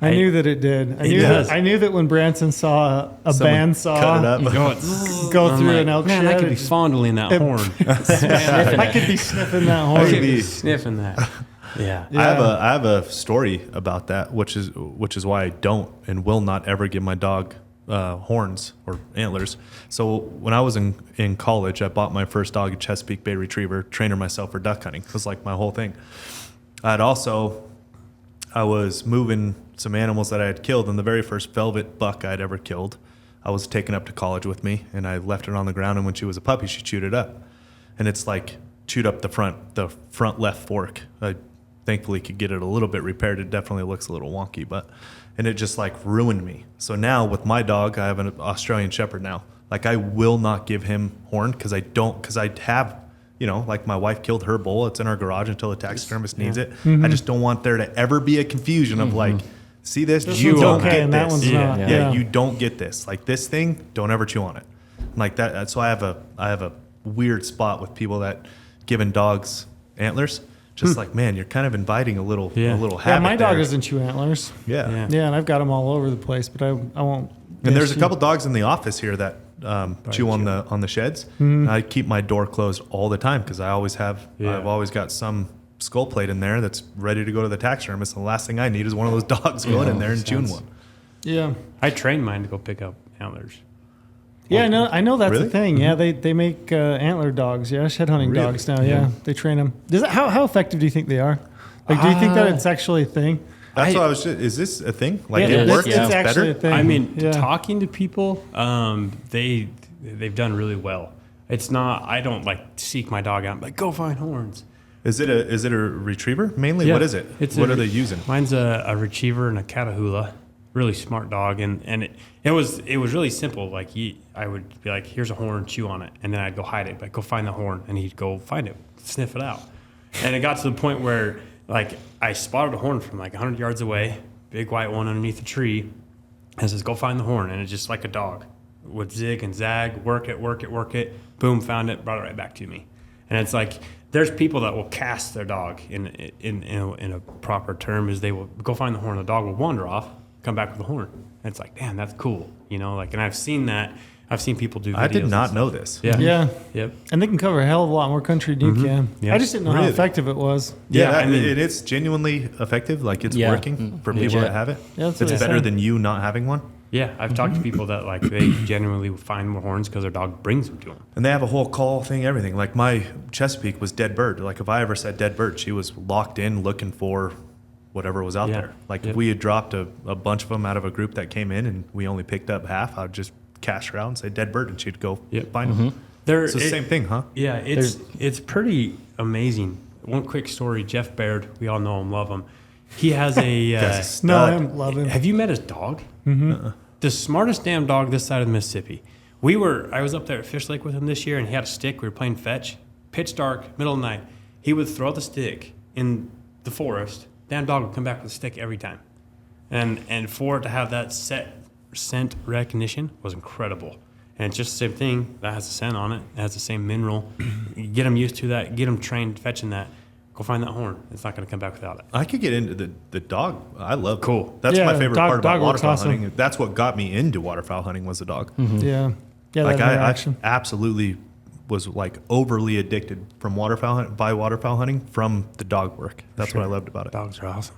I knew that it did. It does. I knew that when Bransen saw a Someone bandsaw cut it up. go I'm through like, an elk man, I shed, could be fondling that horn. I could be sniffing that I horn. could be sniffing that. Yeah. I have a story about that, which is why I don't and will not ever give my dog horns or antlers. So when I was in college, I bought my first dog, a Chesapeake Bay Retriever, trained her myself for duck hunting. It was like my whole thing. I was moving some animals that I had killed, and the very first velvet buck I'd ever killed, I was taken up to college with me, and I left it on the ground, and when she was a puppy, she chewed it up. And it's like chewed up the front left fork. I thankfully could get it a little bit repaired. It definitely looks a little wonky, and it just like ruined me. So now with my dog, I have an Australian Shepherd now. Like I will not give him horn because I have you know, like my wife killed her bull. It's in our garage until the taxidermist needs it. I just don't want there to ever be a confusion of like, see this you one's don't okay get and that this. one's not. Yeah, you don't get this. Like this thing, don't ever chew on it. Like that. So I have a weird spot with people that giving dogs antlers. Just like, man, you're kind of inviting a little habit. Yeah, my dog there. doesn't chew antlers. Yeah. Yeah, and I've got them all over the place, but I won't. And there's a couple dogs in the office here that chew on the sheds. I keep my door closed all the time because I always have. Yeah. I've always got some skull plate in there that's ready to go to the taxidermist. And the last thing I need is one of those dogs going in there and chewing one. Yeah. I trained mine to go pick up antlers. Yeah, I know that's Really? the thing. Yeah, they make antler dogs. Yeah, shed hunting Really? dogs now. Yeah, they train them. How effective do you think they are? Like, do you think that it's actually a thing? That's what I was. Is this a thing? Like Yeah, it works? It's It's actually better. a thing. I mean, yeah. talking to people, they've done really well. It's not. I don't like seek my dog out and be like, go find horns. Is it a retriever mainly? Yeah, What is it? What are they using? Mine's a retriever and a Catahoula. Really smart dog, and it was really simple. Like I would be like, here's a horn, chew on it, and then I'd go hide it. Like, go find the horn, and he'd go find it, sniff it out. And it got to the point where like I spotted a horn from like 100 yards away, big white one underneath a tree, and says, go find the horn, and it's just like a dog would zig and zag, work it, boom, found it, brought it right back to me. And it's like, there's people that will cast their dog in a proper term, is they will go find the horn, the dog will wander off, come back with the horn. And it's like, damn, that's cool. You know, like, and I've seen that. I've seen people do videos. I did and not stuff. know this. Yeah. Yeah. Yep. And they can cover a hell of a lot more country than you can. Yeah. I just didn't know how Really? effective it was. Yeah, I mean- it's genuinely effective. Like it's Yeah. working for people Legit. that have it. Yeah, that's what It's they better say. than you not having one. Yeah. I've talked to people that like they genuinely find more horns because their dog brings them to them. And they have a whole call thing, everything. Like my Chesapeake was dead bird. Like if I ever said dead bird, she was locked in looking for whatever was out Yeah. there. Like Yep. if we had dropped a bunch of them out of a group that came in and we only picked up half, I'd just cash her out and say dead bird, and she'd go Yep. find them. They're It's the same thing, huh? Yeah, it's pretty amazing. One quick story: Jeff Baird, we all know him, love him. He has a. Guy's a No, stud. I love him. Have you met his dog? Mm-hmm. The smartest damn dog this side of the Mississippi. I was up there at Fish Lake with him this year, and he had a stick. We were playing fetch, pitch dark, middle of the night. He would throw the stick in the forest. Damn dog would come back with a stick every time, and for it to have that scent recognition was incredible. And it's just the same thing that has a scent on it. It has the same mineral. You get them used to that. Get them trained fetching that. Go find that horn. It's not going to come back without it. I could get into the dog. I love Cool. That's Yeah, my favorite dog- part about dog looks waterfowl awesome. hunting. That's what got me into waterfowl hunting was the dog. Yeah. Yeah, Like that I interaction. absolutely was like overly addicted by waterfowl hunting from the dog work. That's what I loved about it. Dogs are awesome.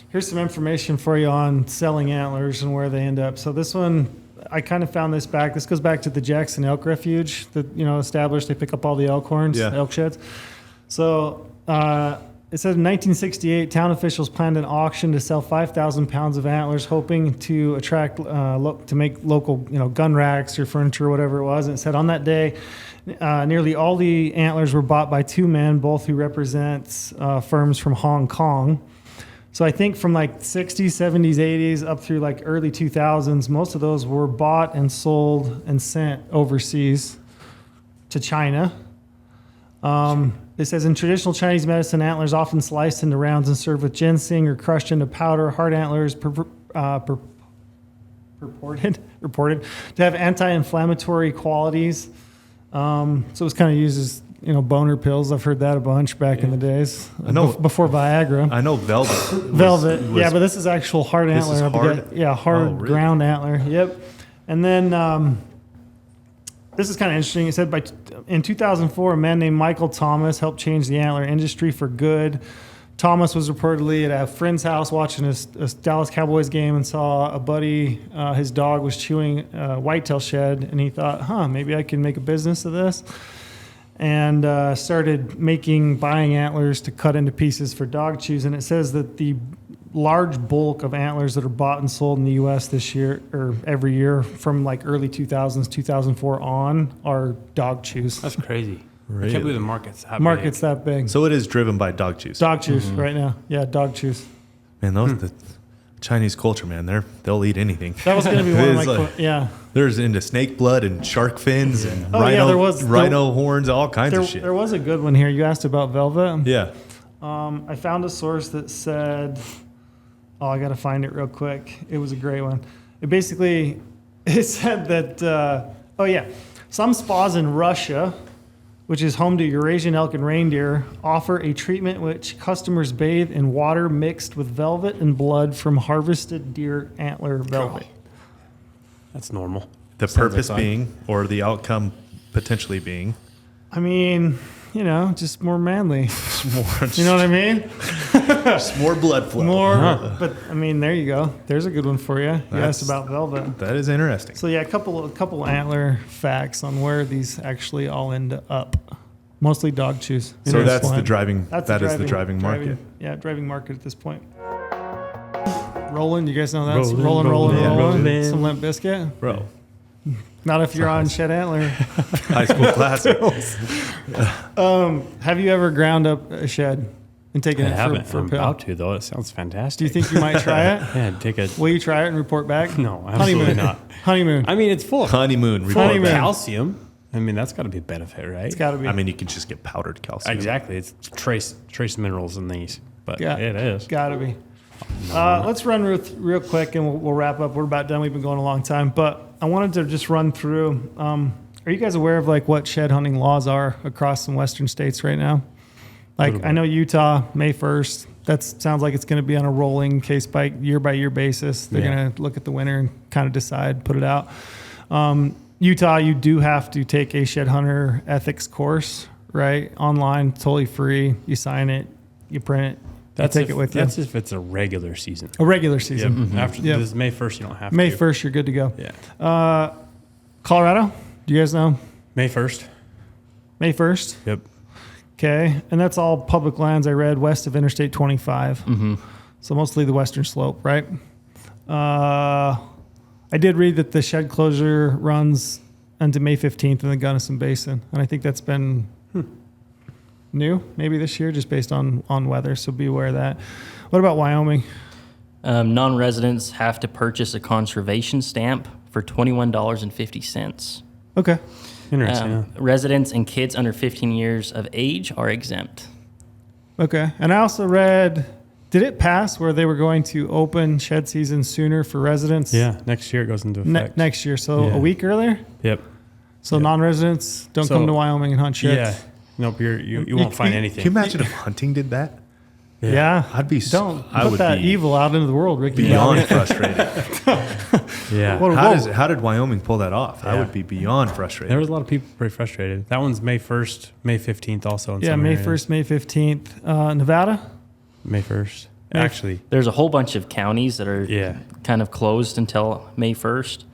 Here's some information for you on selling antlers and where they end up. So this one, I kind of found this back. This goes back to the Jackson Elk Refuge that, established. They pick up all the elk horns, Yeah. elk sheds. So it said in 1968, town officials planned an auction to sell 5,000 pounds of antlers, hoping to attract, to make local, gun racks or furniture or whatever it was. And it said on that day, nearly all the antlers were bought by two men, both who represent firms from Hong Kong. So I think from like 60s, 70s, 80s up through like early 2000s, most of those were bought and sold and sent overseas to China. It says in traditional Chinese medicine, antlers often sliced into rounds and served with ginseng or crushed into powder. Hard antlers reported to have anti-inflammatory qualities. So it was kind of used as boner pills. I've heard that a bunch back in the days. I know. Before Viagra. I know velvet. Velvet, yeah, but this is actual hard This antler. is I forget. hard? Yeah, hard Oh, really? ground antler. Yep. And then this is kind of interesting. It said in 2004, a man named Michael Thomas helped change the antler industry for good. Thomas was reportedly at a friend's house watching a Dallas Cowboys game and saw a buddy, his dog was chewing a whitetail shed, and he thought, maybe I can make a business of this. And started buying antlers to cut into pieces for dog chews. And it says that the large bulk of antlers that are bought and sold in the U.S. this year, or every year from like early 2000s, 2004 on, are dog chews. That's crazy. I Really? can't believe the market's that Market's big. that big. So it is driven by dog chews. Dog chews right now. Yeah, dog chews. Man, those Chinese culture, man. They'll eat anything. That was going to be one of my It's yeah. There's into snake blood and shark fins and Oh, yeah, rhino horns, all kinds of shit. There was a good one here. You asked about velvet. Yeah. I found a source that said, oh, I got to find it real quick. It was a great one. It said that, some spas in Russia, which is home to Eurasian elk and reindeer, offer a treatment which customers bathe in water mixed with velvet and blood from harvested deer antler velvet. That's normal. The purpose being, or the outcome potentially being. I mean, just more manly. You know what I mean? Just more blood flow. But I mean, there you go. There's a good one for you. You asked about velvet. That is interesting. So yeah, a couple antler facts on where these actually all end up. Mostly dog chews. So that's the driving. That is the driving market. Driving market at this point. Rolling, you guys know that's Rolling, rolling. Some Limp Biscuit. Bro. Not if you're on Shed Antler. High school classic. Have you ever ground up a shed and taken I it haven't. for a I'm pill? about to, though. It sounds fantastic. Do you think you might try it? Yeah, take a... Will you try it and report back? No, absolutely not. Honeymoon. I mean, it's full of Honeymoon. report Honeymoon. back. calcium. I mean, that's got to be a benefit, right? It's got to be. I mean, you can just get powdered calcium. Exactly. It's trace minerals in these, but Yeah. it is. Got to be. Let's run real quick and we'll wrap up. We're about done. We've been going a long time, but I wanted to just run through. Are you guys aware of like what shed hunting laws are across some Western states right now? Like I know Utah, May 1st. That sounds like it's going to be on a rolling case by year basis. They're going to look at the winter and kind of decide, put it out. Utah, you do have to take a shed hunter ethics course, right? Online, totally free. You sign it, you print it. Take it with you. That's if it's a regular season. A regular season. After this is May 1st, you don't have May to. 1st, you're good to go. Yeah. Colorado, do you guys know? May 1st. May 1st? Yep. Okay. And that's all public lands I read west of Interstate 25. Mm-hmm. So mostly the western slope, right? I did read that the shed closure runs into May 15th in the Gunnison Basin. And I think that's been new maybe this year just based on weather. So be aware of that. What about Wyoming? Non-residents have to purchase a conservation stamp for $21.50. Okay. Interesting. Residents and kids under 15 years of age are exempt. Okay. And I also read, did it pass where they were going to open shed season sooner for residents? Yeah. Next year it goes into effect. Next year. So Yeah. a week earlier? Yep. So non-residents don't come to Wyoming and hunt sheds? Yeah. Nope. You won't find anything. Can you imagine if hunting did that? Yeah. I'd be. Don't I put would that be evil out into the world, Ricky. beyond frustrated. Yeah. How did Wyoming pull that off? I Yeah. would be beyond frustrated. There was a lot of people pretty frustrated. That one's May 1st, May 15th also. In Yeah, some May areas. 1st, May 15th. Nevada? May 1st. May- Actually, There's a whole bunch of counties that are yeah. kind of closed until May 1st.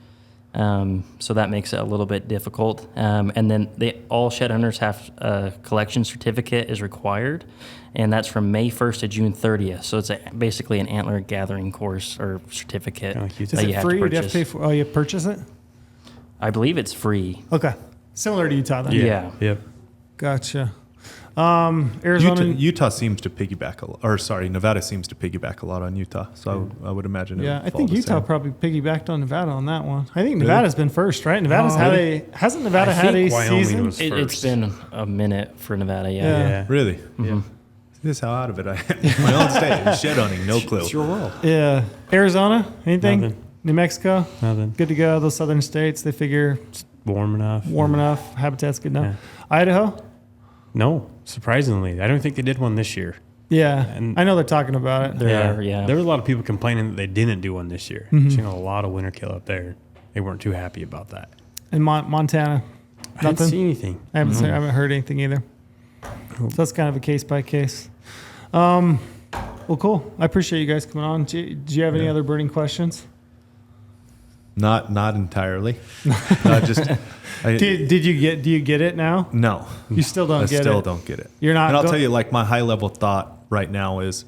So that makes it a little bit difficult. And then all shed hunters have a collection certificate is required, and that's from May 1st to June 30th. So it's basically an antler gathering course or certificate Kinda like Utah. Is that you it have free to or do you have purchase. to pay for? Oh, you purchase it? I believe it's free. Okay. Similar to Utah then. Yeah. Yep. Gotcha. Arizona. Utah seems to piggyback a lot, or sorry, Nevada seems to piggyback a lot on Utah. So I would imagine. Yeah, it I would think follow the Utah same. probably piggybacked on Nevada on that one. I think Nevada's been first, right? Nevada's hasn't Nevada I had a think Wyoming season? was It's first. been a minute for Nevada, Yeah. Yeah. Really. Yeah. This is how out of it I am. My own state, shed hunting, no clue. It's your world. Yeah. Arizona, anything? Nothing. New Mexico, Nothing. good to go. Those southern states, they figure Warm enough. warm enough, habitat's good enough. Idaho? No, surprisingly, I don't think they did one this year. Yeah, And- I know they're talking about it. Yeah. There were a lot of people complaining that they didn't do one this year. Mm-hmm. Seen a lot of winter kill up there. They weren't too happy about that. And Montana, I didn't nothing. see anything. I haven't heard anything either. So that's kind of a case by case. Well, cool. I appreciate you guys coming on. Do you have any other burning questions? Not entirely. Just. Do you get it now? No. You still don't I get still it. don't get it. You're not. And I'll go- tell you, like my high level thought right now is,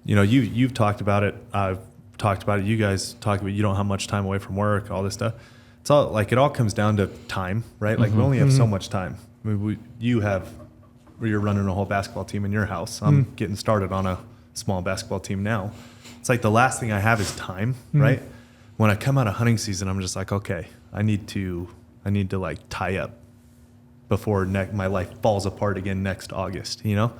you've talked about it. I've talked about it. You guys talk about you don't have much time away from work, all this stuff. It's all like it all comes down to time, right? Like we only have so much time. I mean, you're running a whole basketball team in your house. I'm getting started on a small basketball team now. it's like the last thing I have is time, right? When I come out of hunting season, I'm just like, okay, I need to like tie up before my life falls apart again next August, you know?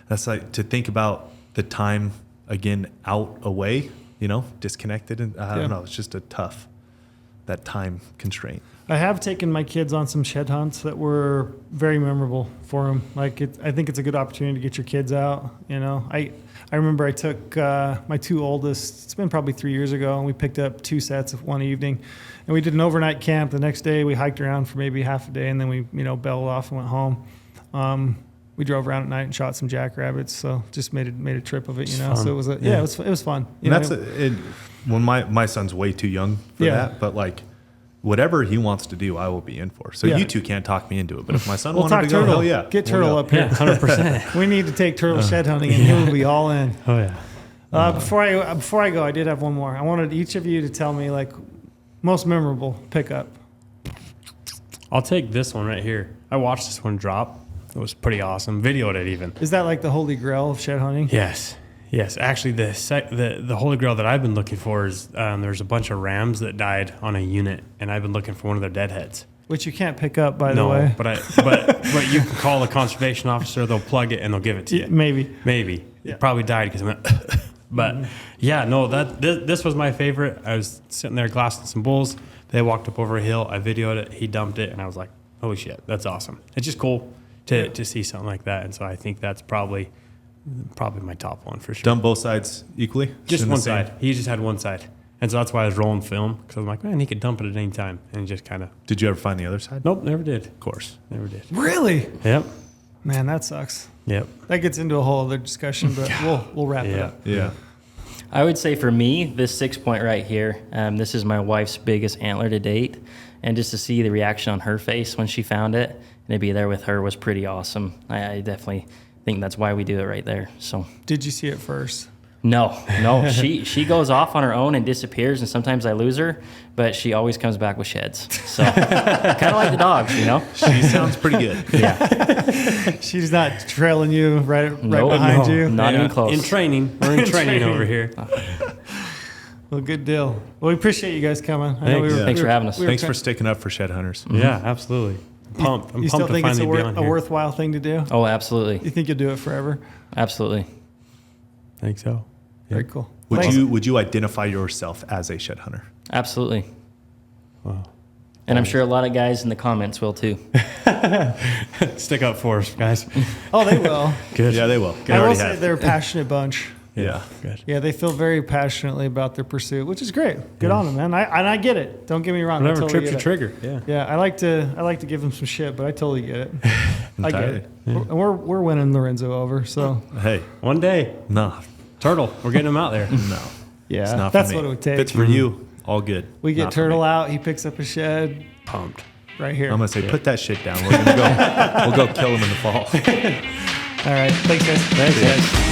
That's like to think about the time again out away, you know, disconnected. And I don't know, it's just that time constraint. I have taken my kids on some shed hunts that were very memorable for them. Like, I think it's a good opportunity to get your kids out. You know, I remember I took my two oldest. It's been probably 3 years ago, and we picked up 2 sets of one evening, and we did an overnight camp. The next day, we hiked around for maybe half a day, and then we bailed off and went home. We drove around at night and shot some jackrabbits. So just made a trip of it. You know, fun. so it was it was fun. And that's when my son's way too young for that, but like, whatever he wants to do, I will be in for. So you two can't talk me into it. But if my son wanted to go, hell yeah. Get Turtle up here. 100%. We need to take Turtle shed hunting, and he will be all in. Oh yeah. Before I go, I did have one more. I wanted each of you to tell me, like, most memorable pickup. I'll take this one right here. I watched this one drop. It was pretty awesome. Videoed it even. Is that like the holy grail of shed hunting? Yes. Actually, the holy grail that I've been looking for is there's a bunch of rams that died on a unit, and I've been looking for one of their dead heads. Which you can't pick up, by the way. but you can call the conservation officer. They'll plug it and they'll give it to you. Maybe. It probably died because I went. But this was my favorite. I was sitting there glassing some bulls. They walked up over a hill. I videoed it. He dumped it, and I was like, "Holy shit, that's awesome!" It's just cool to see something like that, and so I think that's probably my top one for sure. Dump both sides equally? Just one side. He just had one side. And so that's why I was rolling film, because I'm like, man, he could dump it at any time. And just kind of... Did you ever find the other side? Nope, never did. Of course, never did. Really? Yep. Man, that sucks. Yep. That gets into a whole other discussion, but we'll wrap it up. Yeah. I would say for me, this 6-point right here, this is my wife's biggest antler to date. And just to see the reaction on her face when she found it, and to be there with her was pretty awesome. I definitely think that's why we do it right there. So. Did you see it first? No. She goes off on her own and disappears, and sometimes I lose her, but she always comes back with sheds. So kind of like the dogs, you know? She sounds pretty good. Yeah. She's not trailing you right behind you? Not even close. In training. We're in training over here. Well, good deal. Well, we appreciate you guys coming. Thanks for having us. Thanks for sticking up for shed hunters. Yeah, absolutely. Pumped. I'm You still pumped to think it's finally be on a here. worthwhile thing to do? Oh, absolutely. You think you'll do it forever? Absolutely. I think so. Very cool. Would you identify yourself as a shed hunter? Absolutely. Wow. And I'm sure a lot of guys in the comments will too. Stick up for us, guys. Oh, they will. Good. Yeah, they will. I will say they're a passionate bunch. Yeah. Good. Yeah, they feel very passionately about their pursuit, which is great. Good on them, man. I get it. Don't get me wrong. Whatever I totally trips get your it. trigger. Yeah. Yeah, I like to give them some shit, but I totally get it. I get Entirely. it. And we're winning Lorenzo over, so Hey, One day, no. Turtle, we're getting him out there. No. yeah, It's not for that's me. what it would If take. it's for you, all good. We get Not for Turtle me. out. He picks up a shed Pumped. right here. I'm going to say, put that shit down. We're going to go, we'll go kill him in the fall. All right, thanks guys. Thanks, guys.